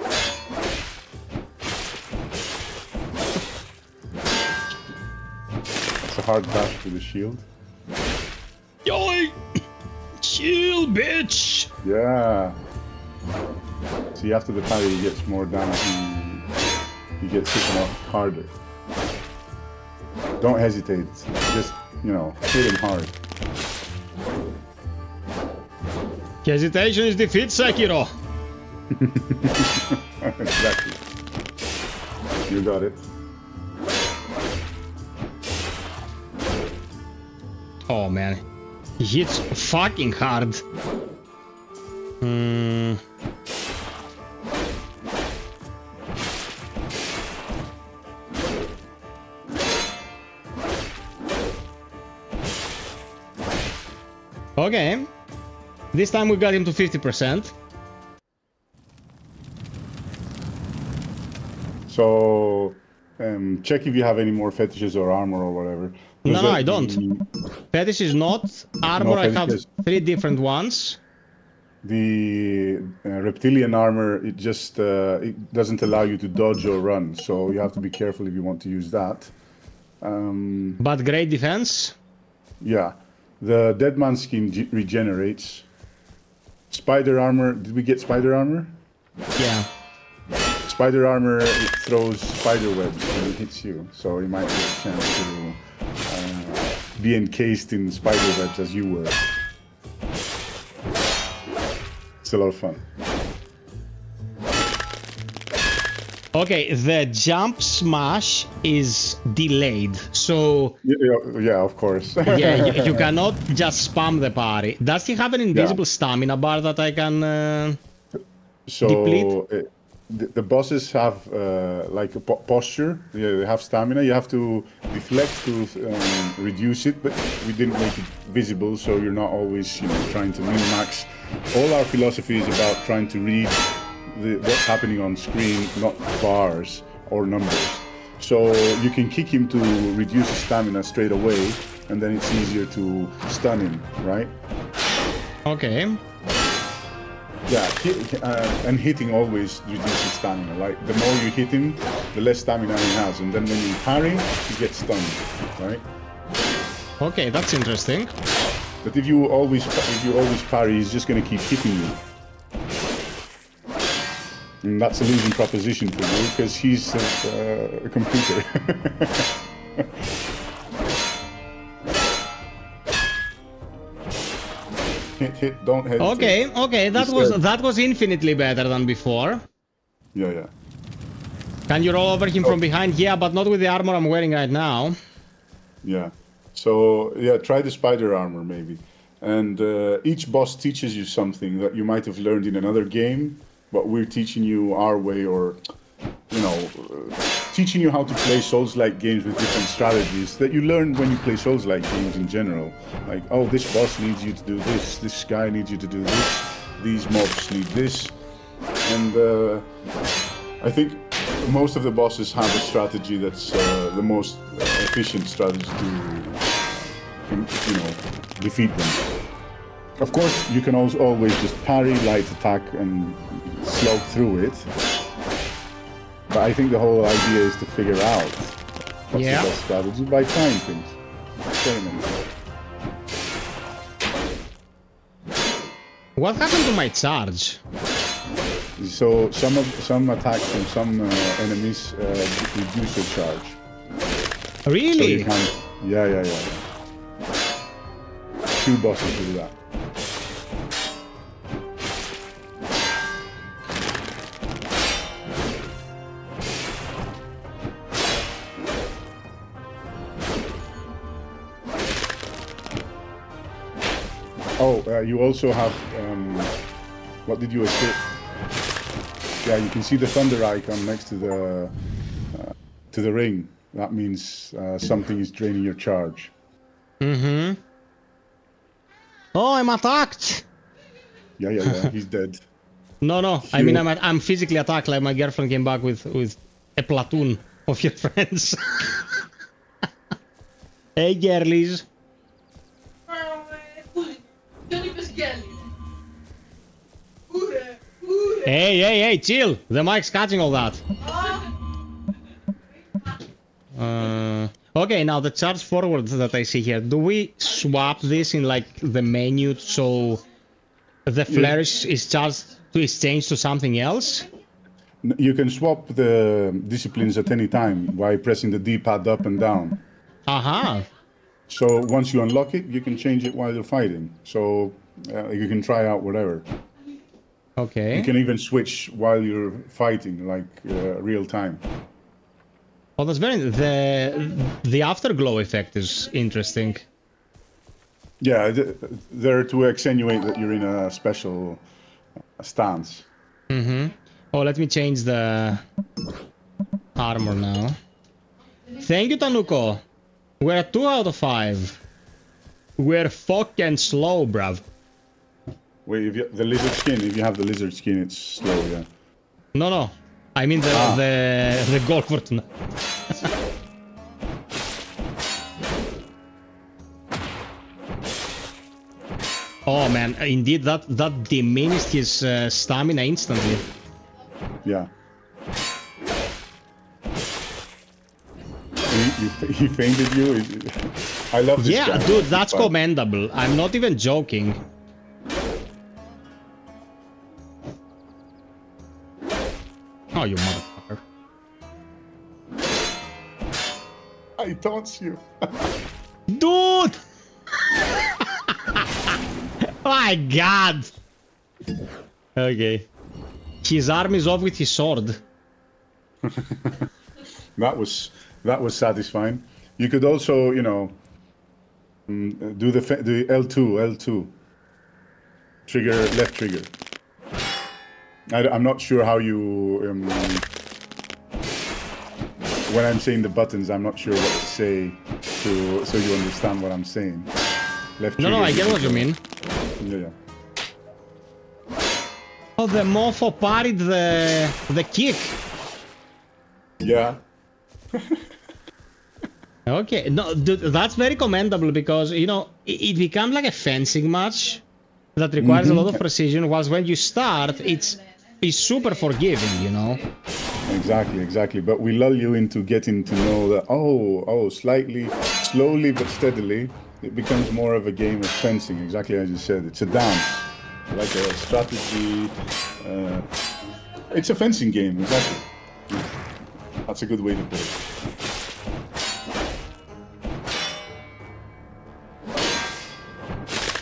B: It's a hard dash with the shield.
A: Yoink! Shield, bitch!
B: Yeah. See, after the parry, he gets more damage. He gets hit off harder. Don't hesitate. Just, you know, hit him hard.
A: Hesitation is defeat, Sekiro.
B: Exactly. You got it.
A: Oh man, he hits fucking hard. Okay, this time we got him to 50%.
B: So, check if you have any more fetishes or armor or whatever.
A: No, I don't. Fetish is not. Armor,
B: No,
A: I have
B: fetishes.
A: 3 different ones.
B: The reptilian armor, it just it doesn't allow you to dodge or run, so you have to be careful if you want to use that.
A: But great defense.
B: Yeah, the dead man skin regenerates. Spider armor, did we get spider armor?
A: Yeah.
B: Spider armor, it throws spider webs when it hits you, so you might get a chance to be encased in spider webs as you were. It's a lot of fun.
A: Okay, the jump smash is delayed, so
B: Yeah, of course.
A: yeah, you cannot just spam the parry. Does he have an invisible stamina bar that I can deplete?
B: The bosses have like a posture. Yeah, they have stamina. You have to deflect to reduce it, but we didn't make it visible, so you're not always, you know, trying to min-max. All our philosophy is about trying to read what's happening on screen, not bars or numbers. So you can kick him to reduce his stamina straight away, and then it's easier to stun him, right?
A: Okay.
B: Yeah, and hitting always reduces stamina. Like, the more you hit him, the less stamina he has, and then when you parry, he gets stunned, right?
A: Okay, that's interesting.
B: But if you always parry, he's just gonna keep hitting you, and that's a losing proposition for you because he's a computer. Hit, don't hesitate.
A: Okay, that was infinitely better than before.
B: Yeah.
A: Can you roll over him from behind? Yeah, but not with the armor I'm wearing right now.
B: Yeah. So, yeah, try the spider armor maybe. And each boss teaches you something that you might have learned in another game, but we're teaching you our way, or, you know, teaching you how to play Souls-like games with different strategies that you learn when you play Souls-like games in general. Like, oh, this boss needs you to do this guy needs you to do this, these mobs need this. And I think most of the bosses have a strategy that's the most efficient strategy to, you know, defeat them. Of course, you can also always just parry, light attack, and slog through it. But I think the whole idea is to figure out what's the best strategy by trying things. Experiment.
A: What happened to my charge?
B: So some attacks from some enemies reduce your charge. So
A: Really?
B: you can, yeah. Few bosses do that. Oh, you also have, what did you escape? Yeah, you can see the thunder icon next to the ring. That means something is draining your charge.
A: Mm-hmm. Oh, I'm attacked!
B: Yeah, he's dead.
A: No, I mean I'm physically attacked, like my girlfriend came back with a platoon of your friends. Hey, girlies. Hey, chill! The mic's catching all that. Okay, now the charge forward that I see here, do we swap this in like the menu so the flourish is changed to something else?
B: You can swap the disciplines at any time by pressing the D-pad up and down.
A: Aha.
B: So once you unlock it, you can change it while you're fighting. So you can try out whatever.
A: Okay.
B: You can even switch while you're fighting, like real time.
A: Oh, that's very... The afterglow effect is interesting.
B: Yeah, they're to accentuate that you're in a special stance.
A: Mm-hmm. Oh, let me change the armor now. Thank you, Tanuko. We're at 2 out of 5. We're fucking slow, bruv.
B: Wait, the lizard skin, if you have the lizard skin, it's slow, yeah.
A: No. I mean the golfer tonight. Oh man, indeed that diminished his stamina instantly.
B: Yeah. He fainted you? I love this guy.
A: Yeah, dude, that's commendable. I'm not even joking. Oh, you motherfucker.
B: I taunt you.
A: Dude! My god! Okay. His arm is off with his sword.
B: That was satisfying. You could also, you know, do the L2 trigger, left trigger. I'm not sure how you when I'm saying the buttons, I'm not sure what to say so you understand what I'm saying. Left trigger.
A: No, I get what you mean.
B: Yeah.
A: Oh, the mofo parried the kick.
B: Yeah.
A: Okay, no, dude, that's very commendable because, you know, it becomes like a fencing match that requires a lot of precision, whilst when you start, it's super forgiving, you know?
B: Exactly. But we lull you into getting to know that, slowly but steadily, it becomes more of a game of fencing, exactly as you said. It's a dance, like a strategy. It's a fencing game, exactly. That's a good way to put it.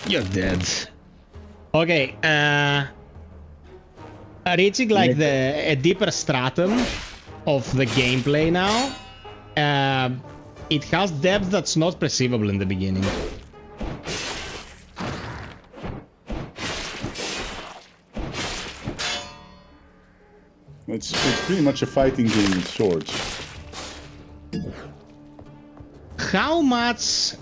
A: You're dead. Okay, reaching like a deeper stratum of the gameplay now. It has depth that's not perceivable in the beginning.
B: It's pretty much a fighting game with swords.
A: How much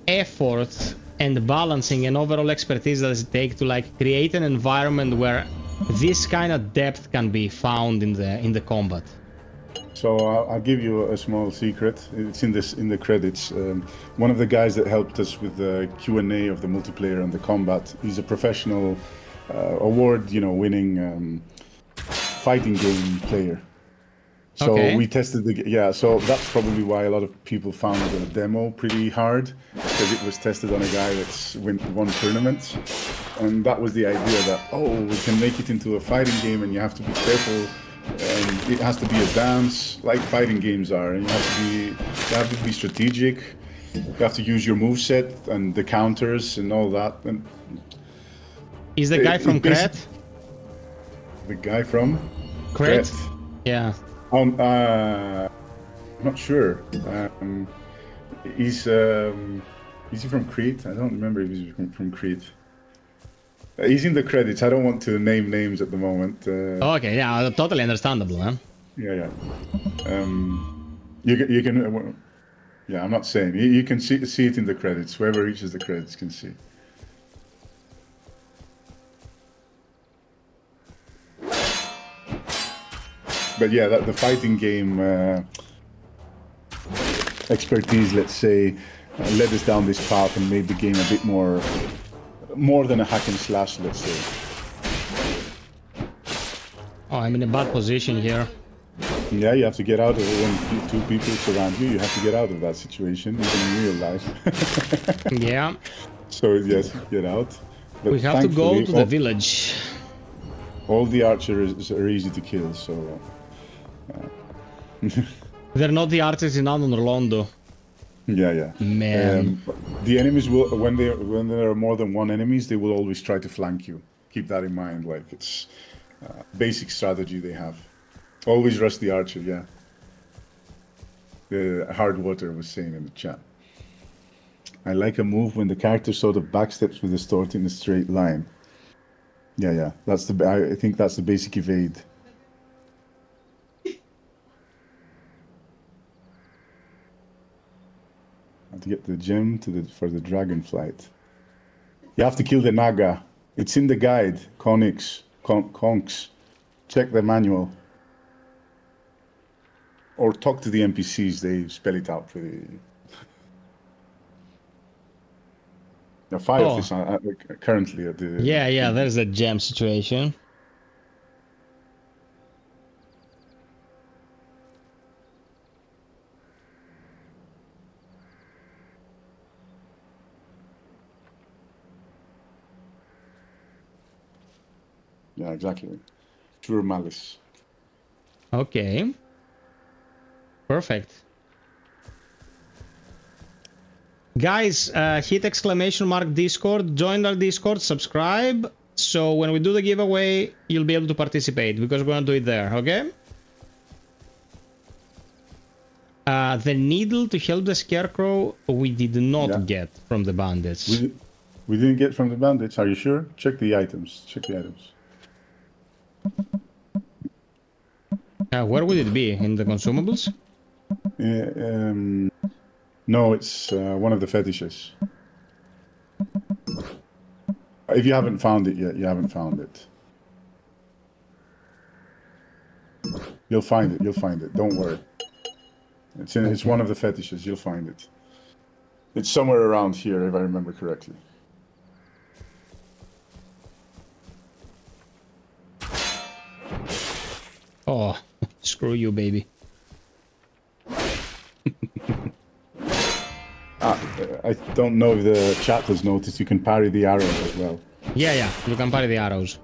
A: effort and balancing and overall expertise does it take to like create an environment where this kind of depth can be found in the combat?
B: So I'll give you a small secret. It's in the credits. One of the guys that helped us with the Q&A of the multiplayer and the combat, he's a professional award, winning fighting game player. So
A: Okay.
B: we tested so that's probably why a lot of people found the demo pretty hard, because it was tested on a guy that's won tournaments. And that was the idea that, we can make it into a fighting game and you have to be careful and it has to be a dance like fighting games are. And you have to be strategic. You have to use your moveset and the counters and all that. And
A: Is the guy from Crete?
B: The guy from
A: Crete? Yeah.
B: I'm not sure. Is he from Crete? I don't remember if he's from Crete. He's in the credits. I don't want to name names at the moment.
A: Okay, yeah, totally understandable, huh?
B: Yeah. You can. Yeah, I'm not saying. You can see it in the credits. Whoever reaches the credits can see. But yeah, the fighting game expertise, let's say, led us down this path and made the game a bit more than a hack and slash, let's say.
A: Oh, I'm in a bad position here.
B: Yeah, you have to get out of it when two people surround you. You have to get out of that situation, even in real life.
A: Yeah.
B: So yes, get out. But
A: we have to go to the village.
B: All the archers are easy to kill, so...
A: They're not the archers in Anon Orlando.
B: Yeah.
A: Man.
B: The enemies will, when there are more than one enemies, they will always try to flank you. Keep that in mind, like it's basic strategy they have. Always rush the archer, yeah. The Hardwater was saying in the chat. I like a move when the character sort of backsteps with the sword in a straight line. Yeah. I think that's the basic evade. To get the gem for the dragon flight. You have to kill the Naga. It's in the guide, Conks. Check the manual. Or talk to the NPCs, they spell it out for you. Now, FiOth is currently at the...
A: Yeah, there's a gem situation.
B: Yeah, exactly. True malice.
A: Okay. Perfect. Guys, hit exclamation mark Discord, join our Discord, subscribe. So when we do the giveaway, you'll be able to participate because we're gonna do it there, okay? The needle to help the scarecrow we did not get from the bandits.
B: We didn't get from the bandits, are you sure? Check the items.
A: Where would it be? In the consumables?
B: No, it's one of the fetishes. If you haven't found it yet, you haven't found it. You'll find it. Don't worry. It's one of the fetishes. You'll find it. It's somewhere around here, if I remember correctly.
A: Oh, screw you, baby.
B: I don't know if the chat has noticed, you can parry the arrows as well.
A: Yeah, you can parry the arrows.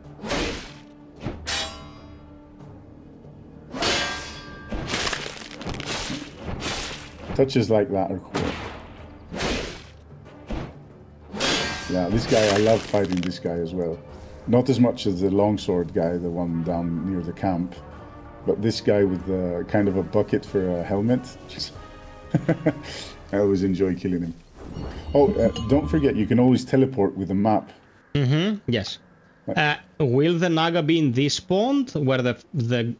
B: Touches like that are cool. Yeah, this guy, I love fighting this guy as well. Not as much as the longsword guy, the one down near the camp, but this guy with the kind of a bucket for a helmet. I always enjoy killing him. Oh, don't forget, you can always teleport with the map.
A: Yes. Will the Naga be in this pond where the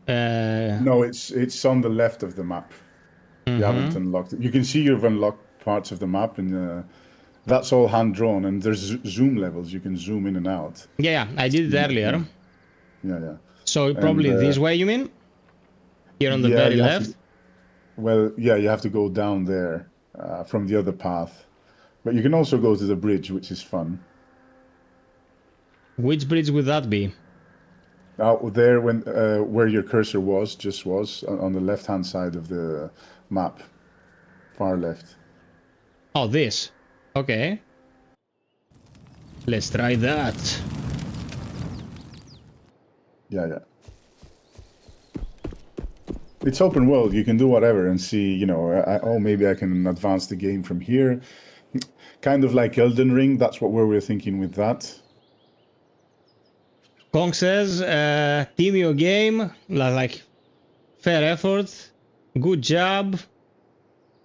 B: No, it's on the left of the map. You haven't unlocked it. You can see you've unlocked parts of the map, and that's all hand drawn. And there's zoom levels. You can zoom in and out.
A: Yeah, I did it earlier.
B: Yeah.
A: So probably this way, you mean? Here on the very left.
B: You have to go down there from the other path. But you can also go to the bridge, which is fun.
A: Which bridge would that be?
B: Out there, when where your cursor was on the left-hand side of the map, far left.
A: Oh, this. Okay. Let's try that.
B: Yeah. It's open world. You can do whatever and see, you know, oh, maybe I can advance the game from here. Kind of like Elden Ring. That's what we were thinking with that.
A: Kong says, team your game, like, fair effort, good job,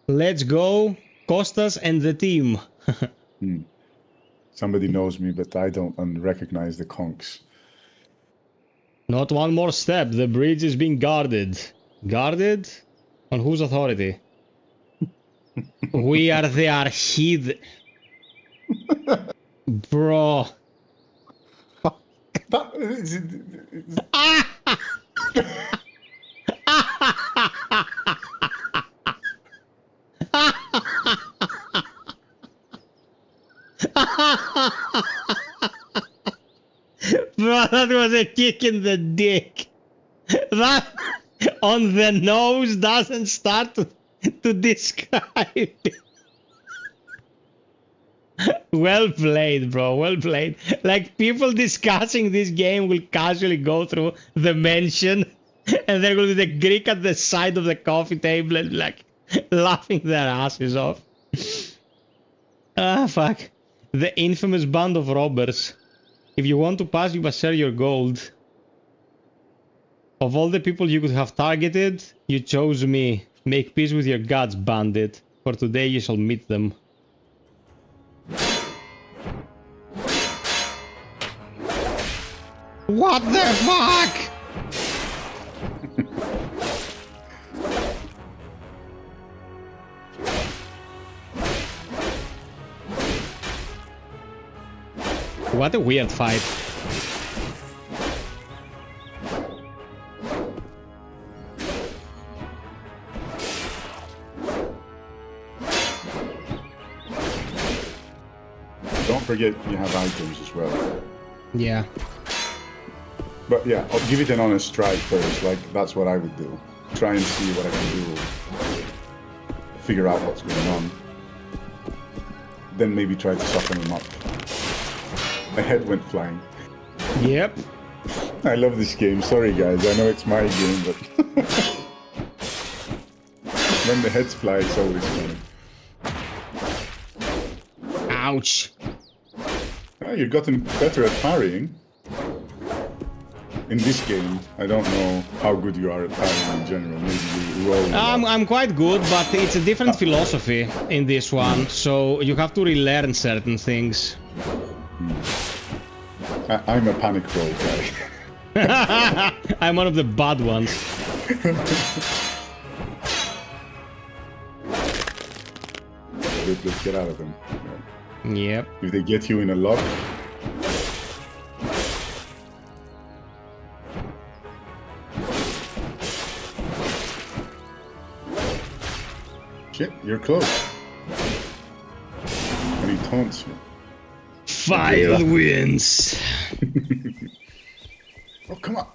A: let's go, Costas and the team.
B: Somebody knows me, but I don't recognize the conks.
A: Not one more step, the bridge is being guarded. Guarded? On whose authority? We are the Archid. Bro. Bro, that was a kick in the dick. That on the nose doesn't start to describe it. Well played, bro. Well played. Like, people discussing this game will casually go through the mention, and there will be the Greek at the side of the coffee table and, like, laughing their asses off. Ah, fuck. The infamous band of robbers. If you want to pass, you must share your gold. Of all the people you could have targeted, you chose me. Make peace with your gods, bandit. For today you shall meet them. What the fuck? What a weird fight.
B: Don't forget you have items as well.
A: Yeah.
B: But yeah, I'll give it an honest try first. Like, that's what I would do. Try and see what I can do. Figure out what's going on. Then maybe try to soften them up. My head went flying.
A: Yep.
B: I love this game. Sorry guys, I know it's my game, but when the heads fly, it's always funny.
A: Ouch.
B: Oh, you've gotten better at parrying. In this game, I don't know how good you are at parrying in general. Maybe you roll.
A: I'm quite good, but it's a different philosophy in this one, so you have to relearn certain things.
B: I'm a panic roll guy.
A: I'm one of the bad ones.
B: Let's get out of them.
A: Yep.
B: If they get you in a lock. Shit, you're close. And he taunts you.
A: FiOth wins.
B: Oh, come on.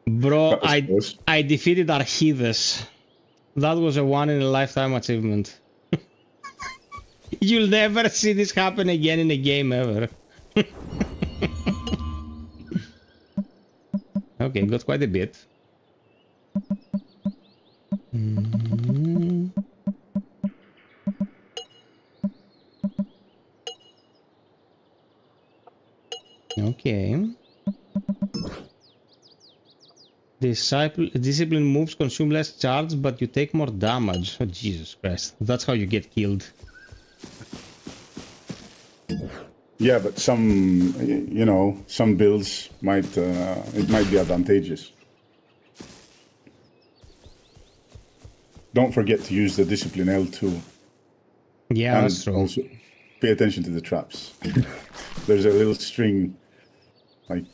A: Bro,
B: close.
A: I defeated Archides. That was a one-in-a-lifetime achievement. You'll never see this happen again in a game ever. Okay, got quite a bit. Okay. Discipline moves consume less charge, but you take more damage. Oh, Jesus Christ. That's how you get killed.
B: Yeah, but some, you know, some builds might, it might be advantageous. Don't forget to use the discipline L2.
A: Yeah,
B: And
A: that's true.
B: also pay attention to the traps. There's a little string, like,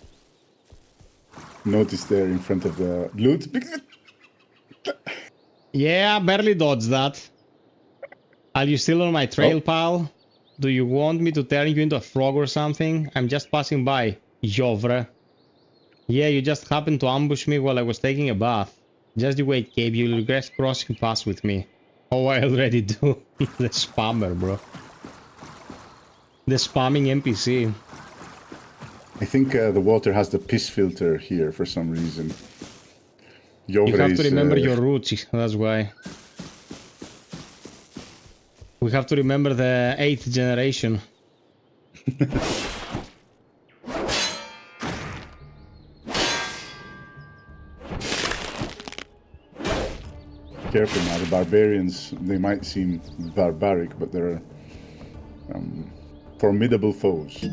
B: notice there in front of the loot.
A: Yeah, barely dodged that. Are you still on my trail, pal? Do you want me to turn you into a frog or something? I'm just passing by, Jovre. Yeah, you just happened to ambush me while I was taking a bath. Just you wait, Cape. You'll regret crossing paths with me. Oh, I already do. The spammer, bro. The spamming NPC.
B: I think the water has the piss filter here for some reason.
A: You have to remember your roots, that's why. We have to remember the 8th generation.
B: Careful now, the barbarians, they might seem barbaric, but they're formidable foes.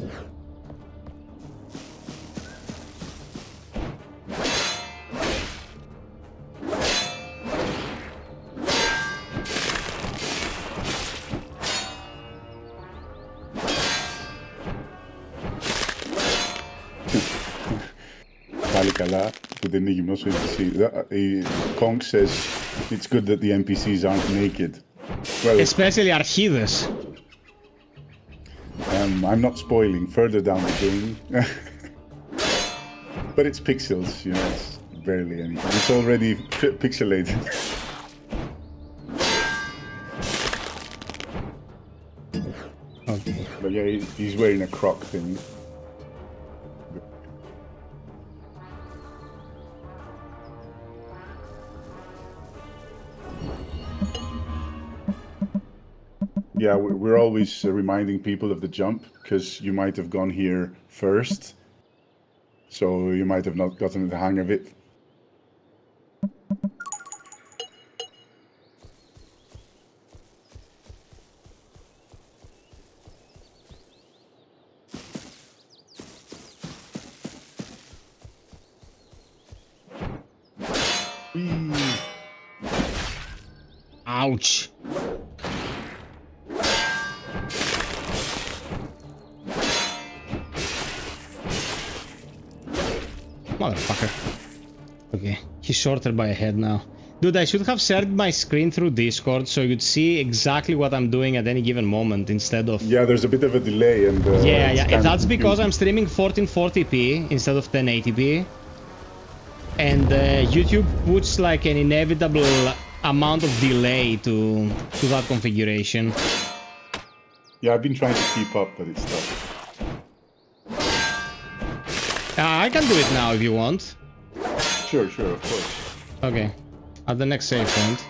B: Πάλι καλά που δεν είναι γυμνός ο NPC. Kong says it's good that the NPCs aren't naked. Well,
A: especially Archides.
B: I'm not spoiling further down the game. But it's pixels, you know, it's barely anything. It's already pixelated.
A: Okay.
B: But yeah, he's wearing a croc thing. Yeah, we're always reminding people of the jump, because you might have gone here first, so you might have not gotten the hang of it.
A: Ouch. Motherfucker. Okay, he's shorter by a head now. Dude, I should have shared my screen through Discord so you'd see exactly what I'm doing at any given moment instead of...
B: Yeah, there's a bit of a delay and...
A: yeah, that's because I'm streaming 1440p instead of 1080p. And YouTube puts like an inevitable amount of delay to that configuration.
B: Yeah, I've been trying to keep up, but it's tough.
A: I can do it now if you want.
B: Sure, of course.
A: Okay, at the next save point.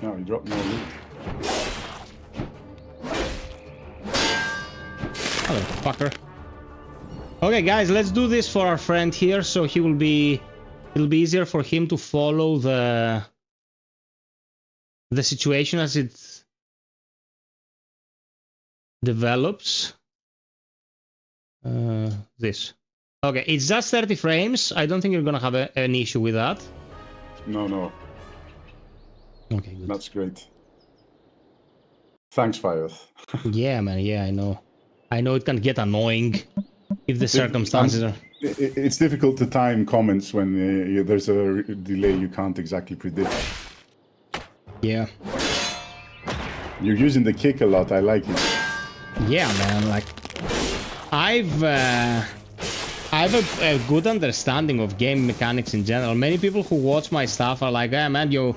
B: No, he dropped more loot.
A: Motherfucker. Okay, guys, let's do this for our friend here, so it'll be easier for him to follow the situation as it develops. This. Okay, it's just 30 frames. I don't think you're gonna have an issue with that.
B: No.
A: Okay, good.
B: That's great. Thanks, FiOth.
A: Yeah, man, yeah, I know. I know it can get annoying if the circumstances are...
B: It's difficult to time comments when there's a delay you can't exactly predict.
A: Yeah.
B: You're using the kick a lot, I like it.
A: Yeah, man, like... I've a good understanding of game mechanics in general. Many people who watch my stuff are like, "Hey, man, you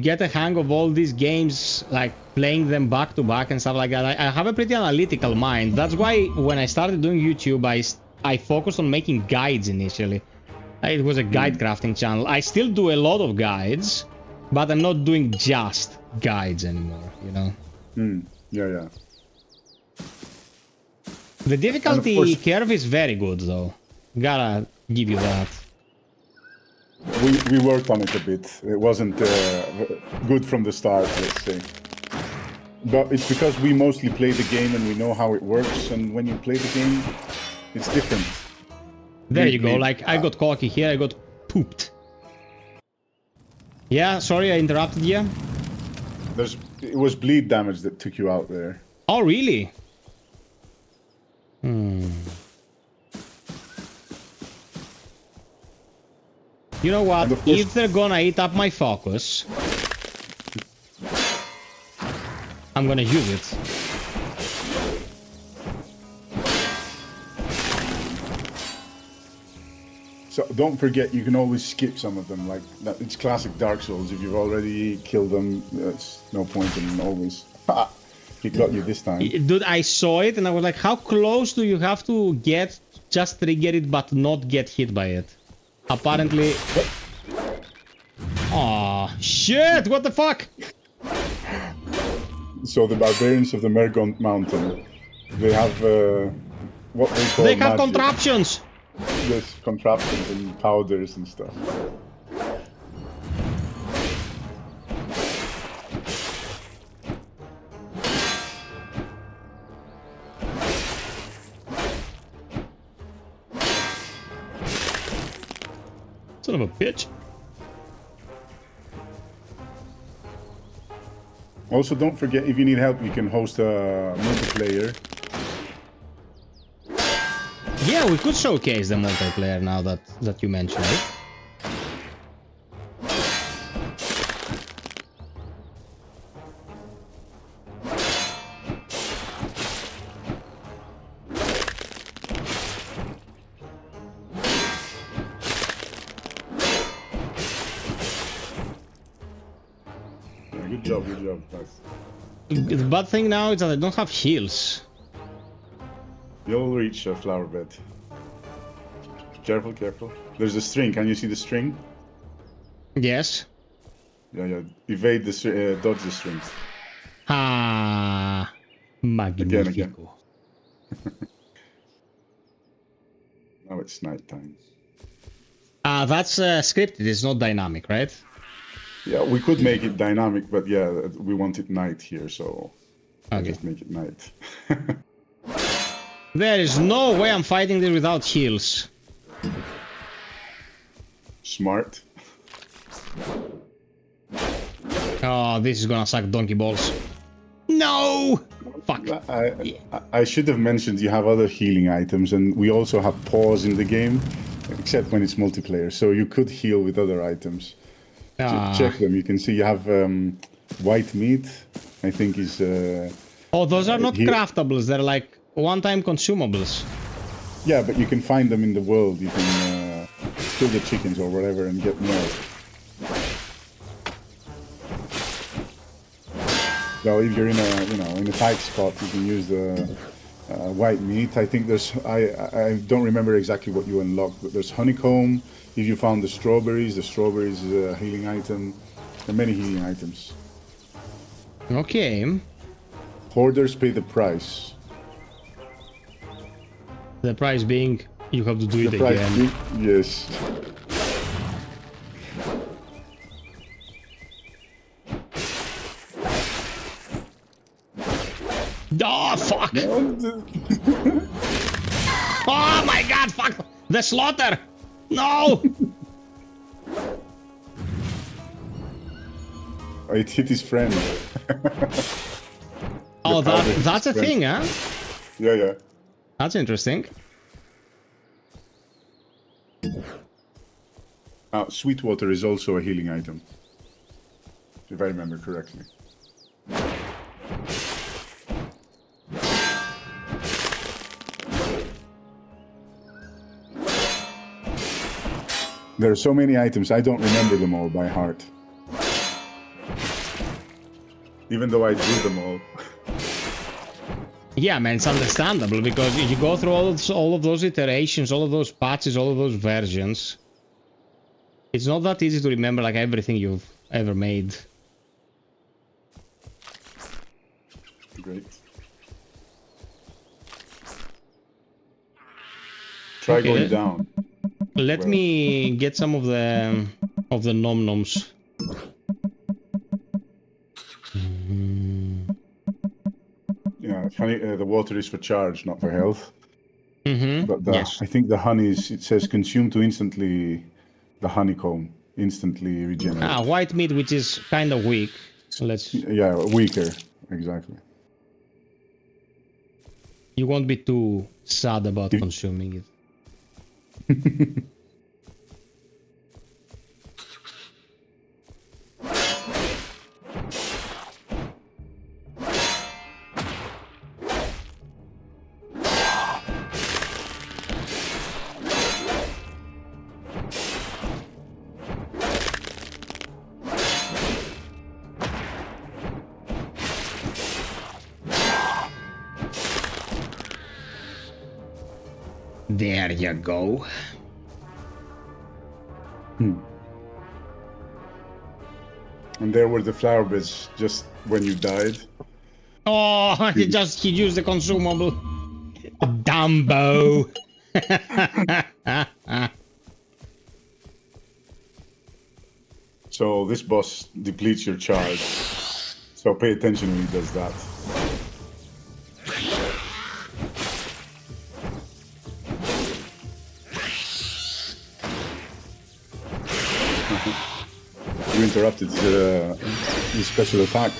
A: get a hang of all these games, like playing them back to back and stuff like that." I have a pretty analytical mind. That's why when I started doing YouTube, I focused on making guides initially. It was a guide crafting channel. I still do a lot of guides, but I'm not doing just guides anymore, you know?
B: Yeah.
A: The difficulty curve is very good, though. Gotta give you that.
B: We worked on it a bit. It wasn't good from the start, let's say. But it's because we mostly play the game and we know how it works, and when you play the game, it's different.
A: There you go, like, I got cocky here, I got pooped. Yeah, sorry I interrupted you.
B: It was bleed damage that took you out there.
A: Oh, really? You know what? If they're gonna eat up my focus, I'm gonna use it.
B: So don't forget, you can always skip some of them. Like that, it's classic Dark Souls. If you've already killed them, there's no point in always. Ha! He got you this time.
A: Dude, I saw it and I was like, how close do you have to get, just trigger it, but not get hit by it? Apparently... Aw, shit, what the fuck?
B: So the barbarians of the Mergont Mountain, they have what they call
A: They have
B: magic.
A: contraptions!
B: There's contraptions and powders and stuff.
A: Son of a bitch.
B: Also, don't forget, if you need help, you can host a multiplayer.
A: Yeah, we could showcase the multiplayer now that you mentioned it.
B: Yeah, good job, guys.
A: The bad thing now is that I don't have heals.
B: You'll reach a flower bed. Careful, careful. There's a string. Can you see the string?
A: Yes.
B: Yeah. Evade the dodge the string.
A: Ah, magnifico.
B: Again. Now it's nighttime.
A: That's scripted. It's not dynamic, right?
B: Yeah, we could make it dynamic, but yeah, we want it night here, so I'll
A: Okay.
B: just make it night.
A: There is no way I'm fighting this without heals.
B: Smart.
A: Oh, this is gonna suck donkey balls. No! Fuck.
B: I should have mentioned you have other healing items, and we also have pause in the game, except when it's multiplayer, so you could heal with other items. Check them. You can see you have white meat, I think is...
A: Oh, those are not
B: here-
A: craftables. They're like one-time consumables.
B: Yeah, but you can find them in the world. You can kill the chickens or whatever and get more. So if you're in a tight spot, you can use the white meat. I think there's I don't remember exactly what you unlocked, but there's honeycomb. If you found the strawberries is a healing item. There are many healing items.
A: Okay.
B: Hoarders pay the price.
A: The price being you have to do it
B: The price,
A: again.
B: yes.
A: Oh, fuck! Oh my god, fuck! The slaughter! No!
B: It hit his friend.
A: Oh,
B: powder hit
A: that's a
B: his friend.
A: thing, huh?
B: Yeah.
A: That's interesting.
B: Sweetwater is also a healing item, if I remember correctly. There are so many items, I don't remember them all by heart. Even though I drew them all.
A: Yeah, man, it's understandable because if you go through all of those iterations, all of those patches, all of those versions, it's not that easy to remember like everything you've ever made.
B: Great. Try
A: Okay,
B: going down.
A: Let me get some of the nom noms.
B: Yeah, honey, the water is for charge, not for health.
A: Mm-hmm.
B: But
A: Yes.
B: I think the honey is, it says consume to instantly, the honeycomb, instantly regenerate.
A: Ah, white meat, which is kind of weak. Let's.
B: Yeah, weaker, exactly.
A: You won't be too sad about consuming it. There you go.
B: And there were the flower beds just when you died.
A: Oh, he used the consumable. Dumbo.
B: So this boss depletes your charge. So pay attention when he does that. You interrupted his special attack.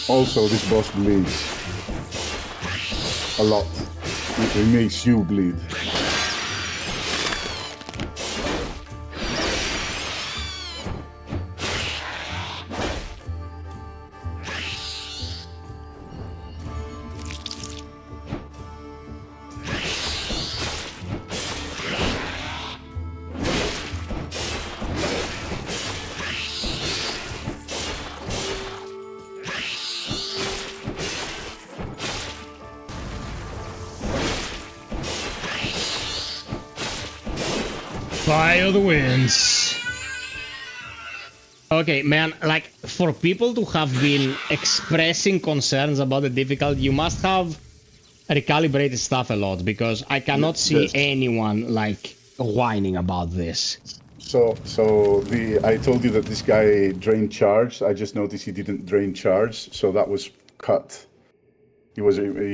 B: Also, this boss bleeds a lot. It makes you bleed.
A: FiOth wins. Okay, man, like, for people to have been expressing concerns about the difficulty, you must have recalibrated stuff a lot, because I cannot see anyone, like, whining about this.
B: So I told you that this guy drained charge. I just noticed he didn't drain charge, so that was cut. He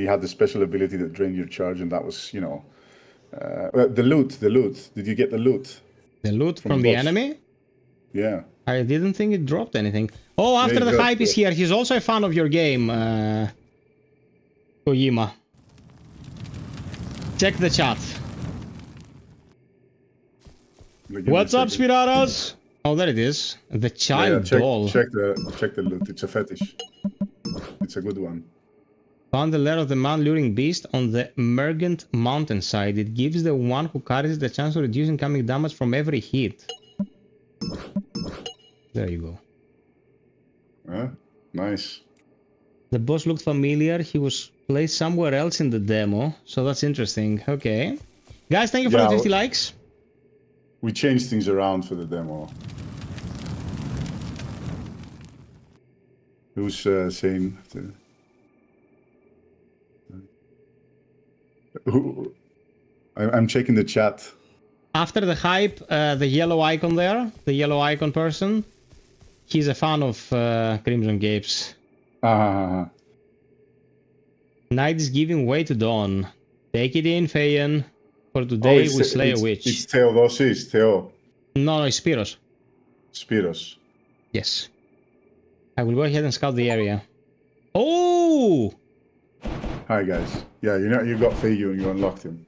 B: had the special ability that drained your charge, and that was, you know, the loot. Did you get the loot?
A: The loot from the enemy?
B: Yeah.
A: I didn't think it dropped anything. Oh, after the hype is here, he's also a fan of your game, Kojima. Check the chat. What's up, Spiraras? Oh, there it is. The child doll.
B: Check the loot. It's a fetish. It's a good one.
A: Found the lair of the man-luring beast on the Mergant mountainside. It gives the one who carries the chance of reducing incoming damage from every hit. There you go.
B: Nice.
A: The boss looked familiar. He was placed somewhere else in the demo, so that's interesting. Okay. Guys, thank you for the 50 likes.
B: We changed things around for the demo. Who's saying... I'm checking the chat.
A: After the hype, the yellow icon there, the yellow icon person, he's a fan of Crimson Capes. Night is giving way to dawn. Take it in, Feyen. For today, we slay a witch.
B: It's Theodosis, Theo.
A: No, it's Spiros.
B: Spiros.
A: Yes. I will go ahead and scout the area. Oh!
B: Hi guys. Yeah, you got Feyu and you unlocked him.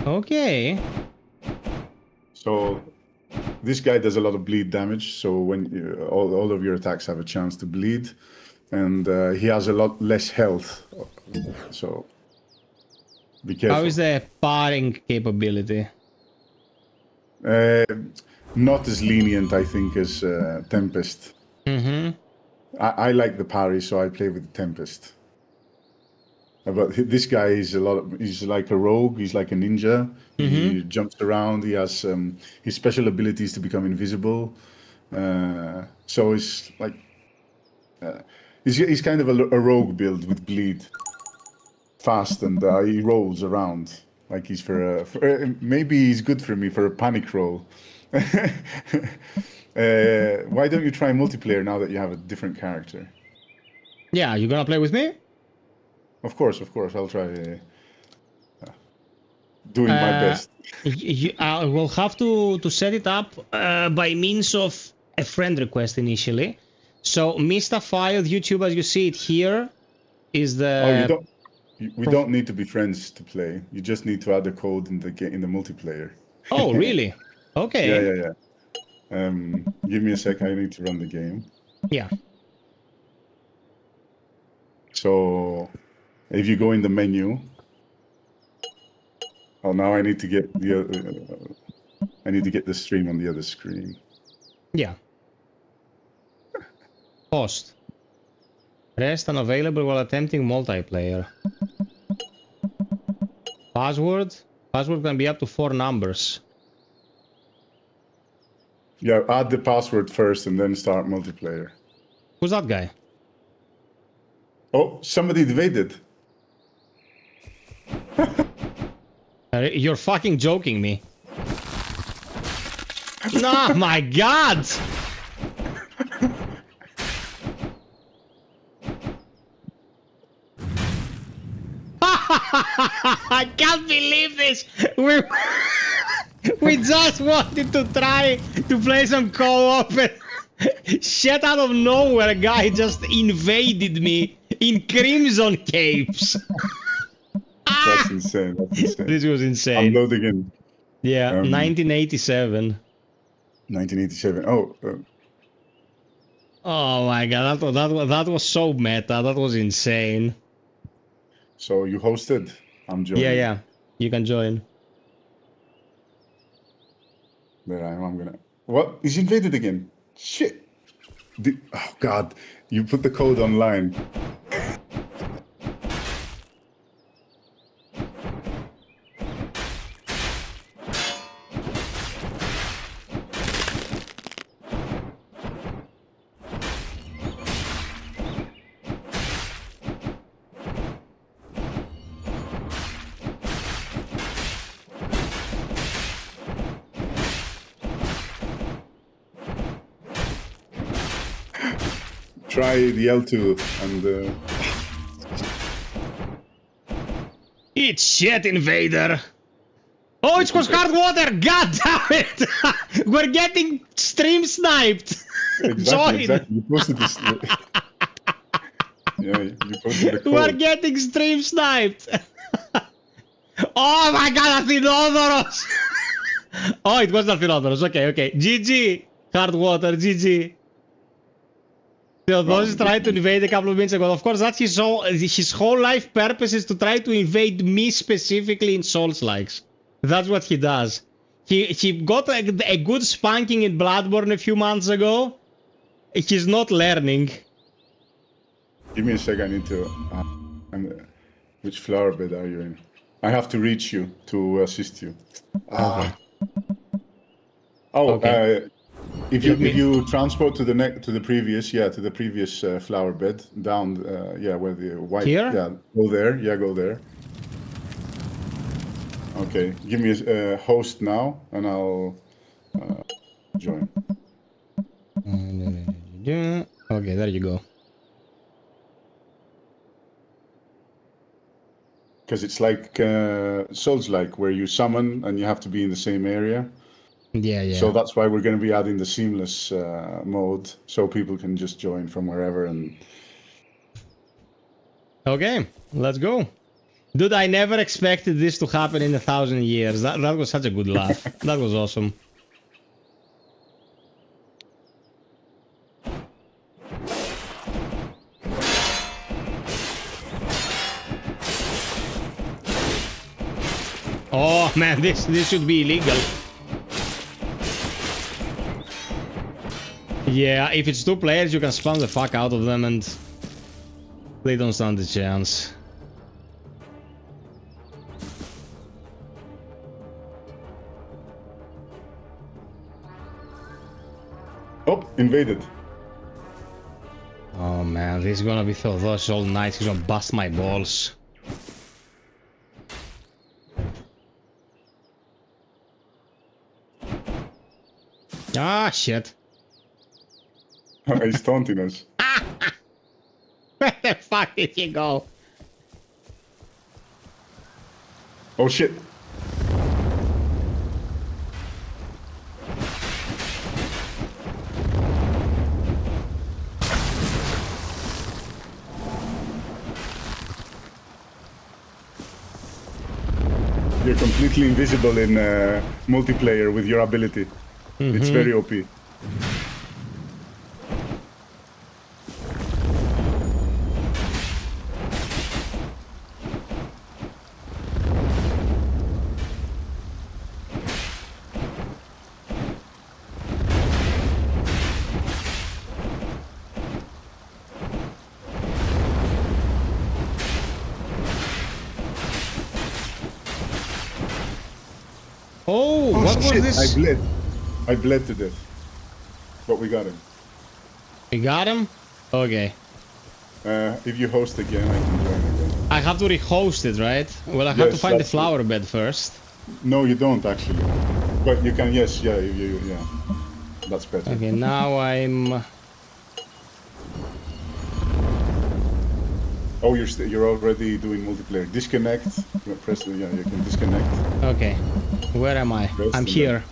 A: Okay.
B: So this guy does a lot of bleed damage. So when all of your attacks have a chance to bleed, and he has a lot less health. So be careful.
A: How is the parring capability?
B: Not as lenient, I think, as Tempest.
A: Mm-hmm.
B: I like the parry, so I play with the Tempest. But this guy is he's like a rogue. He's like a ninja. Mm-hmm. He jumps around. He has his special abilities to become invisible. So it's like he's kind of a rogue build with bleed, fast, and he rolls around like he's maybe he's good for me for a panic roll. Why don't you try multiplayer now that you have a different character?
A: Yeah, you gonna play with me?
B: Of course, I'll try doing my best.
A: I will have to set it up by means of a friend request initially. So, Mr. FiOth YouTube, as you see it here, is the...
B: we don't need to be friends to play. You just need to add the code in the multiplayer.
A: Oh, really? Okay.
B: Yeah. Give me a sec. I need to run the game.
A: Yeah.
B: So... if you go in the menu, now I need to get the stream on the other screen.
A: Yeah. Post. Rest unavailable while attempting multiplayer. Password? Password can be up to 4 numbers.
B: Yeah, add the password first and then start multiplayer.
A: Who's that guy?
B: Oh, somebody invaded.
A: You're fucking joking me. Nah, my god! I can't believe this! We just wanted to try to play some co-op and shit out of nowhere a guy just invaded me in Crimson Capes.
B: That's insane. That's insane.
A: This was
B: I'm
A: insane.
B: loading in.
A: Yeah, 1987.
B: 1987. Oh.
A: Oh my god, that was so meta. That was insane.
B: So you hosted? I'm joining.
A: Yeah, you can join.
B: There I am. I'm gonna. What? He's invaded again. Shit. Oh god. You put the code online. Try the L2 and
A: It's shit, invader. Oh, it's called hard water. God damn it! We're getting stream sniped.
B: exactly. You posted this. Yeah, you posted the code.
A: We're getting stream sniped. Oh my god, Athinodoros! Oh, it was Athinodoros. Okay. GG. Hard water, GG. Theodosius tried to invade a couple of minutes ago. Of course, that's his whole life purpose is to try to invade me specifically in Soulslikes. That's what he does. He got a good spanking in Bloodborne a few months ago. He's not learning.
B: Give me a sec. I need to. Which flower bed are you in? I have to reach you to assist you.
A: Okay.
B: Oh,
A: Okay.
B: If you transport to the previous flower bed down, where the white.
A: Here?
B: Yeah, go there. Yeah, go there. Okay, give me a host now, and I'll join.
A: Okay, there you go.
B: Because it's like Soulslike, where you summon and you have to be in the same area.
A: Yeah.
B: So that's why we're going to be adding the seamless mode, so people can just join from wherever. And
A: okay, let's go. Dude, I never expected this to happen in 1,000 years. That was such a good laugh. That was awesome. Oh man, this should be illegal. Yeah, if it's 2 players, you can spam the fuck out of them and they don't stand a chance.
B: oh, invaded.
A: Oh man, this is gonna be Theodosius all night. He's gonna bust my balls. Ah, shit.
B: He's taunting us.
A: Where the fuck did he go?
B: Oh shit. You're completely invisible in multiplayer with your ability. It's very OP.
A: What was
B: shit,
A: this?
B: I bled to death. But we got him.
A: We got him? Okay.
B: If you host again, I can join again.
A: I have to rehost it, right? Well, I have to find the flower bed first.
B: No, you don't actually. But you can, yes, yeah, yeah. That's better.
A: Okay, now I'm...
B: Oh, you're already doing multiplayer. Disconnect. Press the, yeah, you can disconnect.
A: Okay. Where am I? I'm here.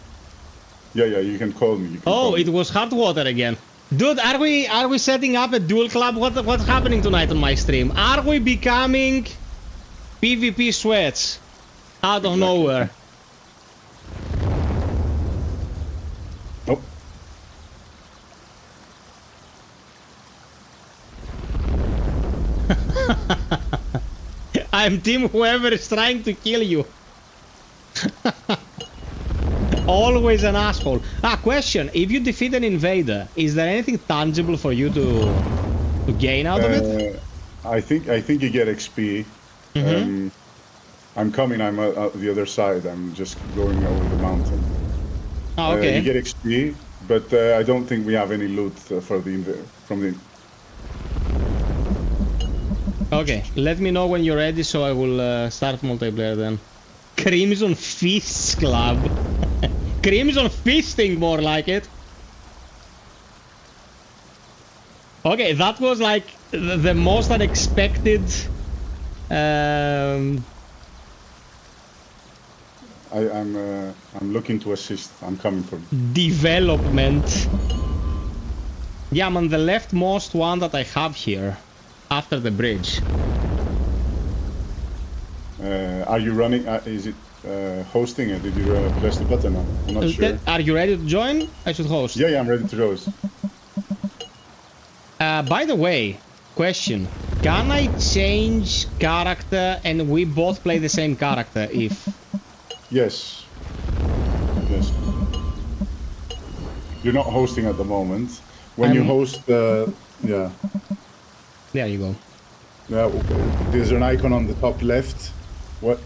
B: Yeah, you can call me.
A: It was hot water again. Dude, are we setting up a duel club? What's happening tonight on my stream? Are we becoming PvP sweats out of nowhere?
B: Nope.
A: I'm team whoever is trying to kill you. Always an asshole. Question. If you defeat an invader, is there anything tangible for you to gain out of it?
B: I think you get XP.
A: Mm-hmm.
B: I'm coming. I'm at the other side. I'm just going over the mountain.
A: Oh, okay.
B: You get XP, but I don't think we have any loot from the.
A: Okay, let me know when you're ready, so I will start multiplayer then. Crimson Fists Club. Crimson Fisting, more like it. Okay, that was like the most unexpected.
B: I'm looking to assist. I'm coming for
A: development. Yeah, I'm on the leftmost one that I have here, after the bridge.
B: Are you running? Is it hosting? Did you press the button? I'm not sure.
A: Are you ready to join? I should host.
B: Yeah, I'm ready to host.
A: By the way, question. Can I change character and we both play the same character if...
B: Yes. Yes. You're not hosting at the moment. When you host, yeah.
A: There you go.
B: Yeah, there's an icon on the top left.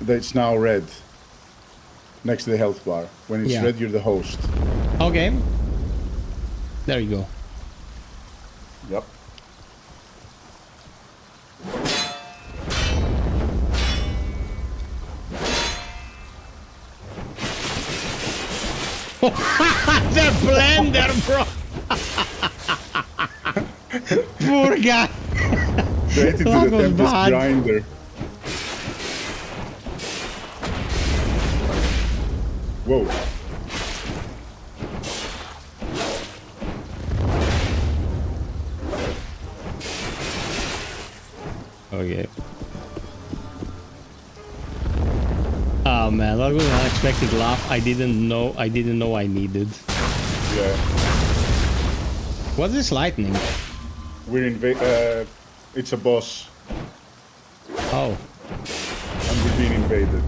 B: That's now red. Next to the health bar. When it's red, you're the host.
A: Okay. There you go.
B: Yep.
A: The blender, bro. Poor guy.
B: Straight into the Tempest grinder. Whoa.
A: Okay. Oh man, that was an unexpected laugh. I didn't know I needed.
B: Yeah.
A: What's this lightning?
B: We're it's a boss.
A: Oh.
B: And we're being invaded.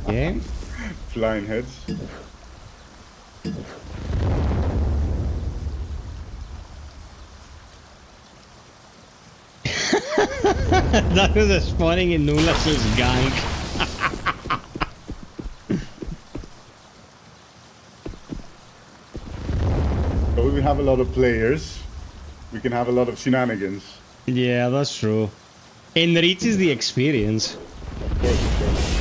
A: Okay.
B: Flying heads.
A: That was a spawning in Nulas's gank.
B: So we have a lot of players. We can have a lot of shenanigans.
A: Yeah, that's true. Enriches the experience.
B: Of course, of course.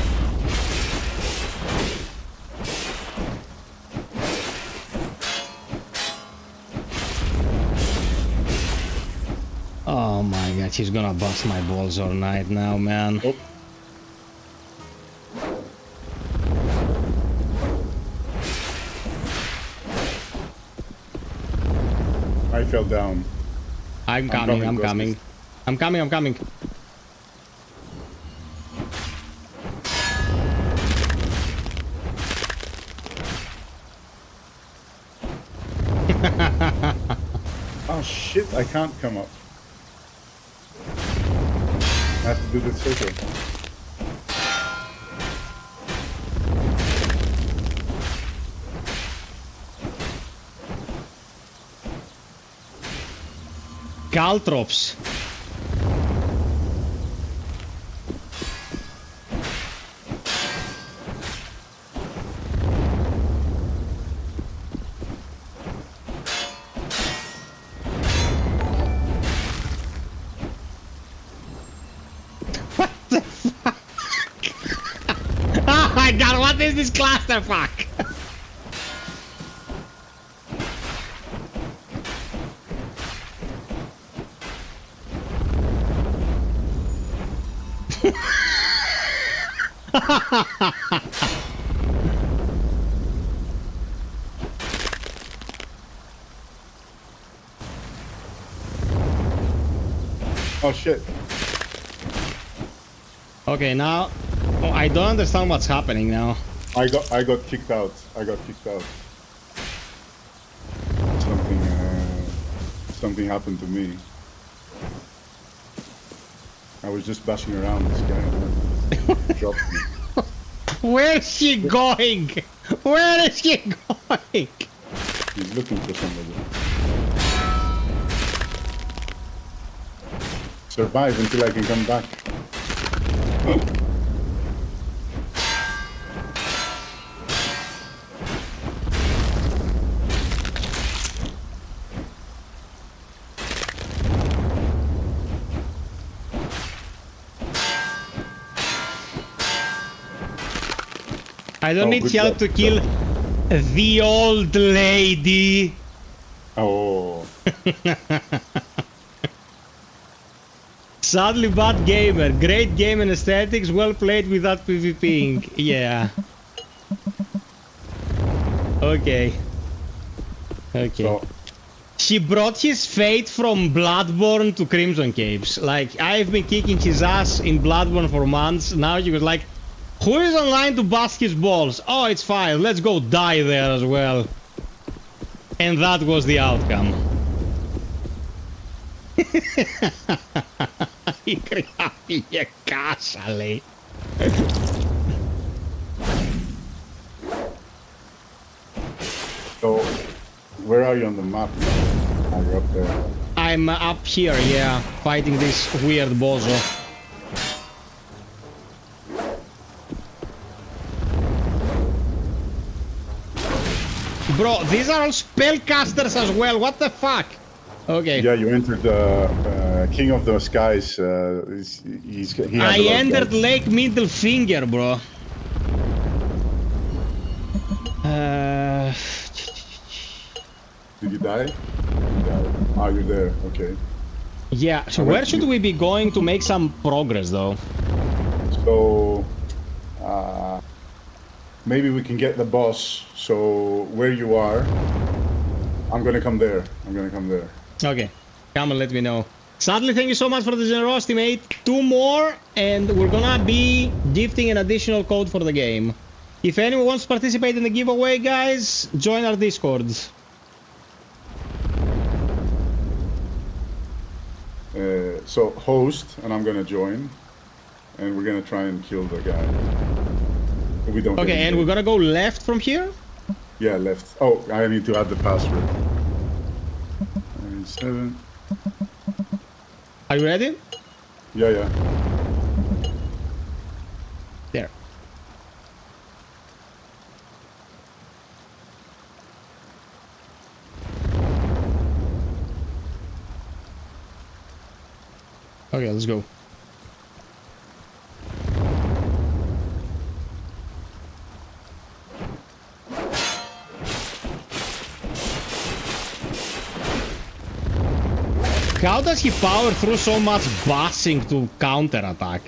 A: Oh my god, she's gonna bust my balls all night now, man.
B: Oh. I fell down.
A: I'm coming. I'm coming.
B: Oh shit, I can't come up. I have to do the circle.
A: Caltrops. What the fuck? Oh my god, what is this clusterfuck?
B: Oh shit.
A: Okay, now oh, I don't understand what's happening now.
B: I got kicked out. I got kicked out. Something happened to me. I was just bashing around this guy and he dropped me.
A: Where is she going? Where is she going?
B: He's looking for somebody. Survive until I can come back.
A: I don't need
B: good
A: help
B: job,
A: to kill the old lady.
B: Oh.
A: Sadly bad gamer. Great game and aesthetics. Well played without PvPing. Yeah. Okay. Okay.
B: So,
A: She brought his fate from Bloodborne to Crimson Capes. Like, I've been kicking his ass in Bloodborne for months. Now he was like, who is online to bust his balls? Oh, it's fine. Let's go die there as well. And that was the outcome. Η κρυφή κάσα, λέει.
B: so where are you on the map? Oh, you're up there.
A: I'm up here, yeah, fighting this weird bozo. Bro, these are all spellcasters as well. What the fuck? Okay.
B: Yeah, you entered the King of the Skies. He has
A: I entered Lake Middle Finger, bro.
B: Did you die? You died. Ah, you're there. Okay.
A: Yeah, so where should we be going to make some progress, though?
B: So, maybe we can get the boss. So, where you are, I'm gonna come there. I'm gonna come there.
A: Okay, come and let me know. Sadly, thank you so much for the generosity, mate. 2 more, and we're gonna be gifting an additional code for the game. If anyone wants to participate in the giveaway, guys, join our Discord.
B: So, host, and I'm gonna join. And we're gonna try and kill the guy. We don't.
A: Okay, and we're gonna go left from here?
B: Yeah, left. Oh, I need to add the password. 7.
A: Are you ready?
B: Yeah, yeah.
A: There. Okay, let's go. How does he power through so much bashing to counterattack?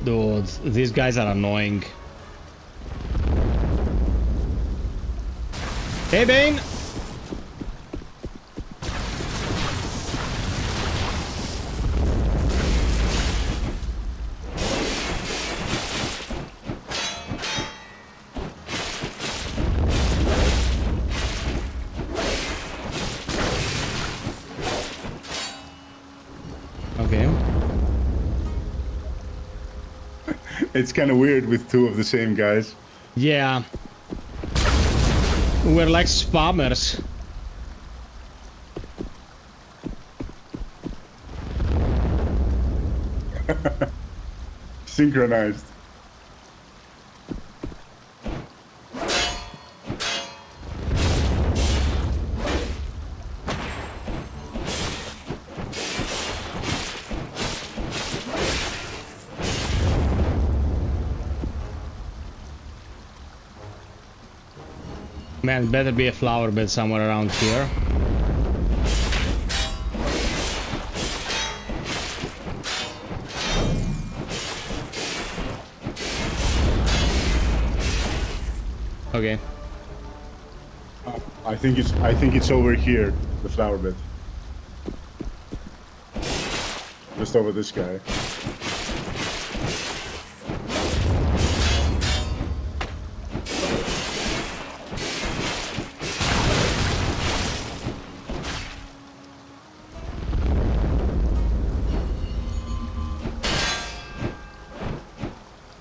A: Dude, these guys are annoying. Hey, Bane!
B: It's kind of weird with two of the same guys.
A: Yeah. We're like spammers.
B: Synchronized.
A: Man, better be a flower bed somewhere around here. Okay.
B: I think it's over here, the flower bed. Just over this guy.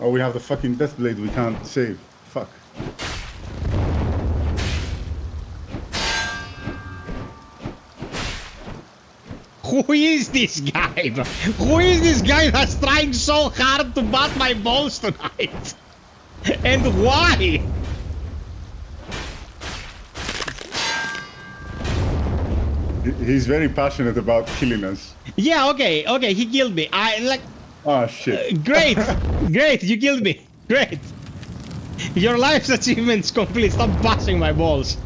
B: Oh, we have the fucking death blade we can't save. Fuck.
A: Who is this guy, bro? Who is this guy that's trying so hard to butt my balls tonight? And why?
B: He's very passionate about killing us.
A: Yeah, okay, okay, he killed me. I like...
B: Oh, shit.
A: Great, great, you killed me. Great. Your life's achievement's complete. Stop busting my balls.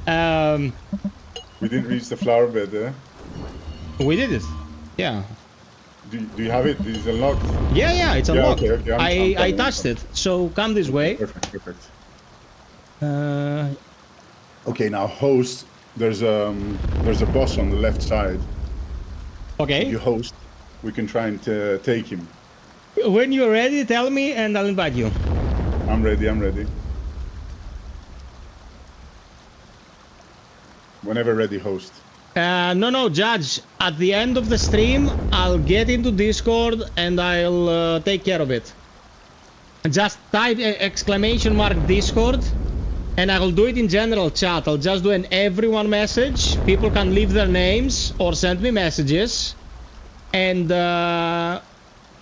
B: We didn't reach the flower bed, eh?
A: We did it. Yeah.
B: Do you have it? Is it unlocked?
A: Yeah, yeah, it's unlocked.
B: Okay, okay.
A: I touched it. So come this way.
B: Perfect, perfect.
A: Uh,
B: Okay, now host. There's a boss on the left side. If
A: okay.
B: you host, we can try and take him.
A: When you're ready, tell me and I'll invite you.
B: I'm ready. I'm ready. Whenever ready, host.
A: No, Judge. At the end of the stream, I'll get into Discord and I'll take care of it. Just type !Discord and I will do it in general chat. I'll just do an everyone message. People can leave their names or send me messages. And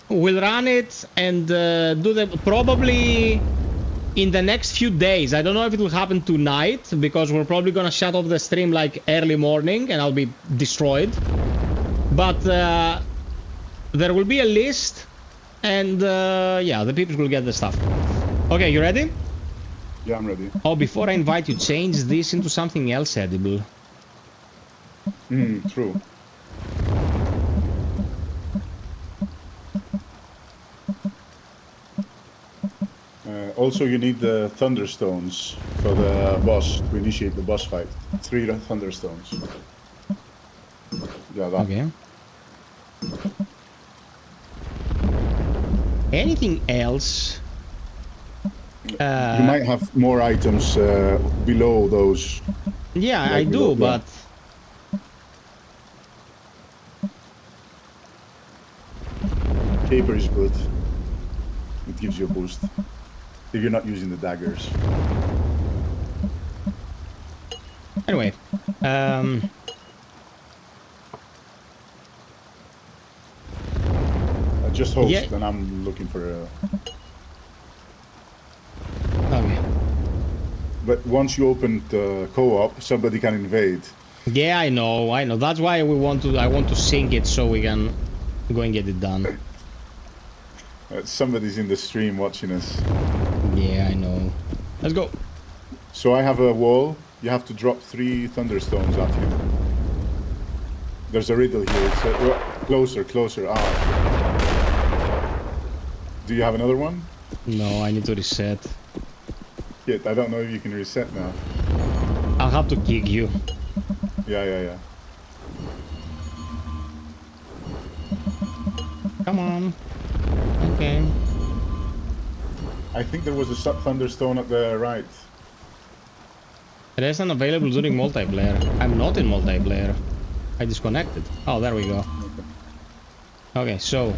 A: we'll run it and do the... Probably in the next few days. I don't know if it will happen tonight, because we're probably gonna shut off the stream like early morning and I'll be destroyed. But there will be a list and yeah, the people will get the stuff. Okay, you ready?
B: Yeah, I'm ready.
A: Oh, before I invite you, change this into something else edible.
B: True. Also, you need the thunderstones for the boss to initiate the boss fight. 3 thunderstones. Yeah, that.
A: Okay. Anything else?
B: You might have more items below those.
A: Yeah,
B: like
A: I do,
B: below,
A: but...
B: Caper is good. It gives you a boost. If you're not using the daggers.
A: Anyway,
B: Just host,
A: Yeah.
B: and I'm looking for a...
A: okay.
B: But once you open the co-op, somebody can invade.
A: Yeah, I know. That's why I want to sync it so we can go and get it done.
B: Somebody's in the stream watching us.
A: Yeah, I know. Let's go.
B: So I have a wall. You have to drop 3 thunderstones at him. There's a riddle here. It's closer, closer. Ah. Do you have another one?
A: No, I need to reset.
B: Shit, I don't know if you can reset now.
A: I'll have to kick you.
B: Yeah.
A: Come on. Okay.
B: I think there was a thunderstone at the right.
A: It isn't available during multiplayer. I'm not in multiplayer. I disconnected. Oh, there we go. Okay, so...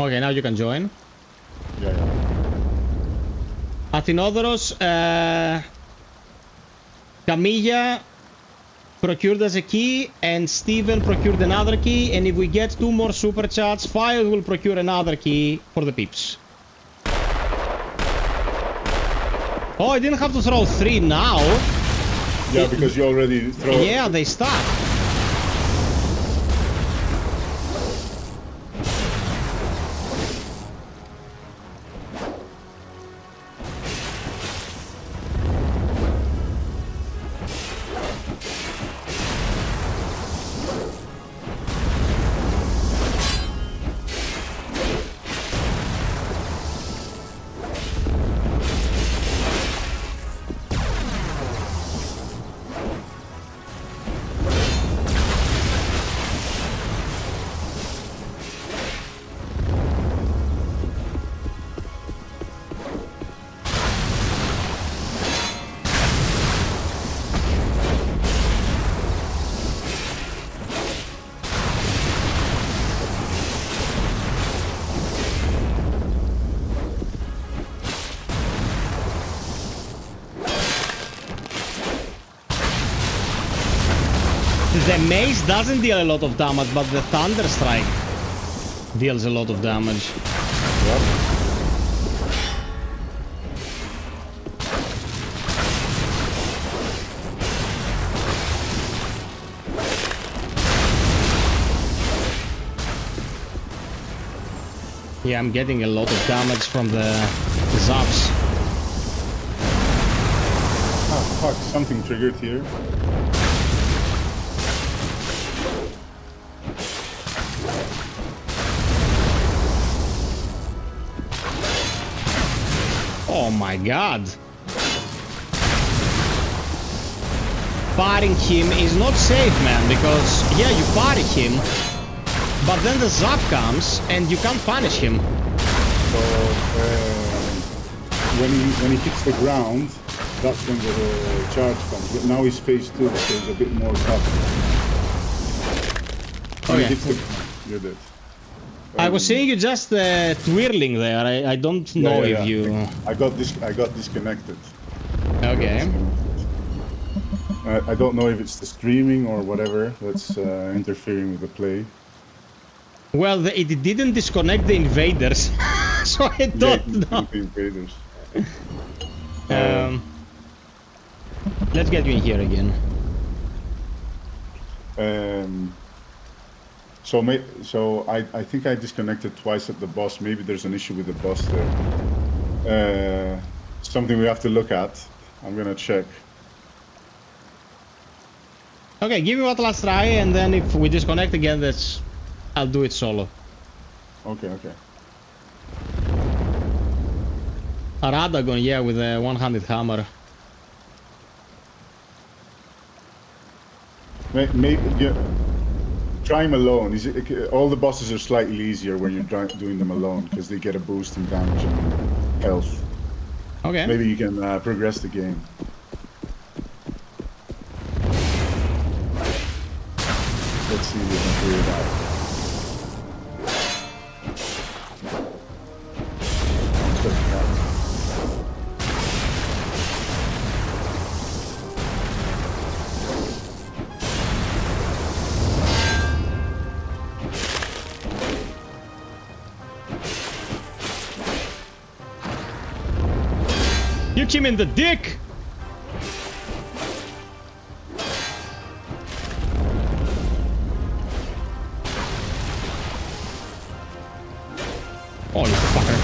A: Okay, now you can join.
B: Yeah, yeah.
A: Athinodoros, Camilla procured us a key, and Steven procured another key, and if we get 2 more super chats, FiOth will procure another key for the peeps. Oh, I didn't have to throw 3 now.
B: Yeah, because you already throw.
A: Yeah, they start. The mace doesn't deal a lot of damage, but the thunder strike deals a lot of damage.
B: Yep.
A: Yeah, I'm getting a lot of damage from the zaps.
B: Ah, fuck! Something triggered here.
A: Oh my god. Parrying him is not safe, man, because, yeah, you parry him, but then the zap comes and you can't punish him.
B: So when he hits the ground, that's when the charge comes. But now he's phase 2, so he's a bit more tough. When he hits the ground, you're dead.
A: I was seeing you just twirling there. I don't know if you...
B: I got disconnected.
A: Okay.
B: I don't know if it's the streaming or whatever that's interfering with the play.
A: Well, it didn't disconnect the invaders, so I don't know.
B: The invaders.
A: Let's get you in here again.
B: So I think I disconnected twice at the boss. Maybe there's an issue with the boss there. Something we have to look at. I'm gonna check.
A: Okay, give me one last try, and then if we disconnect again, I'll do it solo.
B: Okay, okay.
A: Radagon, yeah, with a one-handed hammer.
B: Maybe yeah. Try him alone. All the bosses are slightly easier when you're doing them alone because they get a boost in damage and health.
A: Okay.
B: Maybe you can progress the game. Let's see if we can figure it out.
A: Kick him in the dick! Oh, you fucker.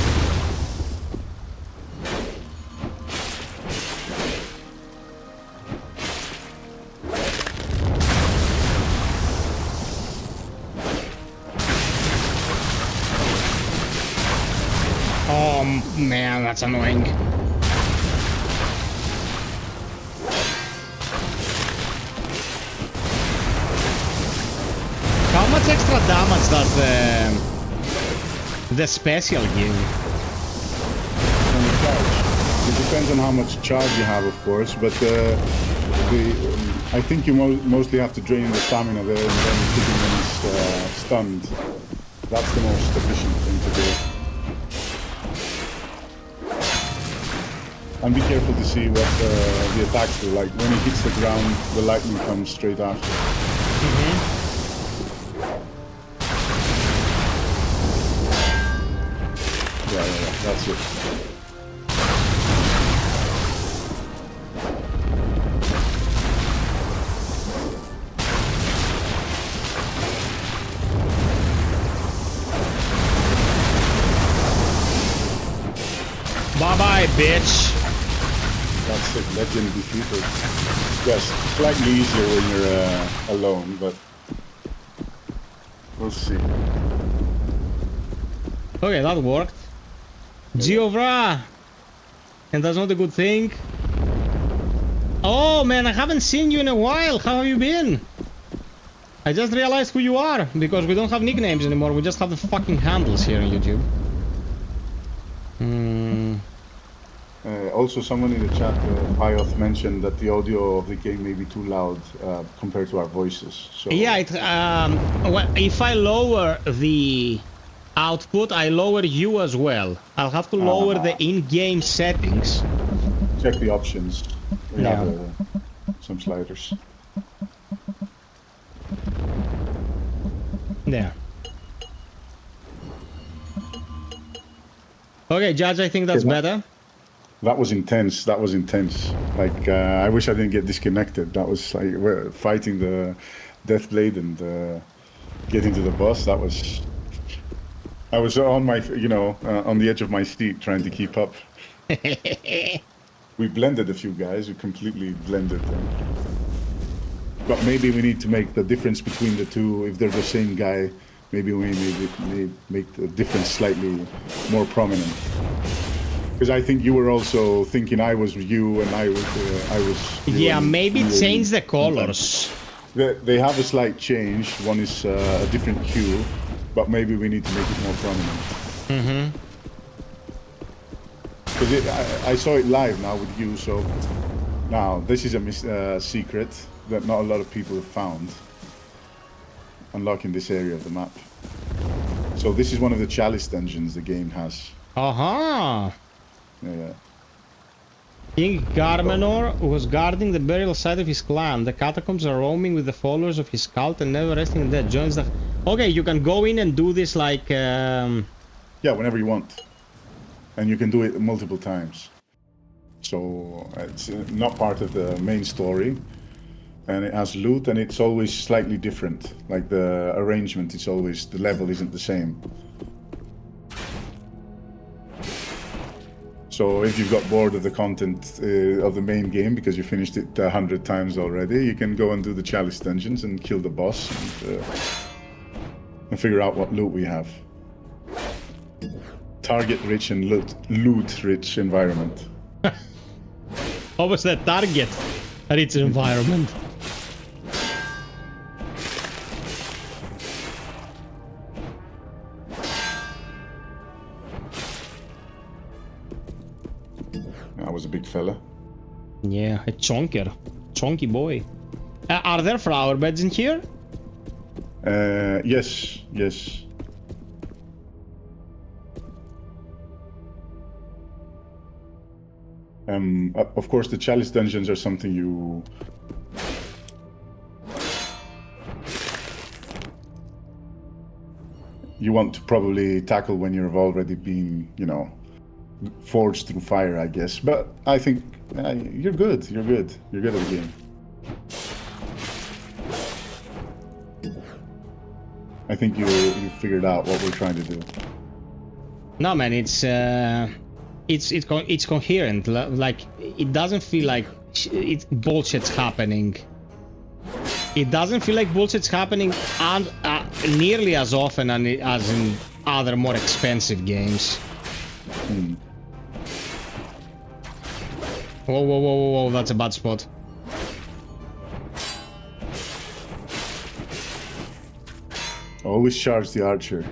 A: Oh man, that's annoying. How much extra damage does the special give?
B: It depends on how much charge you have, of course, but I think you mostly have to drain the stamina there and then keeping them stunned. That's the most efficient thing to do. And be careful to see what the attacks do. Like when he hits the ground, the lightning comes straight after. Yeah, that's it.
A: Bye-bye, bitch.
B: That's it, legend defeated. Yes, slightly easier when you're alone, but we'll see.
A: Okay, that worked. Giovra! And that's not a good thing. Oh man, I haven't seen you in a while. How have you been? I just realized who you are, because we don't have nicknames anymore. We just have the fucking handles here on YouTube.
B: Also, someone in the chat, FiOth, mentioned that the audio of the game may be too loud compared to our voices. So
A: Yeah, well, if I lower the output, I lower you as well. I'll have to lower the in-game settings.
B: check the options. We
A: Yeah.
B: have some sliders.
A: There. Okay, Judge, I think that's better.
B: That was intense. That was intense. Like, I wish I didn't get disconnected. That was like we're fighting the Deathblade and getting to the boss. That was. I was on my, on the edge of my seat trying to keep up. We blended a few guys. We completely blended them. But maybe we need to make the difference between the two. If they're the same guy, maybe we need make the difference slightly more prominent. Because I think you were also thinking I was you and I was.
A: Yeah, maybe change the colors.
B: They have a slight change. One is a different hue, but maybe we need to make it more prominent.
A: Mm-hmm.
B: Because I saw it live now with you, so now this is a secret that not a lot of people have found. Unlocking this area of the map. So this is one of the chalice dungeons the game has.
A: Uh-huh.
B: Yeah.
A: King Garmenor was guarding the burial site of his clan. The catacombs are roaming with the followers of his cult and never resting in death. Joins the... Okay, you can go in and do this like...
B: Yeah, whenever you want. And you can do it multiple times. So it's not part of the main story. And it has loot and it's always slightly different. Like the arrangement is always... The level isn't the same. So if you've got bored of the content of the main game because you finished it 100 times already, you can go and do the chalice dungeons and kill the boss and figure out what loot we have. Target-rich and loot-rich environment.
A: What was that? Target-rich environment.
B: I was a big fella.
A: Yeah, a chonker. Chonky boy. Are there flower beds in here?
B: Yes. Of course, the chalice dungeons are something you want to probably tackle when you've already been, forged through fire, I guess. But I think you're good. You're good at the game. I think you figured out what we're trying to do.
A: No, man, it's coherent. Like it doesn't feel like bullshit's happening. It doesn't feel like bullshit's happening and nearly as often as in other more expensive games. Whoa, that's a bad spot.
B: Always charge the archer.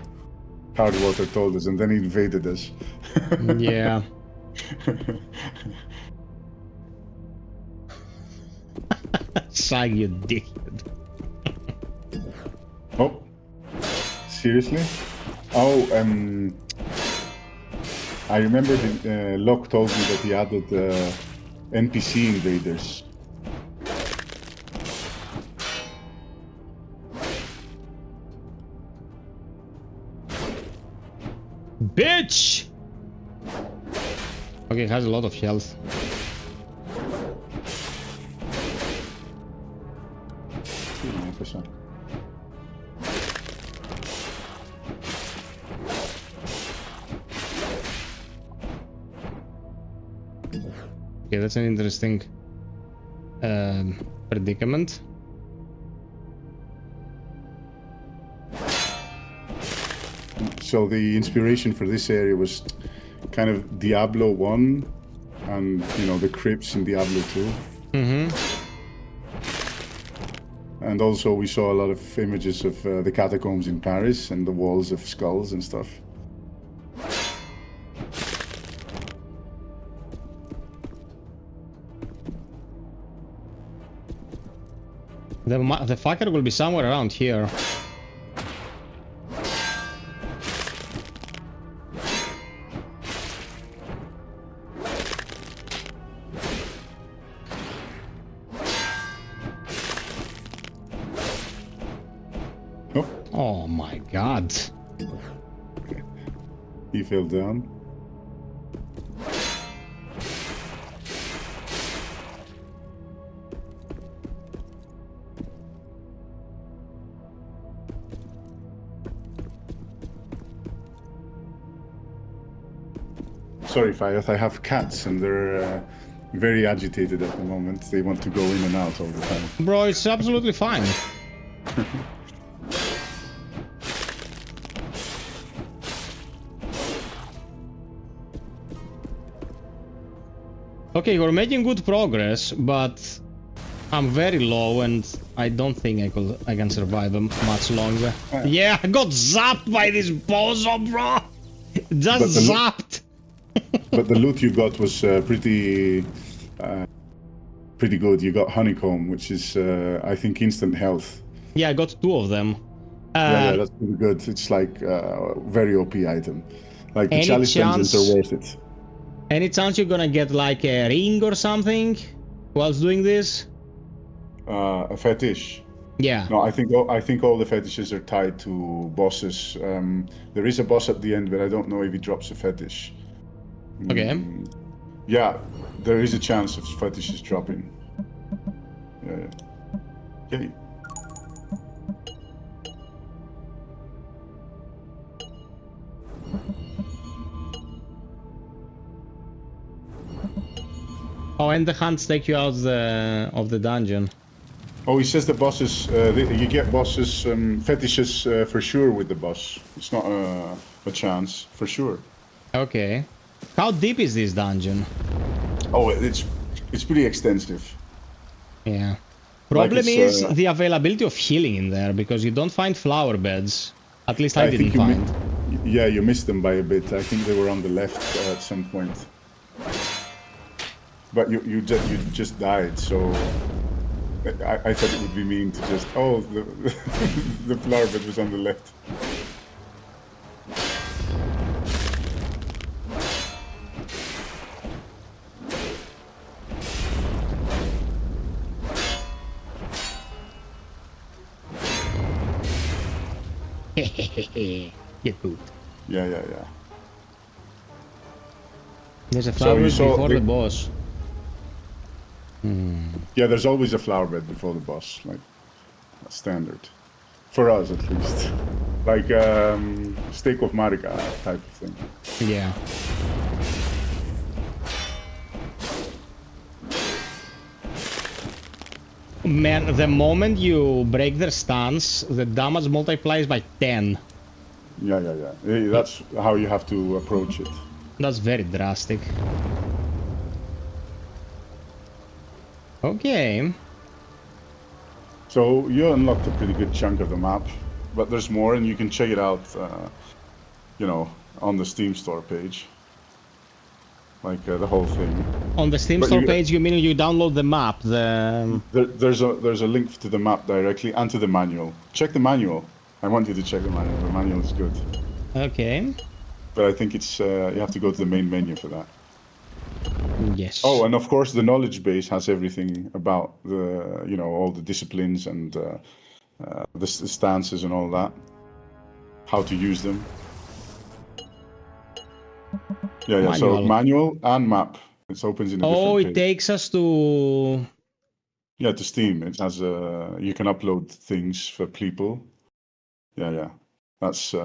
B: Hardwater told us, and then he invaded us.
A: Yeah. Sag, you dickhead.
B: Oh, seriously? Oh, I remember Locke told me that he added NPC invaders.
A: Bitch! Okay, it has a lot of health. Okay, that's an interesting predicament.
B: So the inspiration for this area was kind of Diablo 1 and, you know, the crypts in Diablo 2.
A: Mm-hmm.
B: And also we saw a lot of images of the catacombs in Paris and the walls of skulls and stuff.
A: The fucker will be somewhere around here.
B: Oh,
A: Oh my god.
B: he fell down. Sorry, FiOth, I have cats and they're very agitated at the moment. They want to go in and out all the time.
A: Bro, it's absolutely fine. Okay, we're making good progress, but I'm very low and I don't think I can survive them much longer. Yeah, I got zapped by this bozo, bro! Just zapped!
B: But the loot you got was pretty good. You got honeycomb, which is, I think, instant health.
A: Yeah, I got 2 of them.
B: Yeah, that's pretty good. It's like a very OP item. Like the chalice dungeons are worth it.
A: Any chance you're gonna get like a ring or something whilst doing this?
B: A fetish.
A: Yeah.
B: No, I think all the fetishes are tied to bosses. There is a boss at the end, but I don't know if he drops a fetish.
A: Okay.
B: Yeah, there is a chance of fetishes dropping. Yeah. Okay.
A: Oh, and the hunts take you out of the dungeon.
B: Oh, he says the bosses, you get bosses, fetishes for sure with the boss. It's not a chance, for sure.
A: Okay. How deep is this dungeon?
B: Oh, it's pretty extensive.
A: Yeah. Problem
B: Like
A: is the availability of healing in there, because you don't find flower beds. At least I didn't find.
B: Yeah, you missed them by a bit. I think they were on the left at some point. But you just died, so I thought it would be mean to just, oh, the flower bed was on the left.
A: Get pooped.
B: Yeah.
A: There's a flower bed before the boss.
B: Yeah, there's always a flower bed before the boss, like standard. For us, at least. Like Steak of Marika type of thing.
A: Yeah. Man, the moment you break their stance, the damage multiplies by 10.
B: Yeah. That's how you have to approach it.
A: That's very drastic. Okay.
B: So you unlocked a pretty good chunk of the map, but there's more, and you can check it out, you know, on the Steam store page. Like the whole thing.
A: On the Steam store page, you mean you download the map?
B: There's a link to the map directly and to the manual. Check the manual. I want you to check the manual. The manual is good.
A: Okay.
B: But I think it's you have to go to the main menu for that.
A: Yes.
B: Oh, and of course the knowledge base has everything about the, you know, all the disciplines and the stances and all that. How to use them. Yeah, yeah. So
A: Manual.
B: manual and map. It opens in a different
A: it
B: page.
A: takes us to...
B: Yeah, to Steam. It has you can upload things for people. Yeah, yeah. That's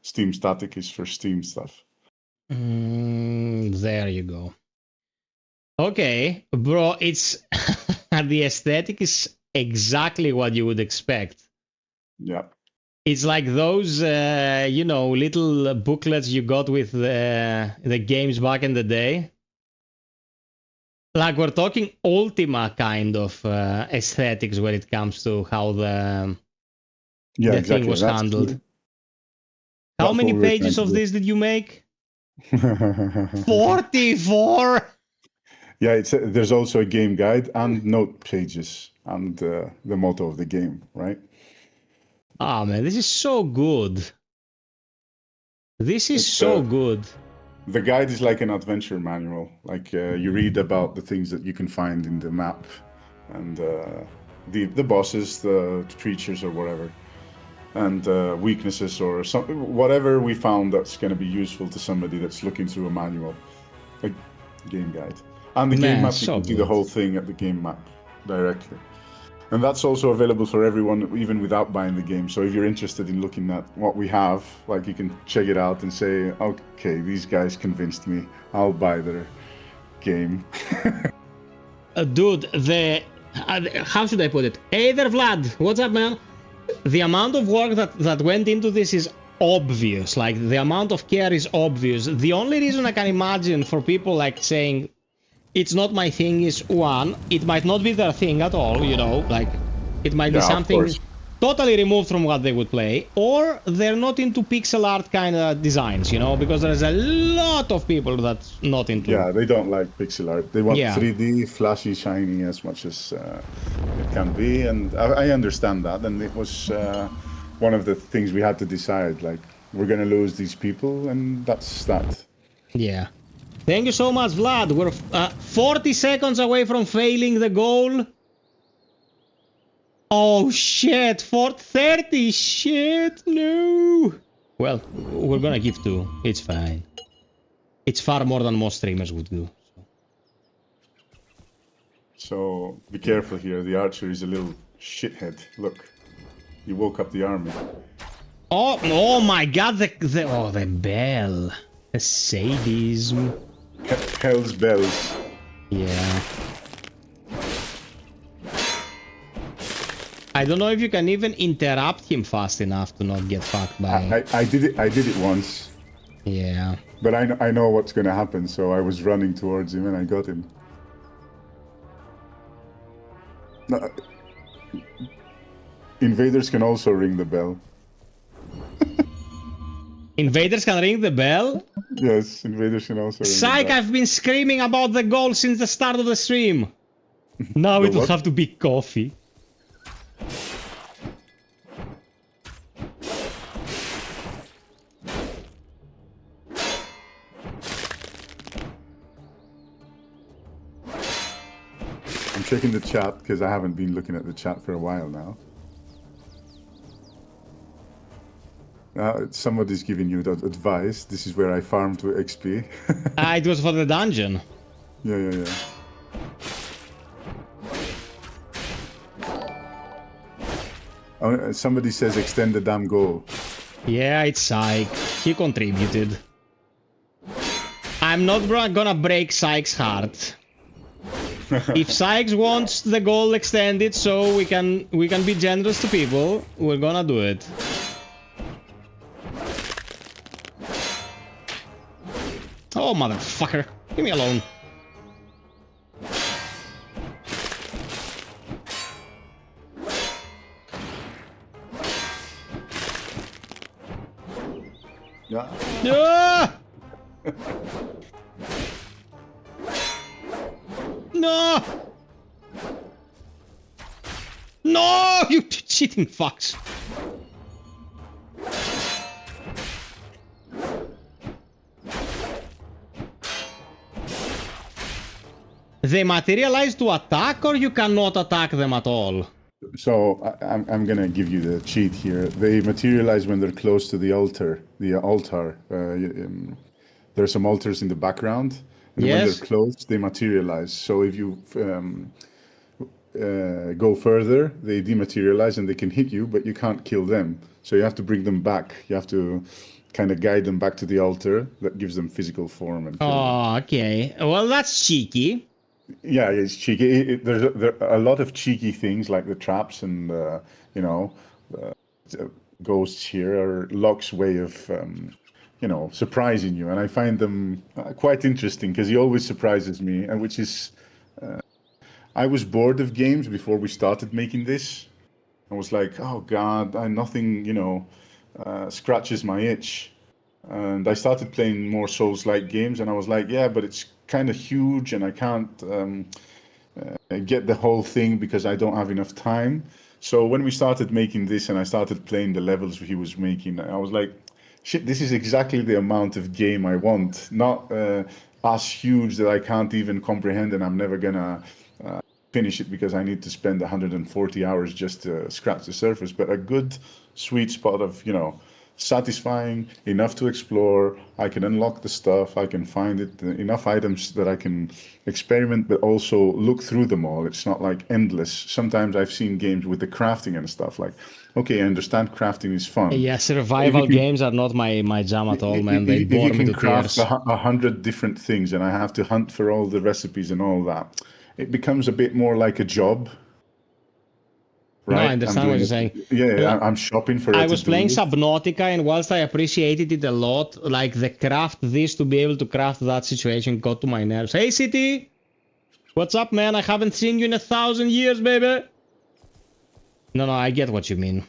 B: Steam static is for Steam stuff.
A: there you go. Okay, bro, it's the aesthetic is exactly what you would expect.
B: Yeah.
A: It's like those, you know, little booklets you got with the games back in the day. Like we're talking Ultima kind of aesthetics when it comes to how the
B: Exactly.
A: thing was handled. How
B: That's
A: many
B: what we were
A: pages
B: trying
A: of
B: to do.
A: this did you make? 44!
B: Yeah, it's there's also a game guide and note pages and the motto of the game, right?
A: Ah, man, this is so good. This is
B: It's,
A: so good.
B: The guide is like an adventure manual. Like you read about the things that you can find in the map and the bosses, the creatures or whatever, and weaknesses or something, whatever we found that's going to be useful to somebody that's looking through a manual, a game guide. And the game
A: Man,
B: map, you
A: so
B: can see the
A: good.
B: whole thing at the game map directly. And that's also available for everyone, even without buying the game. So if you're interested in looking at what we have, like you can check it out and say, okay, these guys convinced me. I'll buy their game.
A: Dude, how should I put it? Hey there, Vlad. What's up, man? The amount of work that went into this is obvious. Like, the amount of care is obvious. The only reason I can imagine for people, like, saying it's not my thing is, one, it might not be their thing at all, you know, like, it might be something totally removed from what they would play, or they're not into pixel art kind of designs, you know, because there's a lot of people that's not into...
B: Yeah, they don't like pixel art. They want
A: Yeah.
B: 3D, flashy, shiny as much as it can be. And I understand that. And it was one of the things we had to decide, like, we're going to lose these people, and that's that.
A: Yeah. Thank you so much, Vlad. We're 40 seconds away from failing the goal. Oh, shit. 430. Shit. No. Well, we're gonna give 2. It's fine. It's far more than most streamers would do.
B: So be careful here. The archer is a little shithead. Look, he woke up the army.
A: Oh my god, the bell. The sadism.
B: Hell's bells.
A: Yeah. I don't know if you can even interrupt him fast enough to not get fucked by...
B: I did it once.
A: Yeah.
B: But I know what's going to happen, so I was running towards him and I got him. No, invaders can also ring the bell.
A: Invaders can ring the bell?
B: Yes, invaders can also ring
A: Psych,
B: the bell.
A: I've been screaming about the goal since the start of the stream. Now it will have to be coffee.
B: I'm checking the chat because I haven't been looking at the chat for a while now. Somebody's giving you that advice. This is where I farm to XP.
A: It was for the dungeon.
B: Yeah. Oh, somebody says extend the damn goal.
A: Yeah, it's Psych. He contributed. I'm not gonna break Psych's heart. If Sykes wants the goal extended so we can be generous to people, we're gonna do it. Oh, motherfucker. Leave me alone.
B: Yeah.
A: Ah! No! No! You cheating fucks! they materialize to attack, or you cannot attack them at all?
B: So I'm gonna give you the cheat here. They materialize when they're close to the altar. The altar. There's some altars in the background, and when
A: Yes.
B: they're close, they materialize. So if you go further, they dematerialize and they can hit you, but you can't kill them. So you have to bring them back. You have to kind of guide them back to the altar that gives them physical form and kill them.
A: Oh, okay. Well, that's cheeky.
B: Yeah, it's cheeky. There are a lot of cheeky things like the traps and you know, ghosts here are Locke's way of you know, surprising you, and I find them quite interesting because he always surprises me, and which is I was bored of games before we started making this. I was like, oh God, nothing, you know, scratches my itch. And I started playing more Souls-like games, and I was like, yeah, but it's kind of huge, and I can't get the whole thing because I don't have enough time. So when we started making this and I started playing the levels he was making, I was like, shit, this is exactly the amount of game I want. Not as huge that I can't even comprehend, and I'm never gonna finish it because I need to spend 140 hours just to scratch the surface, but a good sweet spot of, you know, satisfying, enough to explore, I can unlock the stuff, I can find it, enough items that I can experiment, but also look through them all. It's not like endless. Sometimes I've seen games with the crafting and stuff like, okay, I understand crafting is fun.
A: Yeah, survival games are not my jam at all, man. They bore me to tears.
B: 100 different things and I have to hunt for all the recipes and all that, it becomes a bit more like a job. Right?
A: No, I understand what you're saying.
B: Yeah, I'm shopping for it.
A: I was playing Subnautica, and whilst I appreciated it a lot, like the craft this to be able to craft that situation got to my nerves. Hey, City! What's up, man? I haven't seen you in 1,000 years, baby! No, I get what you mean.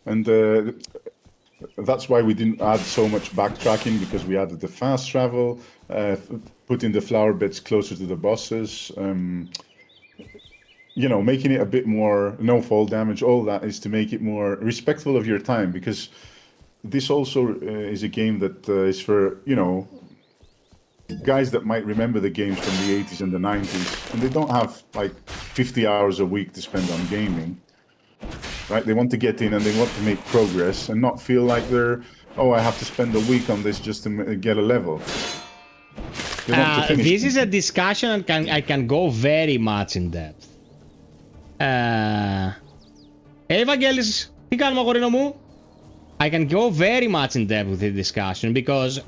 B: And that's why we didn't add so much backtracking, because we added the fast travel, putting the flower beds closer to the bosses, you know, making it a bit more no fall damage. All that is to make it more respectful of your time, because this also is a game that is for, you know, guys that might remember the games from the 80s and the 90s, and they don't have like 50 hours a week to spend on gaming, right? They want to get in and they want to make progress and not feel like they're, oh, I have to spend a week on this just to get a level.
A: This is a discussion and I can go very much in depth. Hey, Evangelis, τι κάνουμε, αγορίνο μου? I can go very much in depth with the discussion, because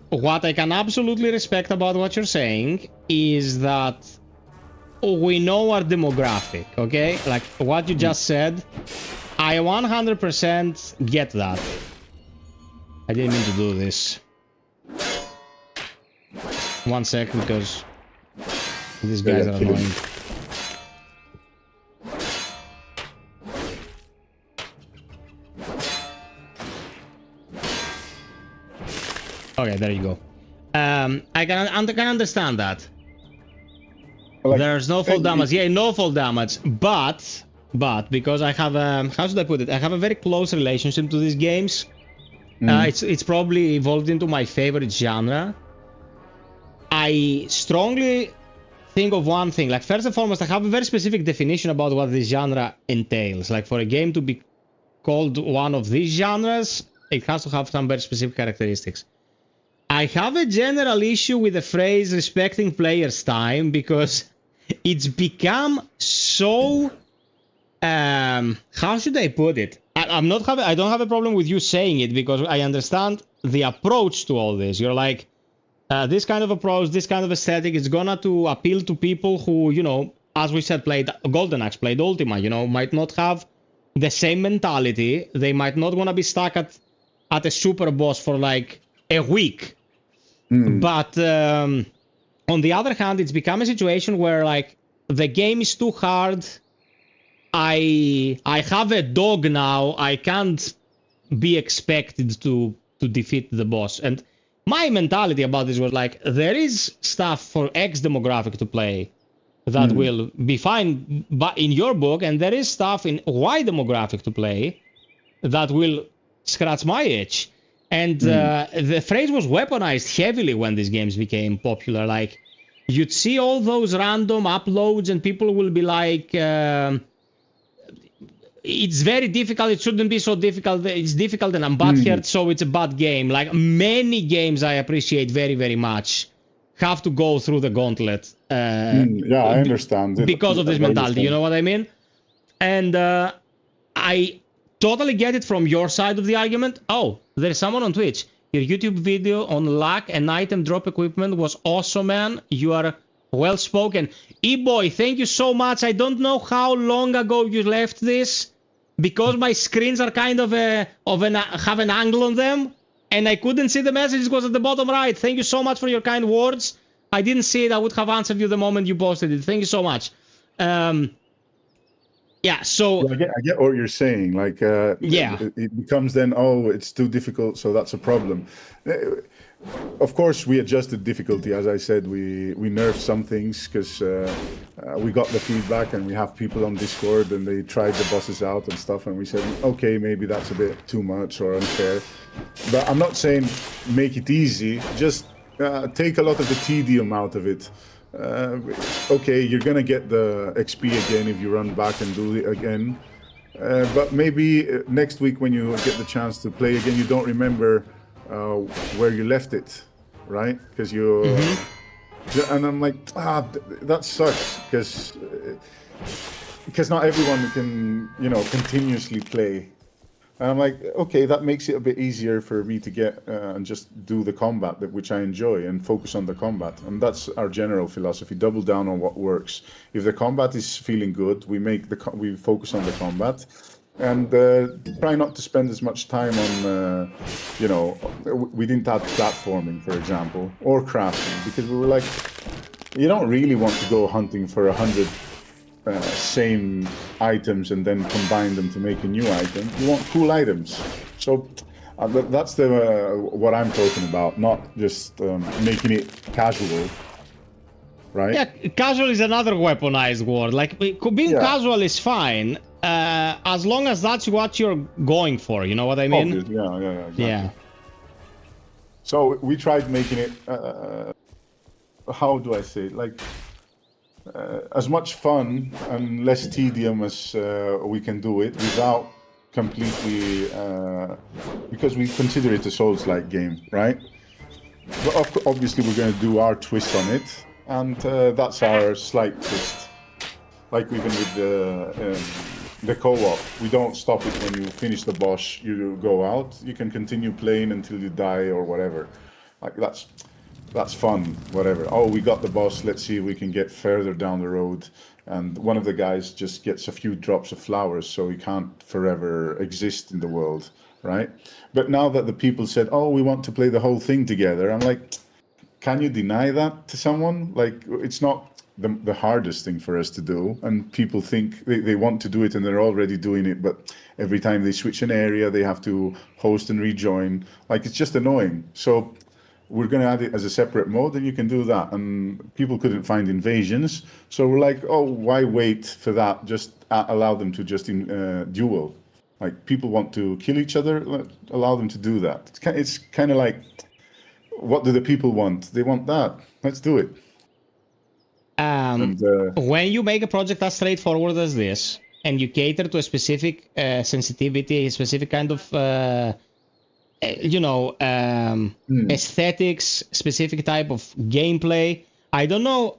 A: what I can absolutely respect about what you're saying is that we know our demographic, okay? Like what you just said, I 100% get that. I didn't mean to do this. 1 second, because these guys are annoying. Okay, there you go. I can understand that. Like, there's no fall damage. Yeah, no fall damage. But because I have how should I put it? I have a very close relationship to these games. It's probably evolved into my favorite genre. I strongly think of one thing. Like, first and foremost, I have a very specific definition about what this genre entails. Like, for a game to be called one of these genres, it has to have some very specific characteristics. I have a general issue with the phrase respecting players' time, because it's become so how should I put it? I don't have a problem with you saying it, because I understand the approach to all this. You're like, this kind of approach, this kind of aesthetic is gonna to appeal to people who, you know, as we said, played Golden Axe, played Ultima, you know, might not have the same mentality. They might not wanna be stuck at a super boss for like a week. But on the other hand, it's become a situation where, like, the game is too hard. I have a dog now. I can't be expected to defeat the boss. And my mentality about this was like, there is stuff for X demographic to play that will be fine, but in your book, and there is stuff in Y demographic to play that will scratch my itch. And the phrase was weaponized heavily when these games became popular. Like, you'd see all those random uploads and people will be like, it's very difficult, it shouldn't be so difficult, it's difficult and I'm butthurt, so it's a bad game. Like many games I appreciate very, very much have to go through the gauntlet.
B: Yeah, I understand.
A: Because of this mentality, you know what I mean? And I totally get it from your side of the argument. Oh, there's someone on Twitch. Your YouTube video on luck and item drop equipment was awesome, man. You are well spoken. E-boy, thank you so much. I don't know how long ago you left this, because my screens are kind of have an angle on them, and I couldn't see the message. It was at the bottom right. Thank you so much for your kind words. I didn't see it. I would have answered you the moment you posted it. Thank you so much. Yeah, so
B: I get what you're saying. Like, it becomes then, oh, it's too difficult, so that's a problem. Of course, we adjusted difficulty. As I said, we nerfed some things because we got the feedback, and we have people on Discord, and they tried the bosses out and stuff, and we said, okay, maybe that's a bit too much or unfair. But I'm not saying make it easy. Just take a lot of the tedium out of it. Okay, you're gonna get the XP again if you run back and do it again, but maybe next week when you get the chance to play again, you don't remember where you left it, right? Because you and I'm like, that sucks, because not everyone can, you know, continuously play. And I'm like, okay, that makes it a bit easier for me to get and just do the combat, which I enjoy, and focus on the combat. And that's our general philosophy: double down on what works. If the combat is feeling good, we focus on the combat, and try not to spend as much time on, you know, we didn't add platforming, for example, or crafting, because we were like, you don't really want to go hunting for 100 same items and then combine them to make a new item. You want cool items. So that's what I'm talking about, not just making it casual, right?
A: Yeah, casual is another weaponized word. Like, being casual is fine, as long as that's what you're going for, you know what I mean?
B: Obvious. Yeah, exactly.
A: Yeah.
B: So we tried making it, how do I say it? Like, as much fun and less tedium as we can do it without completely, because we consider it a Souls-like game, right? But obviously we're going to do our twist on it, and that's our slight twist. Like even with the co-op, we don't stop it when you finish the boss, you go out. You can continue playing until you die or whatever. Like that's fun, whatever. Oh, we got the boss, let's see if we can get further down the road. And one of the guys just gets a few drops of flowers, so he can't forever exist in the world, right? But now that the people said, oh, we want to play the whole thing together, I'm like, can you deny that to someone? Like, it's not the hardest thing for us to do. And people think they want to do it and they're already doing it, but every time they switch an area, they have to host and rejoin. Like, it's just annoying. So we're going to add it as a separate mode, and you can do that. And people couldn't find invasions, so we're like, oh, why wait for that? Just allow them to just duel. Like, people want to kill each other, allow them to do that. It's kind of like, what do the people want? They want that. Let's do it.
A: When you make a project as straightforward as this, and you cater to a specific sensitivity, a specific kind of aesthetics, specific type of gameplay. I don't know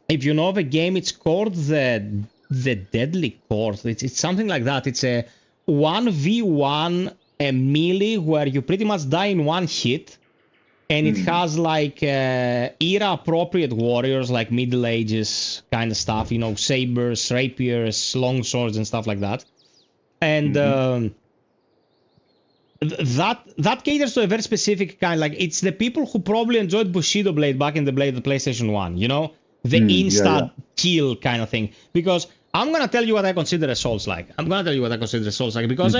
A: if you know of a game. It's called the Deadly Court. It's something like that. It's a 1v1 melee where you pretty much die in one hit, and it has like era appropriate warriors, like Middle Ages kind of stuff. You know, sabers, rapiers, long swords, and stuff like that. And that caters to a very specific kind. Like, it's the people who probably enjoyed Bushido Blade back in the PlayStation 1, you know, the kill kind of thing. Because I'm gonna tell you what I consider a Souls-like. Because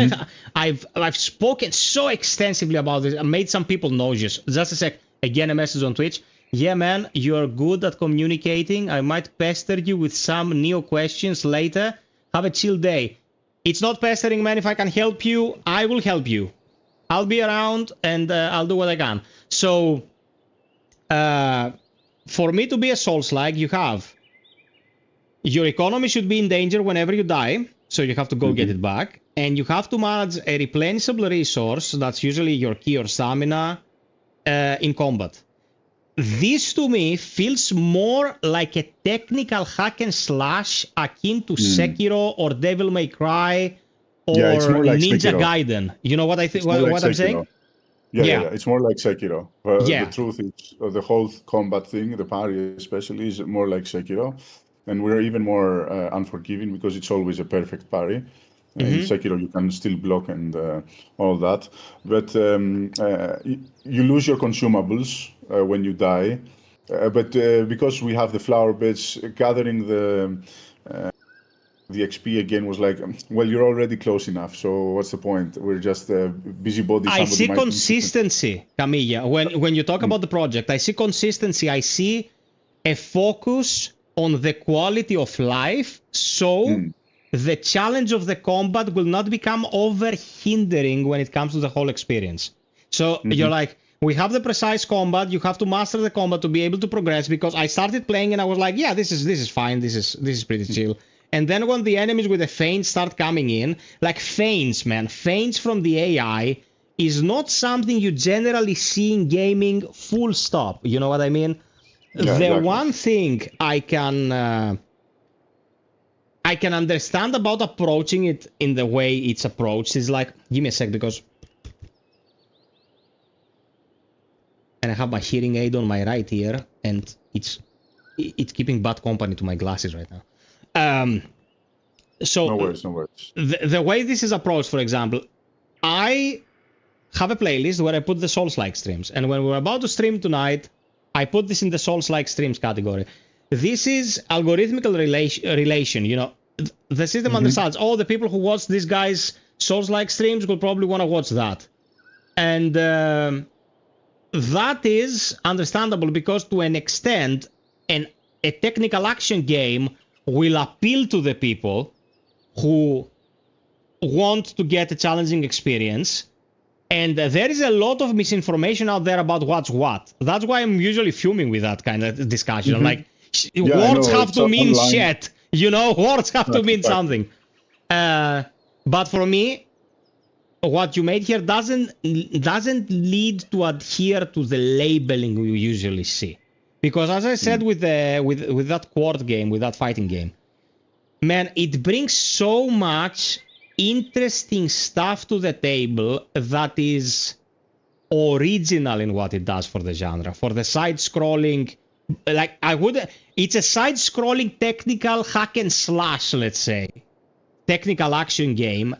A: I've spoken so extensively about this. I made some people nauseous. Just a sec. Again, a message on Twitch. Yeah, man, you're good at communicating. I might pester you with some Neo questions later. Have a chill day. It's not pestering, man. If I can help you, I will help you. I'll be around, and I'll do what I can. So, for me to be a Soulslike, you have your economy should be in danger whenever you die, so you have to go get it back, and you have to manage a replenishable resource that's usually your ki or stamina in combat. This to me feels more like a technical hack and slash akin to Sekiro or Devil May Cry or
B: it's more like
A: Ninja
B: Sekiro.
A: Gaiden. You know what I think?
B: More like
A: What I'm saying?
B: Sekiro. Yeah, it's more like Sekiro.
A: Yeah.
B: The truth is, the whole combat thing, the parry especially, is more like Sekiro. And we're even more unforgiving because it's always a perfect parry. In Sekiro, you can still block and all that. But you lose your consumables when you die. But because we have the flower beds, gathering the XP again was like, well, you're already close enough. So what's the point? We're just busybody.
A: I see consistency, Camilla. When you talk about the project, I see consistency. I see a focus on the quality of life. So the challenge of the combat will not become over-hindering when it comes to the whole experience. So you're like, we have the precise combat. You have to master the combat to be able to progress. Because I started playing and I was like, yeah, this is fine. This is pretty chill. And then when the enemies with the feints start coming in, like feints, man, feints from the AI is not something you generally see in gaming. Full stop. You know what I mean?
B: Yeah,
A: the
B: exactly.
A: one thing I can understand about approaching it in the way it's approached is like, give me a sec because, and I have my hearing aid on my right ear and it's keeping bad company to my glasses right now. So
B: no worries.
A: the way this is approached, for example, I have a playlist where I put the Soulslike streams, and when we're about to stream tonight, I put this in the Soulslike streams category. This is algorithmical relation. You know, the system understands. Oh, the people who watch this guy's Soulslike streams will probably want to watch that, and that is understandable because to an extent, a technical action game will appeal to the people who want to get a challenging experience. And there is a lot of misinformation out there about what's what. That's why I'm usually fuming with that kind of discussion. Like, words have to mean shit. You know, words have to mean something. But for me, what you made here doesn't lead to adhere to the labeling we usually see. Because as I said with that quad game, with that fighting game, man, it brings so much interesting stuff to the table that is original in what it does for the genre. For the side-scrolling, like it's a side-scrolling technical hack and slash, let's say, technical action game.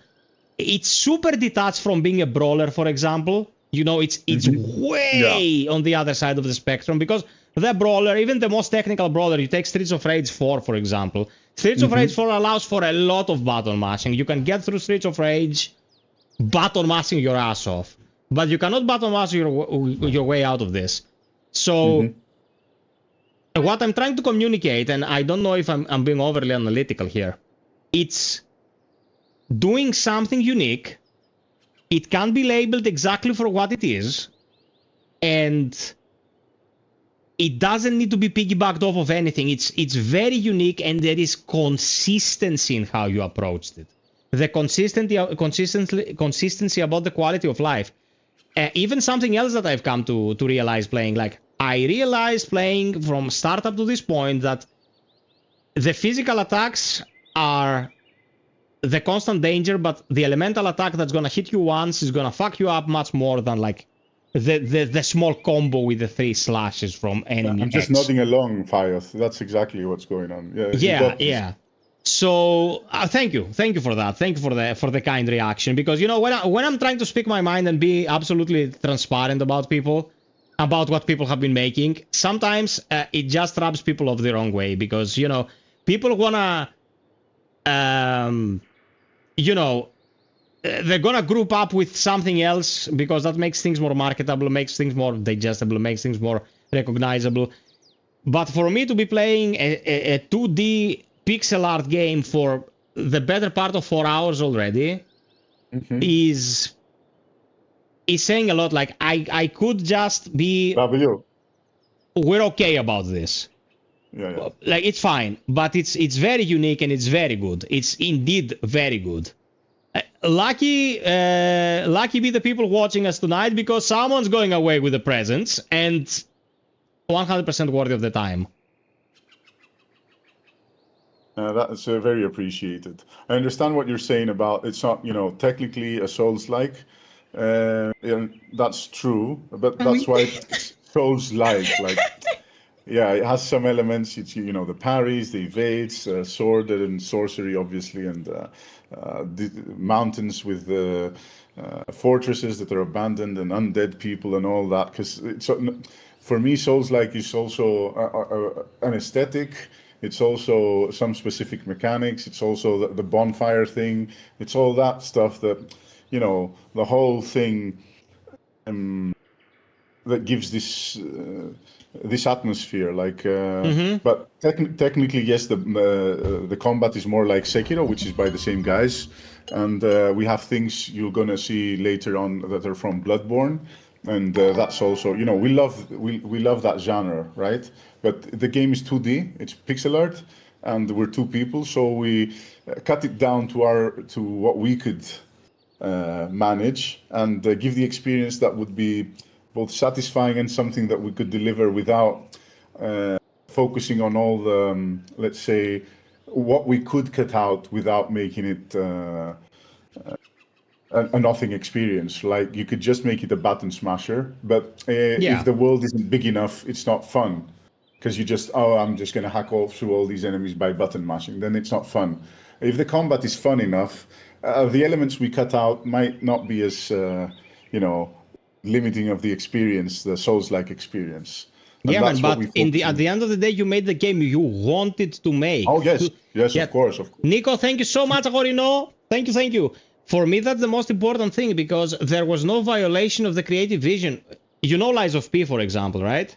A: It's super detached from being a brawler, for example. You know, it's way on the other side of the spectrum because the brawler, even the most technical brawler, you take Streets of Rage 4, for example. Streets of Rage 4 allows for a lot of button mashing. You can get through Streets of Rage button mashing your ass off. But you cannot button mash your way out of this. So what I'm trying to communicate, and I don't know if I'm being overly analytical here, it's doing something unique. It can be labeled exactly for what it is. And it doesn't need to be piggybacked off of anything. It's very unique, and there is consistency in how you approached it. The consistency about the quality of life. Even something else that I've come to realize playing, like I realized playing from startup to this point that the physical attacks are the constant danger, but the elemental attack that's gonna hit you once is gonna fuck you up much more than like the small combo with the 3 slashes from enemy.
B: I'm just nodding along, FiOth. That's exactly what's going on.
A: Yeah. So thank you for that. Thank you for the kind reaction, because you know when I'm trying to speak my mind and be absolutely transparent about what people have been making, sometimes it just rubs people off the wrong way, because you know people wanna they're gonna group up with something else because that makes things more marketable, makes things more digestible, makes things more recognizable. But for me to be playing a 2D pixel art game for the better part of 4 hours already is saying a lot. Like I could just be we're okay about this.
B: Yeah.
A: Like, it's fine, but it's very unique and it's very good. It's indeed very good. Lucky be the people watching us tonight, because someone's going away with the presents, and 100% worthy of the time.
B: That's very appreciated. I understand what you're saying about it's not, technically a Souls-like. And that's true, but that's why it's Souls-like. Like, yeah, it has some elements. It's the parries, the evades, sword and sorcery, obviously, and the mountains with the fortresses that are abandoned and undead people and all that. Because for me, Souls-like is also an aesthetic. It's also some specific mechanics. It's also the bonfire thing. It's all that stuff that, the whole thing that gives this atmosphere. Like, but technically, yes, the combat is more like Sekiro, which is by the same guys, and we have things you're gonna see later on that are from Bloodborne. And that's also, we love that genre, right? But the game is 2D, it's pixel art, and we're two people, so we cut it down to what we could manage, and give the experience that would be both satisfying and something that we could deliver without focusing on all the, let's say, what we could cut out without making it a nothing experience. Like, you could just make it a button smasher, but if the world isn't big enough, it's not fun, because you just, I'm just going to hack through all these enemies by button mashing. Then it's not fun. If the combat is fun enough, the elements we cut out might not be as limiting of the experience, the Souls-like experience. And
A: yeah, man, but at the end of the day, you made the game you wanted to make.
B: Oh, yes, of course.
A: Nico, thank you so much, Agorino. Thank you. For me, that's the most important thing, because there was no violation of the creative vision. Lies of P, for example, right?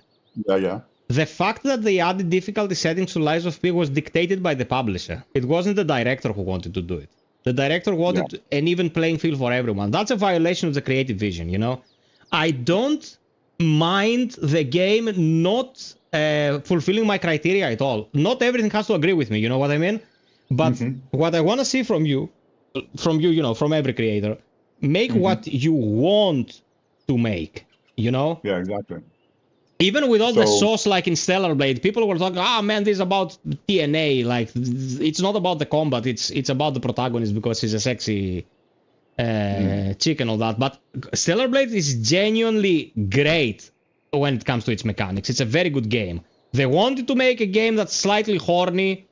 B: Yeah.
A: The fact that they added difficulty settings to Lies of P was dictated by the publisher. It wasn't the director who wanted to do it. The director wanted an even playing field for everyone. That's a violation of the creative vision, I don't mind the game not fulfilling my criteria at all. Not everything has to agree with me, you know what I mean? But what I want to see from you, from every creator, make what you want to make,
B: Yeah, exactly.
A: Even with all the sauce like in Stellar Blade, people were talking, man, this is about TNA. Like, it's not about the combat, it's about the protagonist because he's a sexy chick and all that. But Stellar Blade is genuinely great when it comes to its mechanics. It's a very good game. They wanted to make a game that's slightly horny.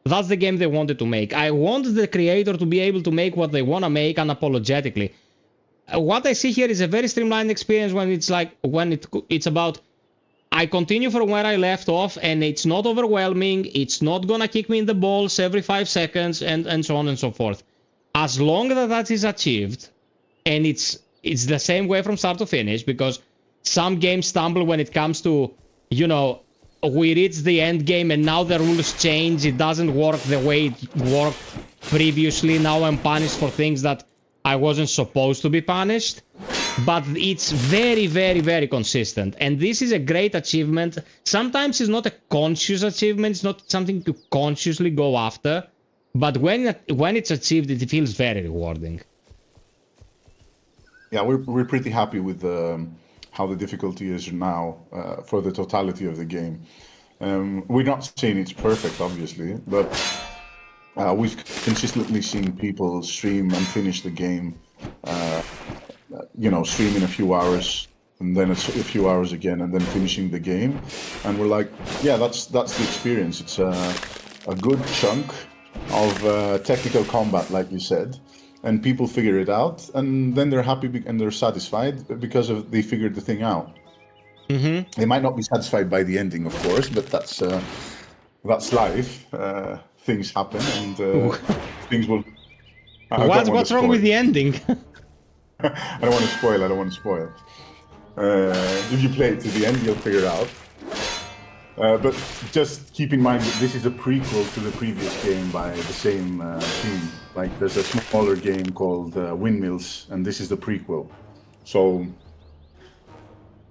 A: That's the game they wanted to make. I want the creator to be able to make what they want to make unapologetically. What I see here is a very streamlined experience when it's about, I continue from where I left off, and it's not overwhelming. It's not gonna kick me in the balls every 5 seconds, and so on and so forth. As long as that is achieved, and it's the same way from start to finish, because some games stumble when it comes to, we reach the end game and now the rules change. It doesn't work the way it worked previously. Now I'm punished for things that I wasn't supposed to be punished. But it's very, very, very consistent. And this is a great achievement. Sometimes it's not a conscious achievement. It's not something to consciously go after. But when it's achieved, it feels very rewarding.
B: Yeah, we're pretty happy with how the difficulty is now for the totality of the game. We're not saying it's perfect, obviously, but we've consistently seen people stream and finish the game. Streaming a few hours and then a few hours again and then finishing the game, and we're like, yeah, that's the experience. It's a good chunk of technical combat, like you said, and people figure it out, and then they're happy and they're satisfied because they figured the thing out. They might not be satisfied by the ending, of course, but that's life. Things happen, and things will.
A: What's wrong with the ending?
B: I don't want to spoil. If you play it to the end, you'll figure it out. But just keep in mind that this is a prequel to the previous game by the same team. Like, there's a smaller game called Windmills, and this is the prequel. So.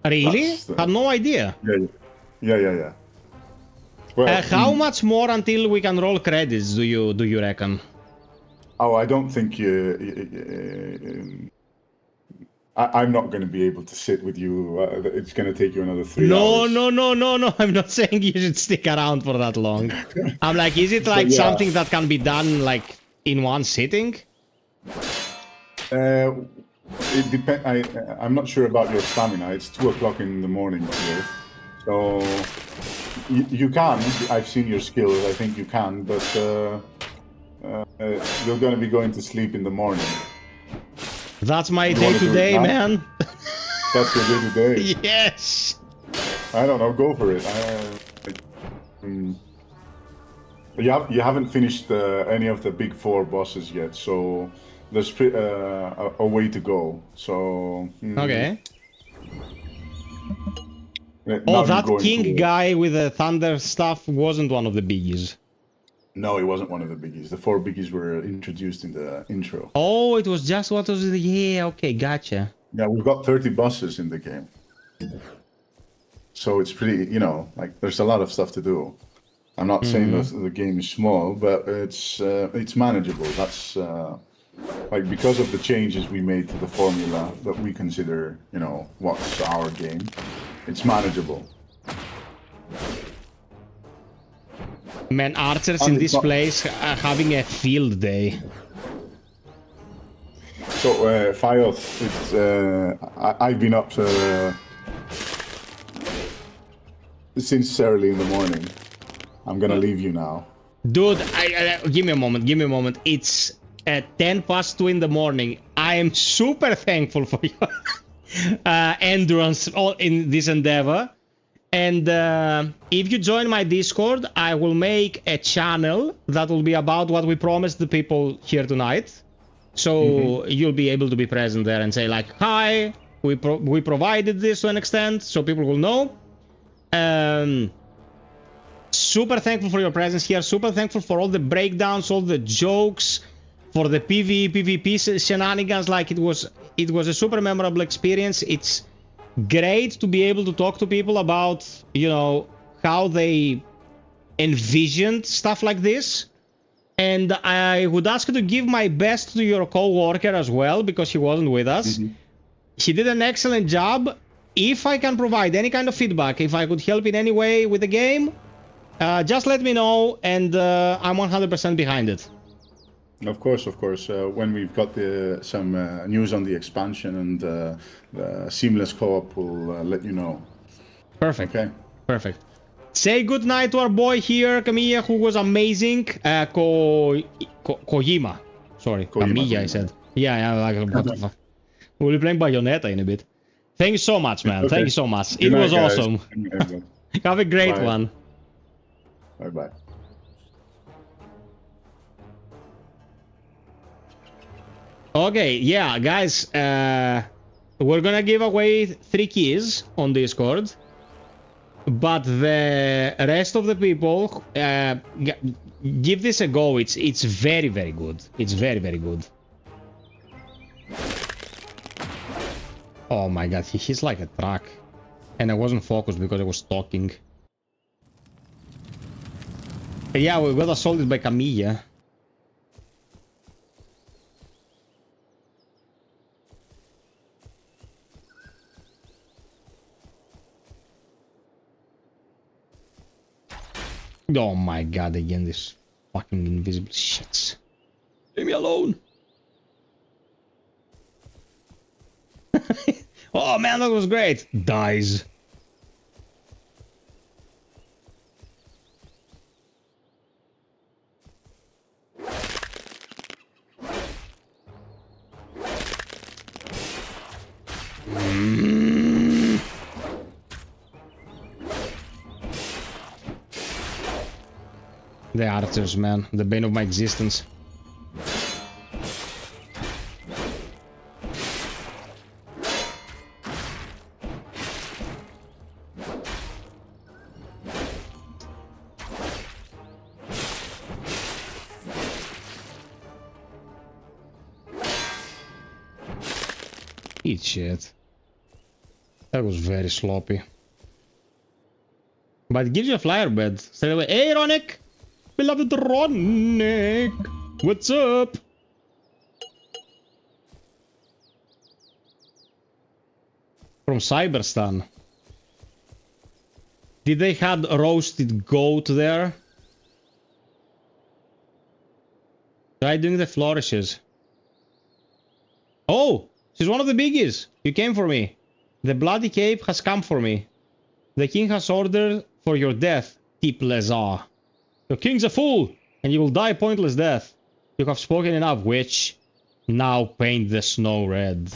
A: Really? I had no idea.
B: Yeah. Well,
A: How much more until we can roll credits? Do you reckon?
B: oh, I don't think I'm not going to be able to sit with you. It's going to take you another 3 hours.
A: No. I'm not saying you should stick around for that long. I'm like, is it like something that can be done like in one sitting?
B: It depends. I'm not sure about your stamina. It's 2 o'clock in the morning here, so you can. I've seen your skills. I think you can, but you're going to be going to sleep in the morning.
A: That's my day-to-day, man.
B: That's your day-to-day.
A: Yes.
B: I don't know. Go for it. You haven't finished any of the big 4 bosses yet, so there's a way to go. So
A: okay.
B: Now
A: that king guy with the thunder stuff wasn't one of the biggies.
B: No, it wasn't one of the biggies. The 4 biggies were introduced in the intro.
A: Oh, it was just what was the... Yeah, okay, gotcha.
B: Yeah, we've got 30 bosses in the game. So it's pretty, like there's a lot of stuff to do. I'm not saying that the game is small, but it's manageable. That's like because of the changes we made to the formula that we consider, what's our game. It's manageable.
A: Man, archers in this place are having a field day.
B: So, FiOth, I've been up since early in the morning. I'm gonna leave you now.
A: Dude, give me a moment. It's 10 past 2 in the morning. I am super thankful for your endurance in this endeavor. And if you join my Discord, I will make a channel that will be about what we promised the people here tonight. So you'll be able to be present there and say like, hi, we provided this to an extent, so people will know. Super thankful for your presence here. Super thankful for all the breakdowns, all the jokes, for the PvP shenanigans. Like it was a super memorable experience. It's great to be able to talk to people about, how they envisioned stuff like this. And I would ask you to give my best to your co-worker as well, because he wasn't with us. He did an excellent job. If I can provide any kind of feedback, if I could help in any way with the game, just let me know, and I'm 100% behind it.
B: Of course. When we've got some news on the expansion and the seamless co-op, we'll let you know.
A: Perfect.
B: Okay.
A: Perfect. Say good night to our boy here, Kamiya, who was amazing. Kojima. Sorry, Kamiya, I said. Yeah, like, what the fuck. We'll be playing Bayonetta in a bit. Thank you so much, man.
B: Okay.
A: Thank you so much.
B: Good
A: It was
B: night, guys.
A: awesome. Have a great one.
B: Bye-bye.
A: Okay, yeah, guys. We're gonna give away 3 keys on Discord. But the rest of the people, give this a go. It's very, very good. It's very, very good. Oh my god, he's like a truck. And I wasn't focused because I was talking. Yeah, we got assaulted by Camilla. Oh my god, again, this fucking invisible shits. Leave me alone. Oh man, that was great. Dies. The archers, man. The bane of my existence. Eat shit. That was very sloppy. But it gives you a flyer bed. Straight away. Hey, Ronick! Beloved Ronick! What's up? From Cyberstan. Did they have roasted goat there? Try doing the flourishes. Oh! She's one of the biggies! You came for me. The bloody cape has come for me. The king has ordered for your death, Tip Lazar. Your king's a fool, and you will die a pointless death. You have spoken enough, witch. Now paint the snow red.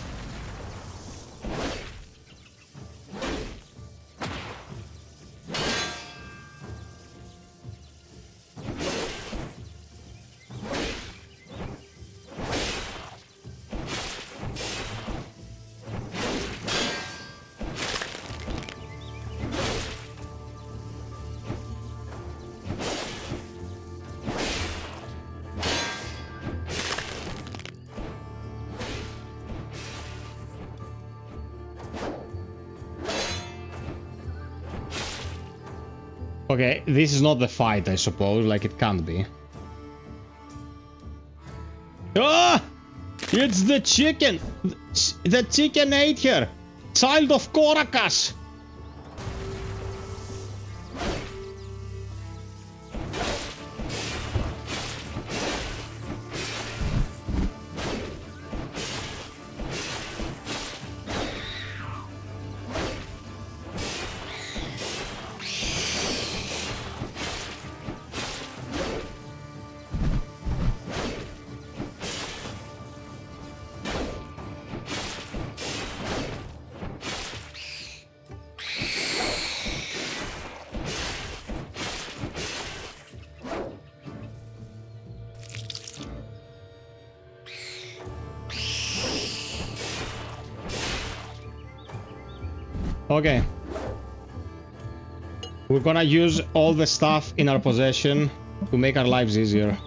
A: Okay, this is not the fight, I suppose, like it can't be. Ah! It's the chicken! The chicken ate her! Child of Korakas! Okay. We're gonna use all the stuff in our possession to make our lives easier.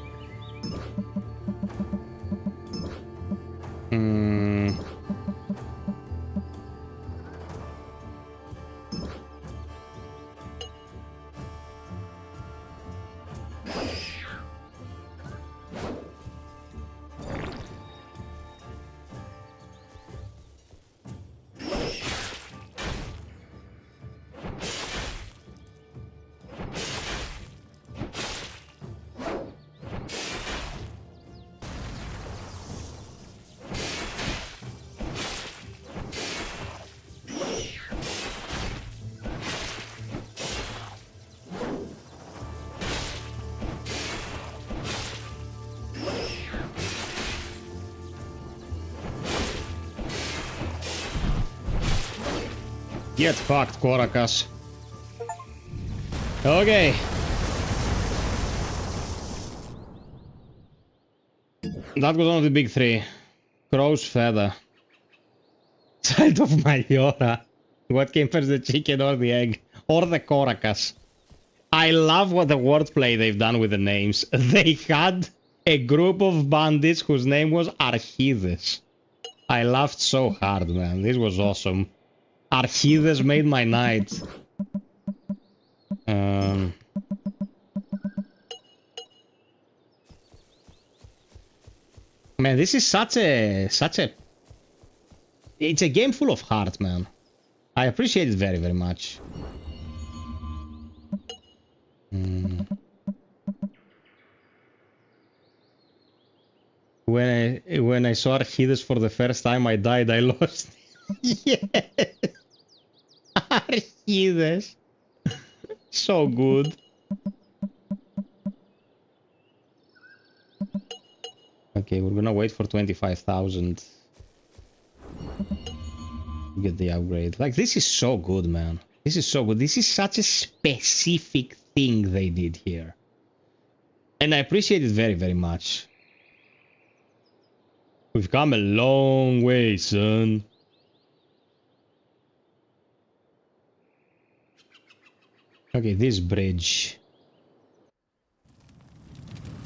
A: Get fucked, Korakas. Okay. That was one of the big three. Crow's feather. Child of Mayora. What came first, the chicken or the egg? Or the Korakas? I love what the wordplay they've done with the names. They had a group of bandits whose name was Archides. I laughed so hard, man. This was awesome. Archides made my night. Man, this is such a... It's a game full of heart, man. I appreciate it very, very much. When I saw Archides for the first time, I died. I lost. Yes. Archides. So good. Okay, we're gonna wait for 25,000 to get the upgrade. Like, this is so good, man. This is so good. This is such a specific thing they did here. And I appreciate it very, very much. We've come a long way, son. Okay, this bridge.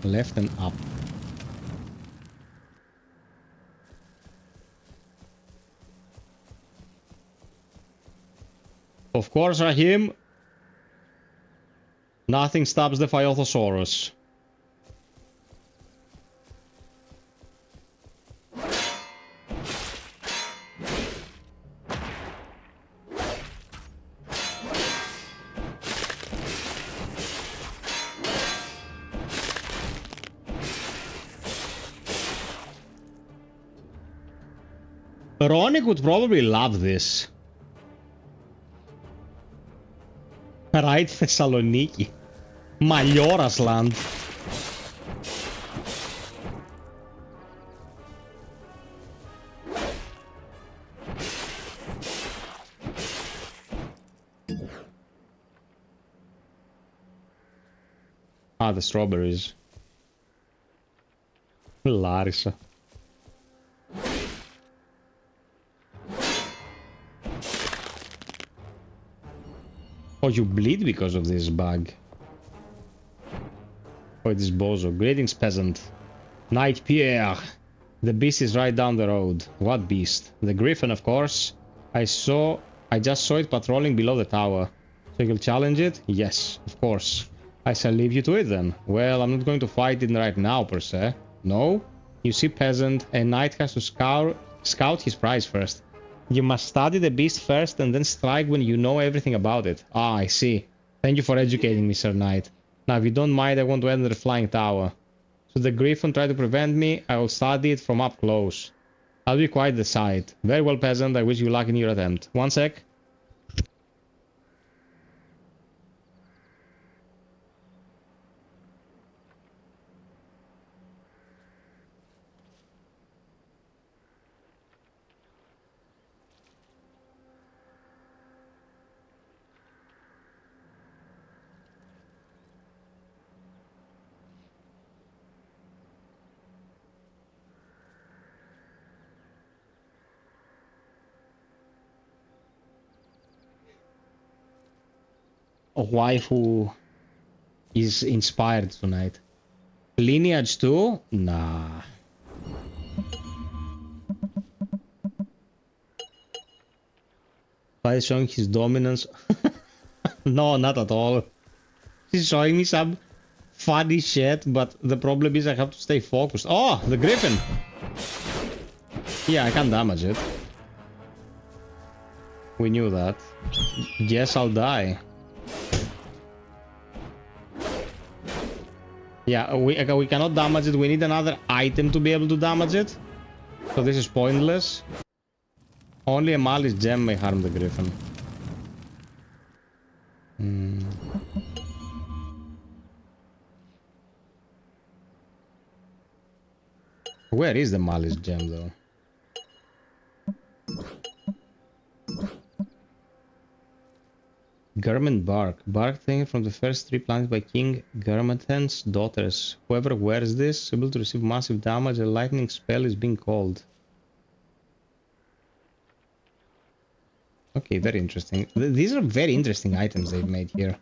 A: Left and up. Of course, Rahim. Nothing stops the Fiothosaurus. Ronick would probably love this. Right, Thessaloniki. Malioras land. Ah, the strawberries. Larissa. Oh, you bleed because of this bug. Oh, it is Bozo. Greetings, peasant. Knight Pierre. The beast is right down the road. What beast? The griffin, of course. I just saw it patrolling below the tower. So you'll challenge it? Yes, of course. I shall leave you to it then. Well, I'm not going to fight it right now, per se. No? You see, peasant, a knight has to scout his prize first. You must study the beast first and then strike when you know everything about it. Ah, I see. Thank you for educating me, Sir Knight. Now, if you don't mind, I want to enter the flying tower. Should the griffin try to prevent me, I will study it from up close. I'll be quite the sight. Very well, peasant. I wish you luck in your attempt. One sec. A wife who is inspired tonight. Lineage 2? Nah. By showing his dominance? No, not at all. He's showing me some funny shit, but the problem is I have to stay focused. Oh, the griffin! Yeah, I can't damage it. We knew that. Guess I'll die. Yeah, we cannot damage it. We need another item to be able to damage it. So this is pointless. Only a malice gem may harm the griffin. Where is the malice gem though? Garment bark. Bark taken from the first tree planted by King Garmenten's daughters. Whoever wears this is able to receive massive damage. A lightning spell is being called. Okay, very interesting. These are very interesting items they've made here.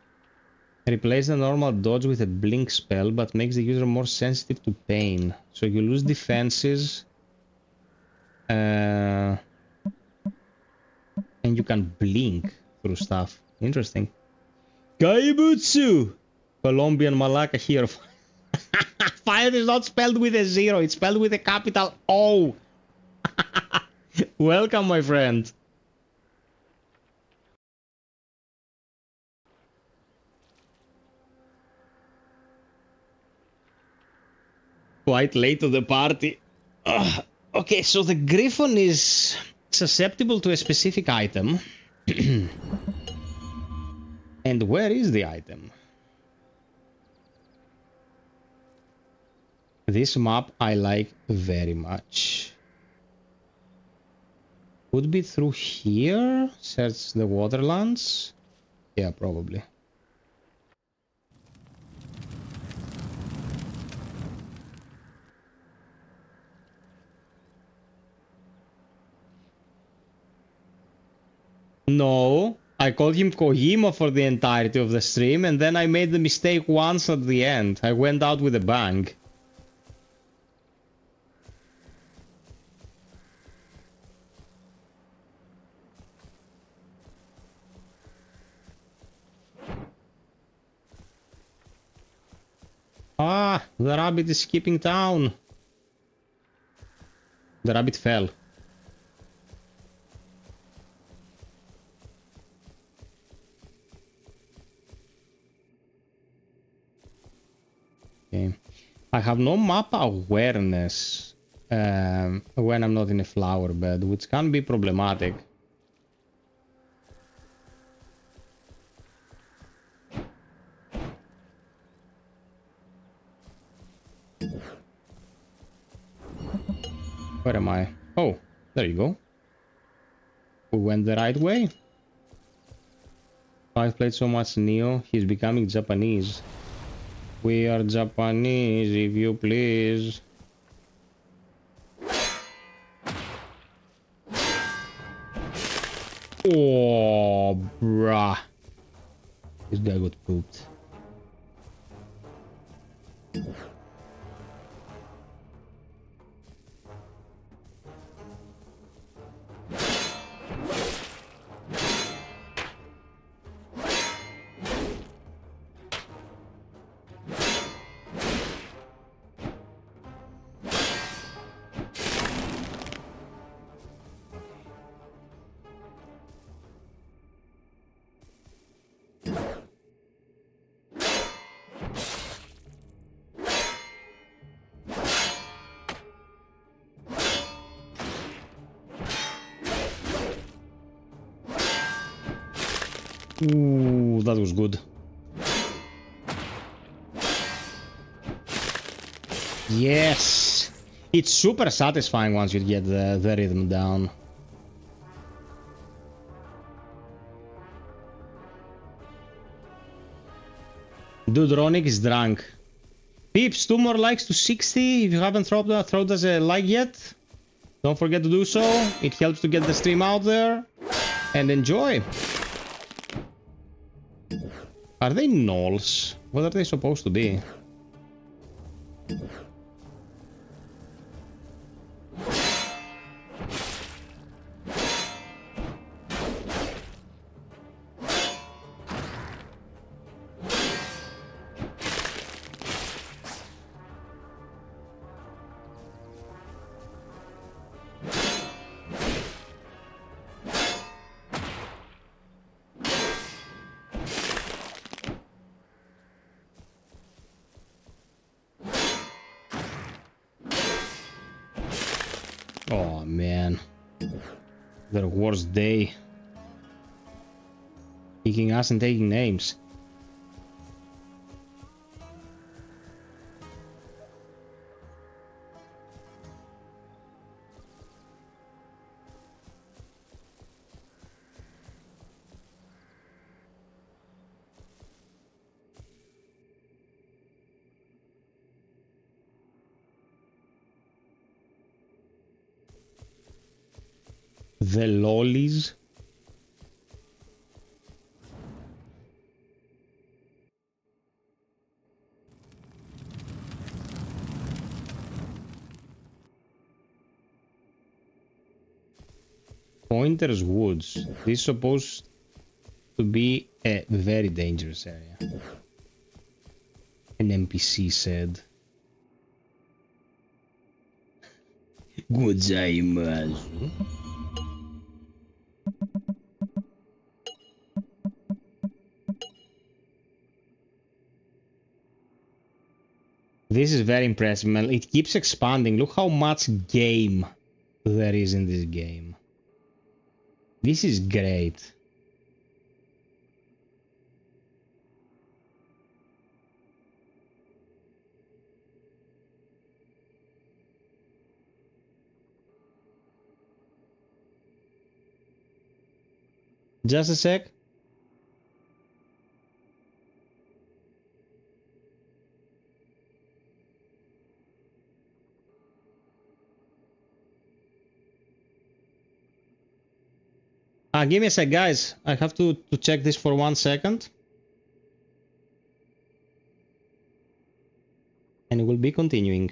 A: Replace the normal dodge with a blink spell, but makes the user more sensitive to pain. So you lose defenses. And you can blink through stuff. Interesting. Kaibutsu! Colombian Malacca here. Fire is not spelled with a 0, it's spelled with a capital O. Welcome, my friend. Quite late to the party. Okay, so the griffin is susceptible to a specific item. And where is the item? This map I like very much. Could be through here? Search the waterlands? Yeah, probably. No, I called him Kojima for the entirety of the stream, and then I made the mistake once at the end. I went out with a bang. Ah, the rabbit is skipping town. The rabbit fell. Okay. I have no map awareness when I'm not in a flower bed, which can be problematic. Where am I? Oh, there you go. We went the right way. I've played so much Neo, he's becoming Japanese. We are Japanese, if you please. Oh, bruh. This guy got pooped. Ooh, that was good. Yes! It's super satisfying once you get the rhythm down. Dude, Ronick is drunk. Peeps, 2 more likes to 60. If you haven't thrown us a like yet, don't forget to do so. It helps to get the stream out there. And enjoy. Are they gnolls? What are they supposed to be? Oh man, their worst day. Kicking ass and taking names. The lollies. Pointer's Woods. This is supposed to be a very dangerous area. An NPC said. Gozaimasu. This is very impressive, man. It keeps expanding. Look how much game there is in this game. This is great. Just a sec. Give me a sec, guys. I have to check this for 1 second. And we'll be continuing.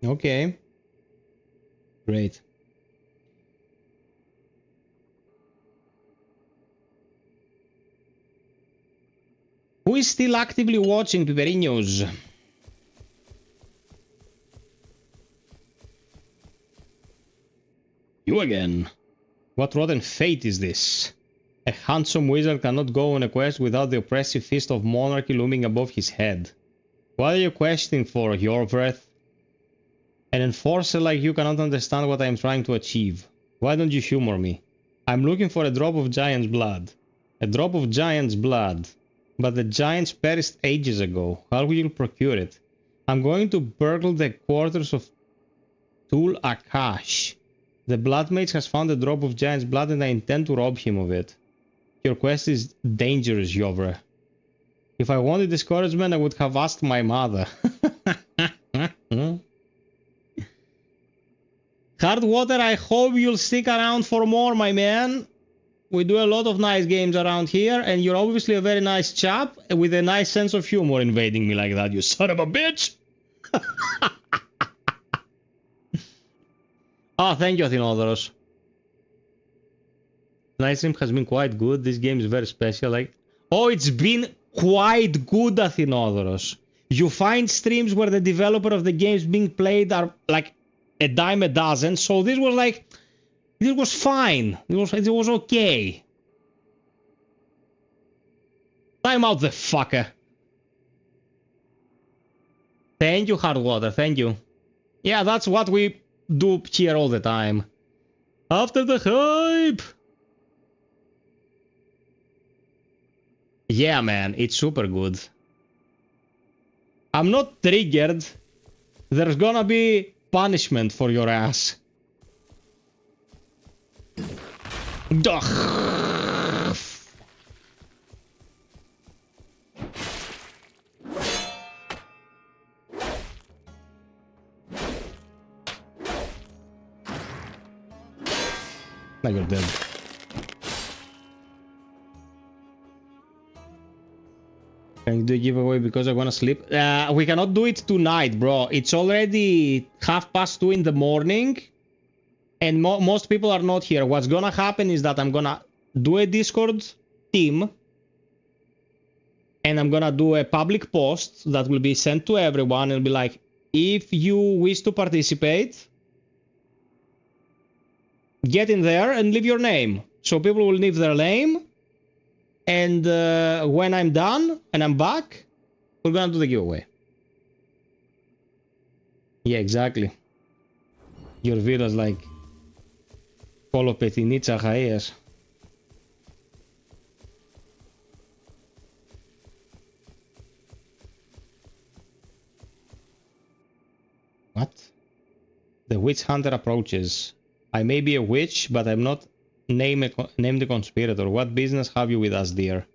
A: Okay. Great. Who is still actively watching Piperinos? You again. What rotten fate is this? A handsome wizard cannot go on a quest without the oppressive fist of monarchy looming above his head. What are you questing for, your breath? An enforcer like you cannot understand what I am trying to achieve. Why don't you humor me? I'm looking for a drop of giant's blood. A drop of giant's blood. But the giants perished ages ago. How will you procure it? I'm going to burgle the quarters of Tul Akash. The blood mage has found a drop of giant's blood and I intend to rob him of it. Your quest is dangerous, Yovre. If I wanted discouragement, I would have asked my mother. Hardwater, I hope you'll stick around for more, my man. We do a lot of nice games around here, and you're obviously a very nice chap with a nice sense of humor invading me like that, you son of a bitch! Oh, thank you, Athinodoros. Night stream has been quite good. This game is very special. Like, oh, it's been quite good, Athinodoros. You find streams where the developer of the games being played are like a dime a dozen. So this was like, this was fine. It was okay. Time out the fucker. Thank you, Hardwater. Thank you. Yeah, that's what we do here all the time. After the hype. Yeah, man, it's super good. I'm not triggered. There's gonna be punishment for your ass. Duh. Now you're dead. Can you do a giveaway because I wanna sleep? We cannot do it tonight, bro. It's already 2:30 in the morning. And most people are not here. What's gonna happen is that I'm gonna do a Discord team. And I'm gonna do a public post that will be sent to everyone and be like, if you wish to participate, get in there and leave your name. So people will leave their name. And when I'm done and I'm back, we're gonna do the giveaway. Yeah, exactly. Your villa's like Kolopetinitsa Haes. What? The witch hunter approaches. I may be a witch, but I'm not named the conspirator. What business have you with us, dear?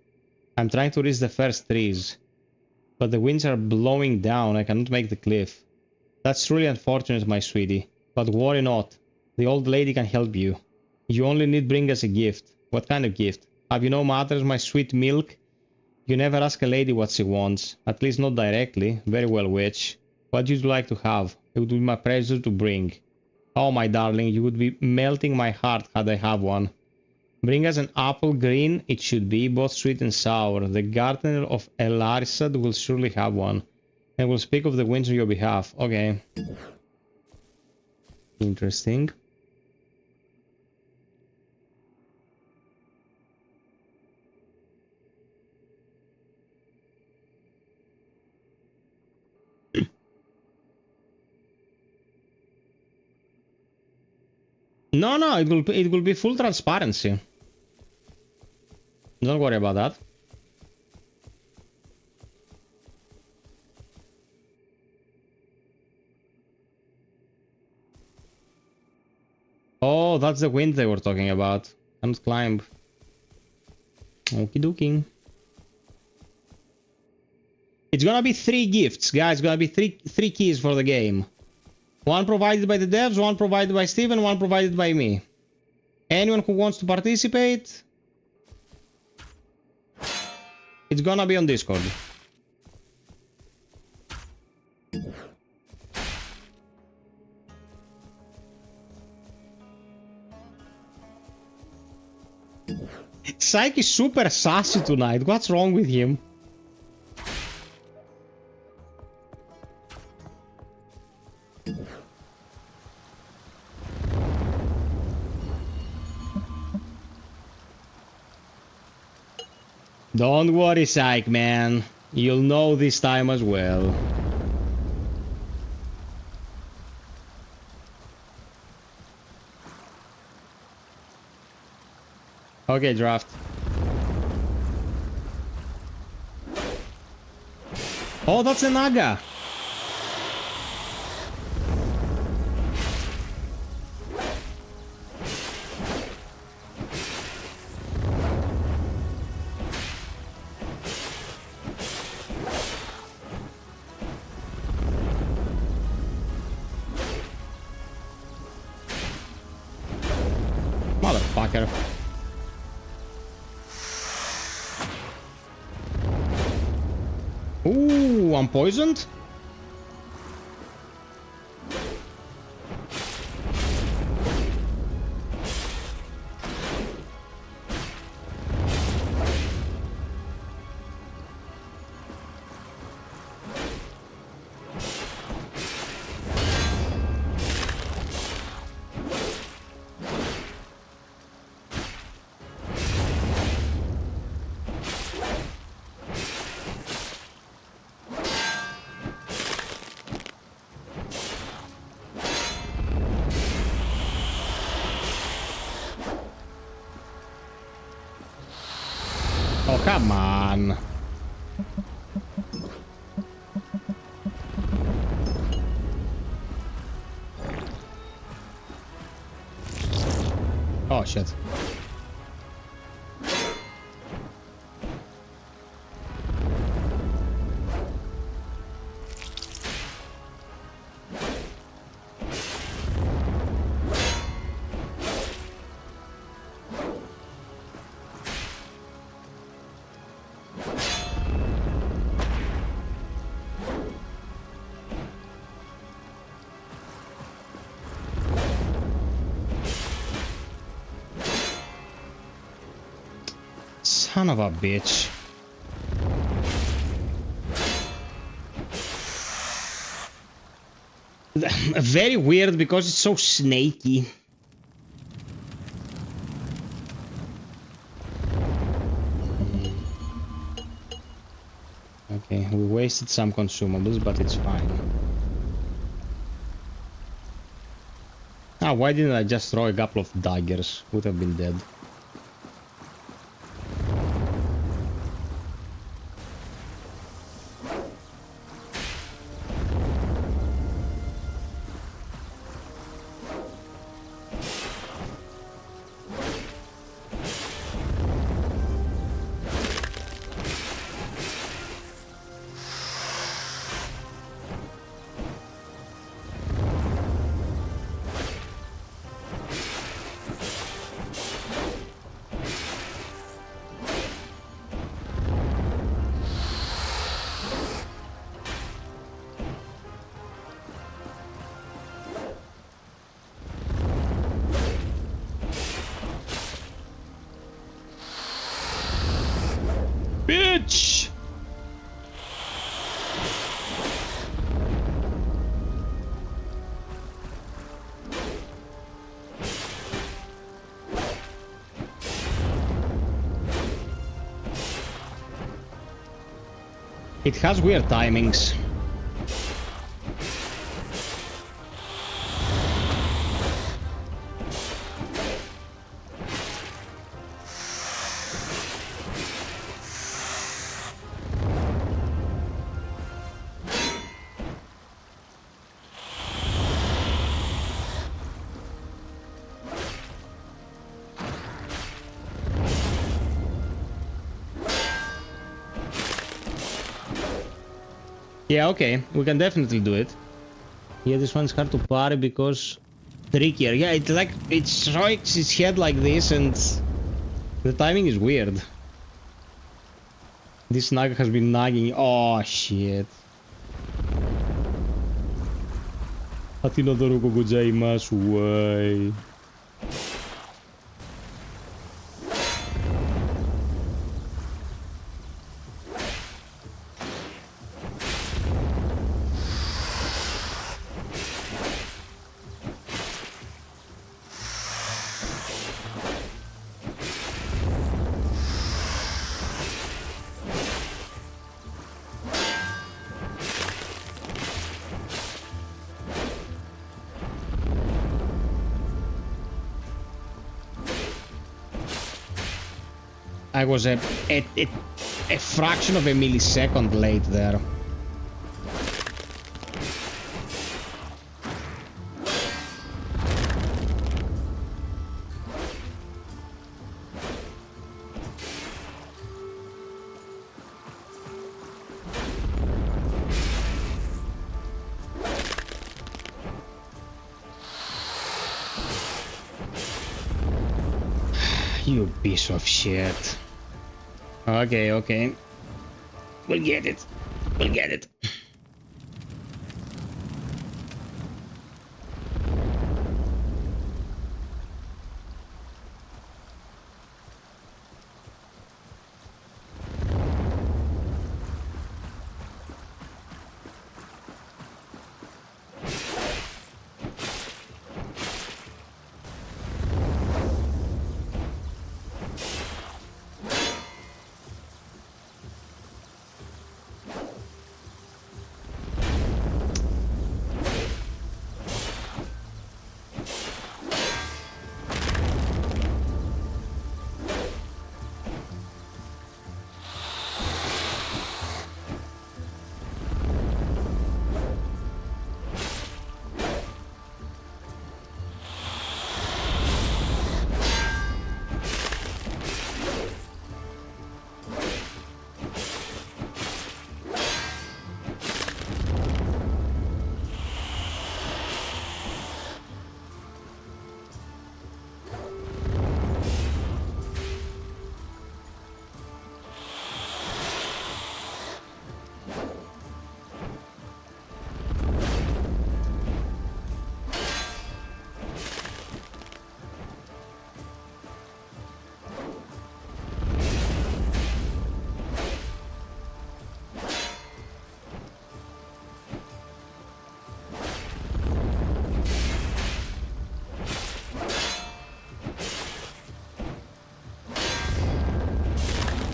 A: I'm trying to reach the first trees, but the winds are blowing down. I cannot make the cliff. That's truly unfortunate, my sweetie. But worry not. The old lady can help you. You only need bring us a gift. What kind of gift? Have you no matters, my sweet milk? You never ask a lady what she wants. At least not directly. Very well, witch. What would you like to have? It would be my pleasure to bring. Oh, my darling, you would be melting my heart had I have one. Bring us an apple green, it should be, both sweet and sour. The gardener of Elarsad will surely have one. And will speak of the winds on your behalf. Okay. Interesting. No, it will be full transparency. Don't worry about that. Oh, that's the wind they were talking about. Can't climb. Okie dokie. It's gonna be 3 gifts, guys. It's gonna be three keys for the game. One provided by the devs, one provided by Steven, one provided by me. Anyone who wants to participate, it's gonna be on Discord. Psyche is super sassy tonight. What's wrong with him? Don't worry, Psyche, man. You'll know this time as well. Okay, draft. Oh, that's a Naga. Motherfucker. Ooh, I'm poisoned? Oh, come on. Oh, shit. Son of a bitch. Very weird because it's so snaky. Okay, we wasted some consumables, but it's fine. Ah, why didn't I just throw a couple of daggers? Would have been dead. Bitch! It has weird timings. Yeah, okay, we can definitely do it. Yeah, this one's hard to parry because trickier. Yeah, it's like it strikes its head like this and the timing is weird. This Naga has been nagging. Oh shit. Atinodoru gozaimasu. Why? I was a fraction of a millisecond late there. You piece of shit. Okay, okay. We'll get it. We'll get it.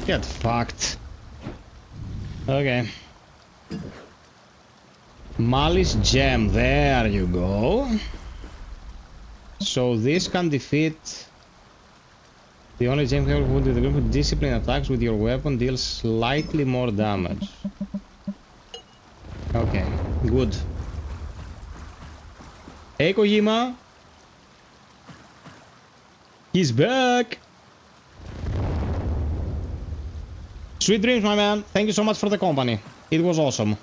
A: Get fucked. Okay. Malice Gem, there you go. So this can defeat the only gem capable would with the group with discipline attacks with your weapon deals slightly more damage. Okay, good. Hey Kojima! He's back! Sweet dreams, my man. Thank you so much for the company. It was awesome.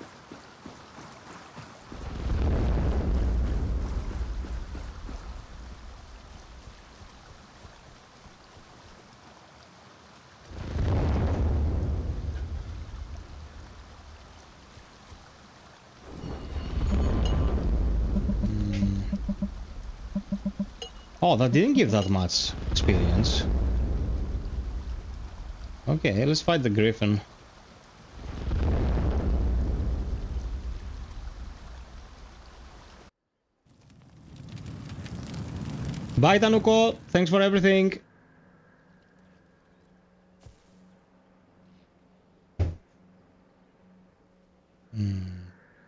A: Oh, that didn't give that much experience. Okay, let's fight the Griffin. Bye, Tanuko. Thanks for everything.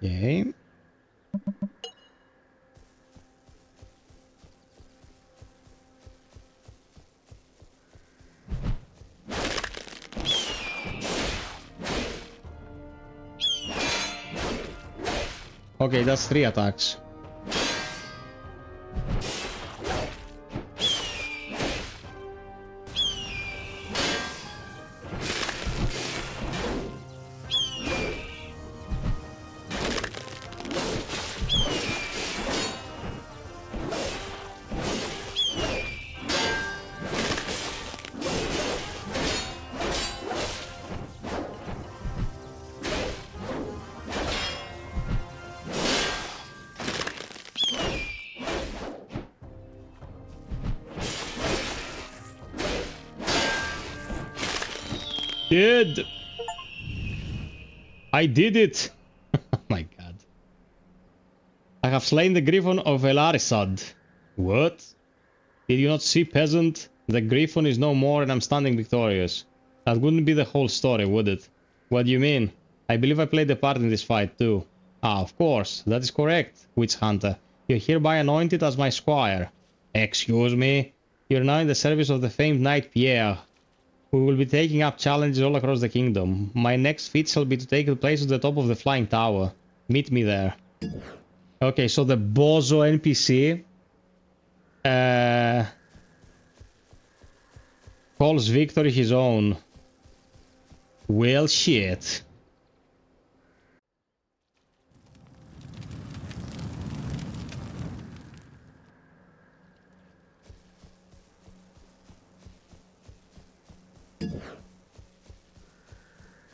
A: Okay. Okay, that's 3 attacks. Did I did it? Oh my god. I have slain the Griffin of Elarisad. What? Did you not see, peasant? The Griffin is no more and I'm standing victorious. That wouldn't be the whole story, would it? What do you mean? I believe I played a part in this fight too. Ah, of course. That is correct, Witch Hunter. You're hereby anointed as my squire. Excuse me? You're now in the service of the famed knight Pierre. We will be taking up challenges all across the kingdom. My next feat shall be to take the place at the top of the flying tower. Meet me there. Okay, so the Bozo NPC calls victory his own. Well, shit.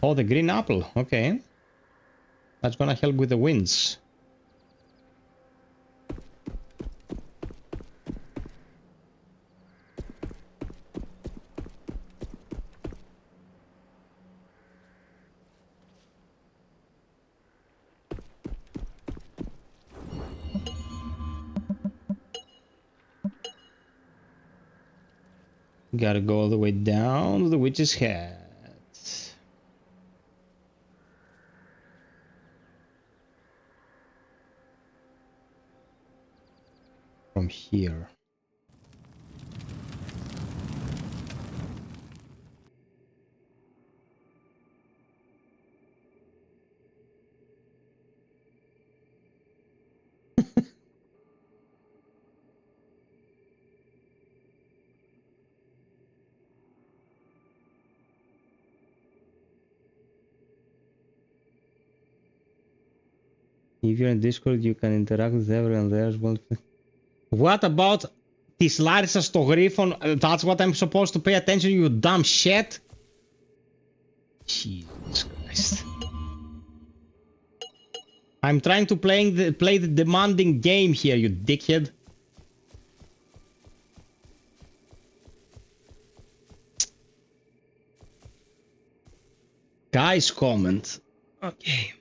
A: Oh, the green apple. Okay. That's gonna help with the winds. Gotta go all the way down to the witch's hat. From here. If you're in Discord, you can interact with everyone there as well. What about this Larissa στο γρίφον? That's what I'm supposed to pay attention, you dumb shit? Jesus Christ. I'm trying to play the demanding game here, you dickhead. Guy's comment. Okay.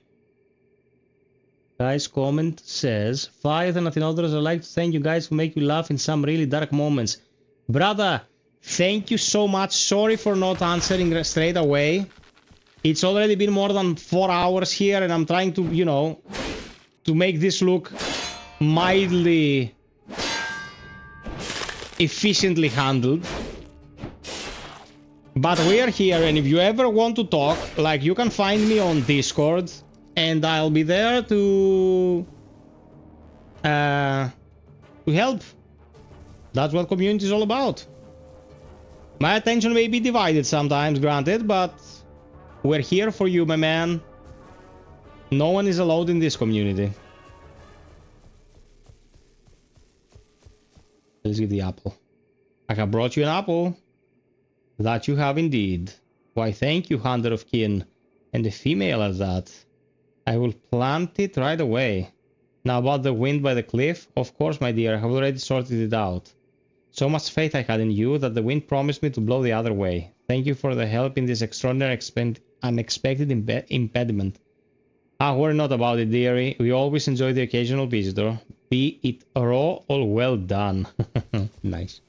A: Guy's comment says, FiOth and Athenodorus, I'd like to thank you guys for making you laugh in some really dark moments. Brother, thank you so much. Sorry for not answering straight away. It's already been more than 4 hours here and I'm trying to, you know, to make this look mildly efficiently handled. But we're here and if you ever want to talk, like you can find me on Discord. And I'll be there to help. That's what community is all about. My attention may be divided sometimes, granted, but we're here for you, my man. No one is allowed in this community. Let's get the apple. I have brought you an apple. That you have indeed. Why, thank you, Hunter of Kin. And the female at that. I will plant it right away. Now about the wind by the cliff, of course, my dear, I have already sorted it out. So much faith I had in you that the wind promised me to blow the other way. Thank you for the help in this extraordinary unexpected impediment. Ah, worry not about it, dearie. We always enjoy the occasional visitor. Be it raw or well done. Nice.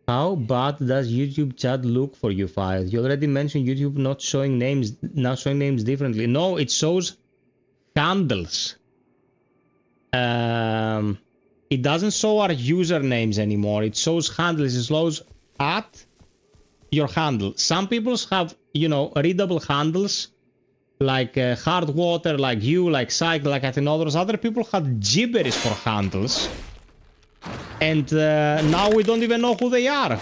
A: How bad does YouTube chat look for you, FiOth? You already mentioned YouTube not showing names, now showing names differently. No, it shows handles. It doesn't show our usernames anymore. It shows handles. It shows at your handle. Some people have, you know, readable handles, like Hardwater, like you, like Psych, like Athenodorus. Other people have gibberish for handles. And now we don't even know who they are.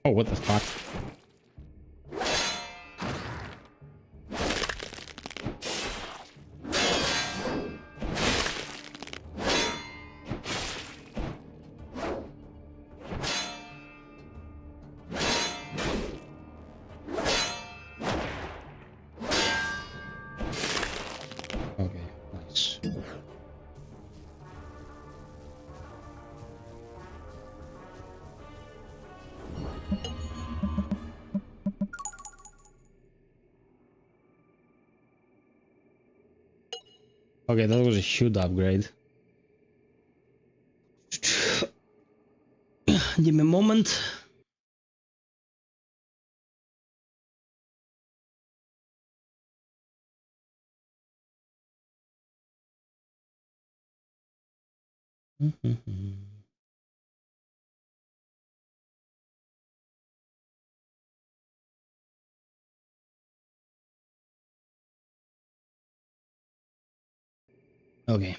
A: Oh, what the fuck? Okay, nice. Okay, that was a huge upgrade. Give me a moment. Okay.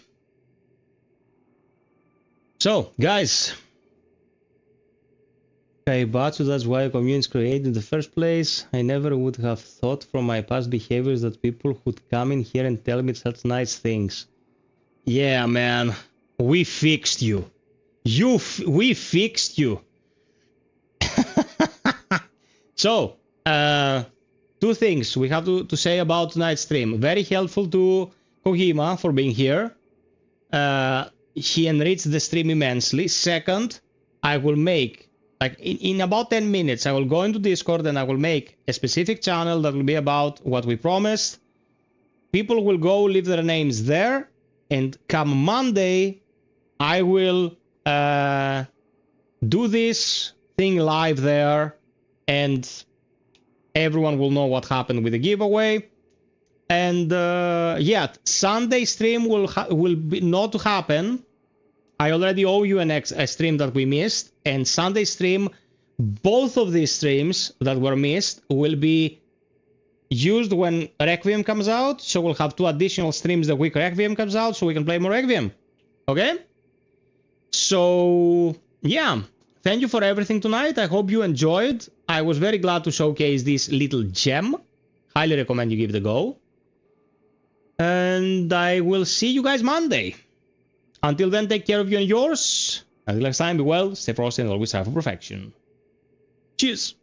A: So, guys. Okay, but that's why communities created in the first place. I never would have thought from my past behaviors that people would come in here and tell me such nice things. Yeah, man. We fixed you. We fixed you. So, two things we have to say about tonight's stream. Very helpful to Kohima for being here. He enriched the stream immensely. Second, I will make, like in about 10 minutes, I will go into Discord and I will make a specific channel that will be about what we promised. People will go leave their names there, and come Monday, I will do this thing live there, and everyone will know what happened with the giveaway. And yeah, Sunday stream will be not to happen. I already owe you a stream that we missed, and Sunday stream, both of these streams that were missed will be used when Requiem comes out. So we'll have 2 additional streams the week Requiem comes out, so we can play more Requiem. Okay? So yeah, thank you for everything tonight. I hope you enjoyed. I was very glad to showcase this little gem. Highly recommend you give it a go. And I will see you guys Monday. Until then, take care of you and yours. Until next time, be well, stay frosty, and always strive for perfection. Cheers!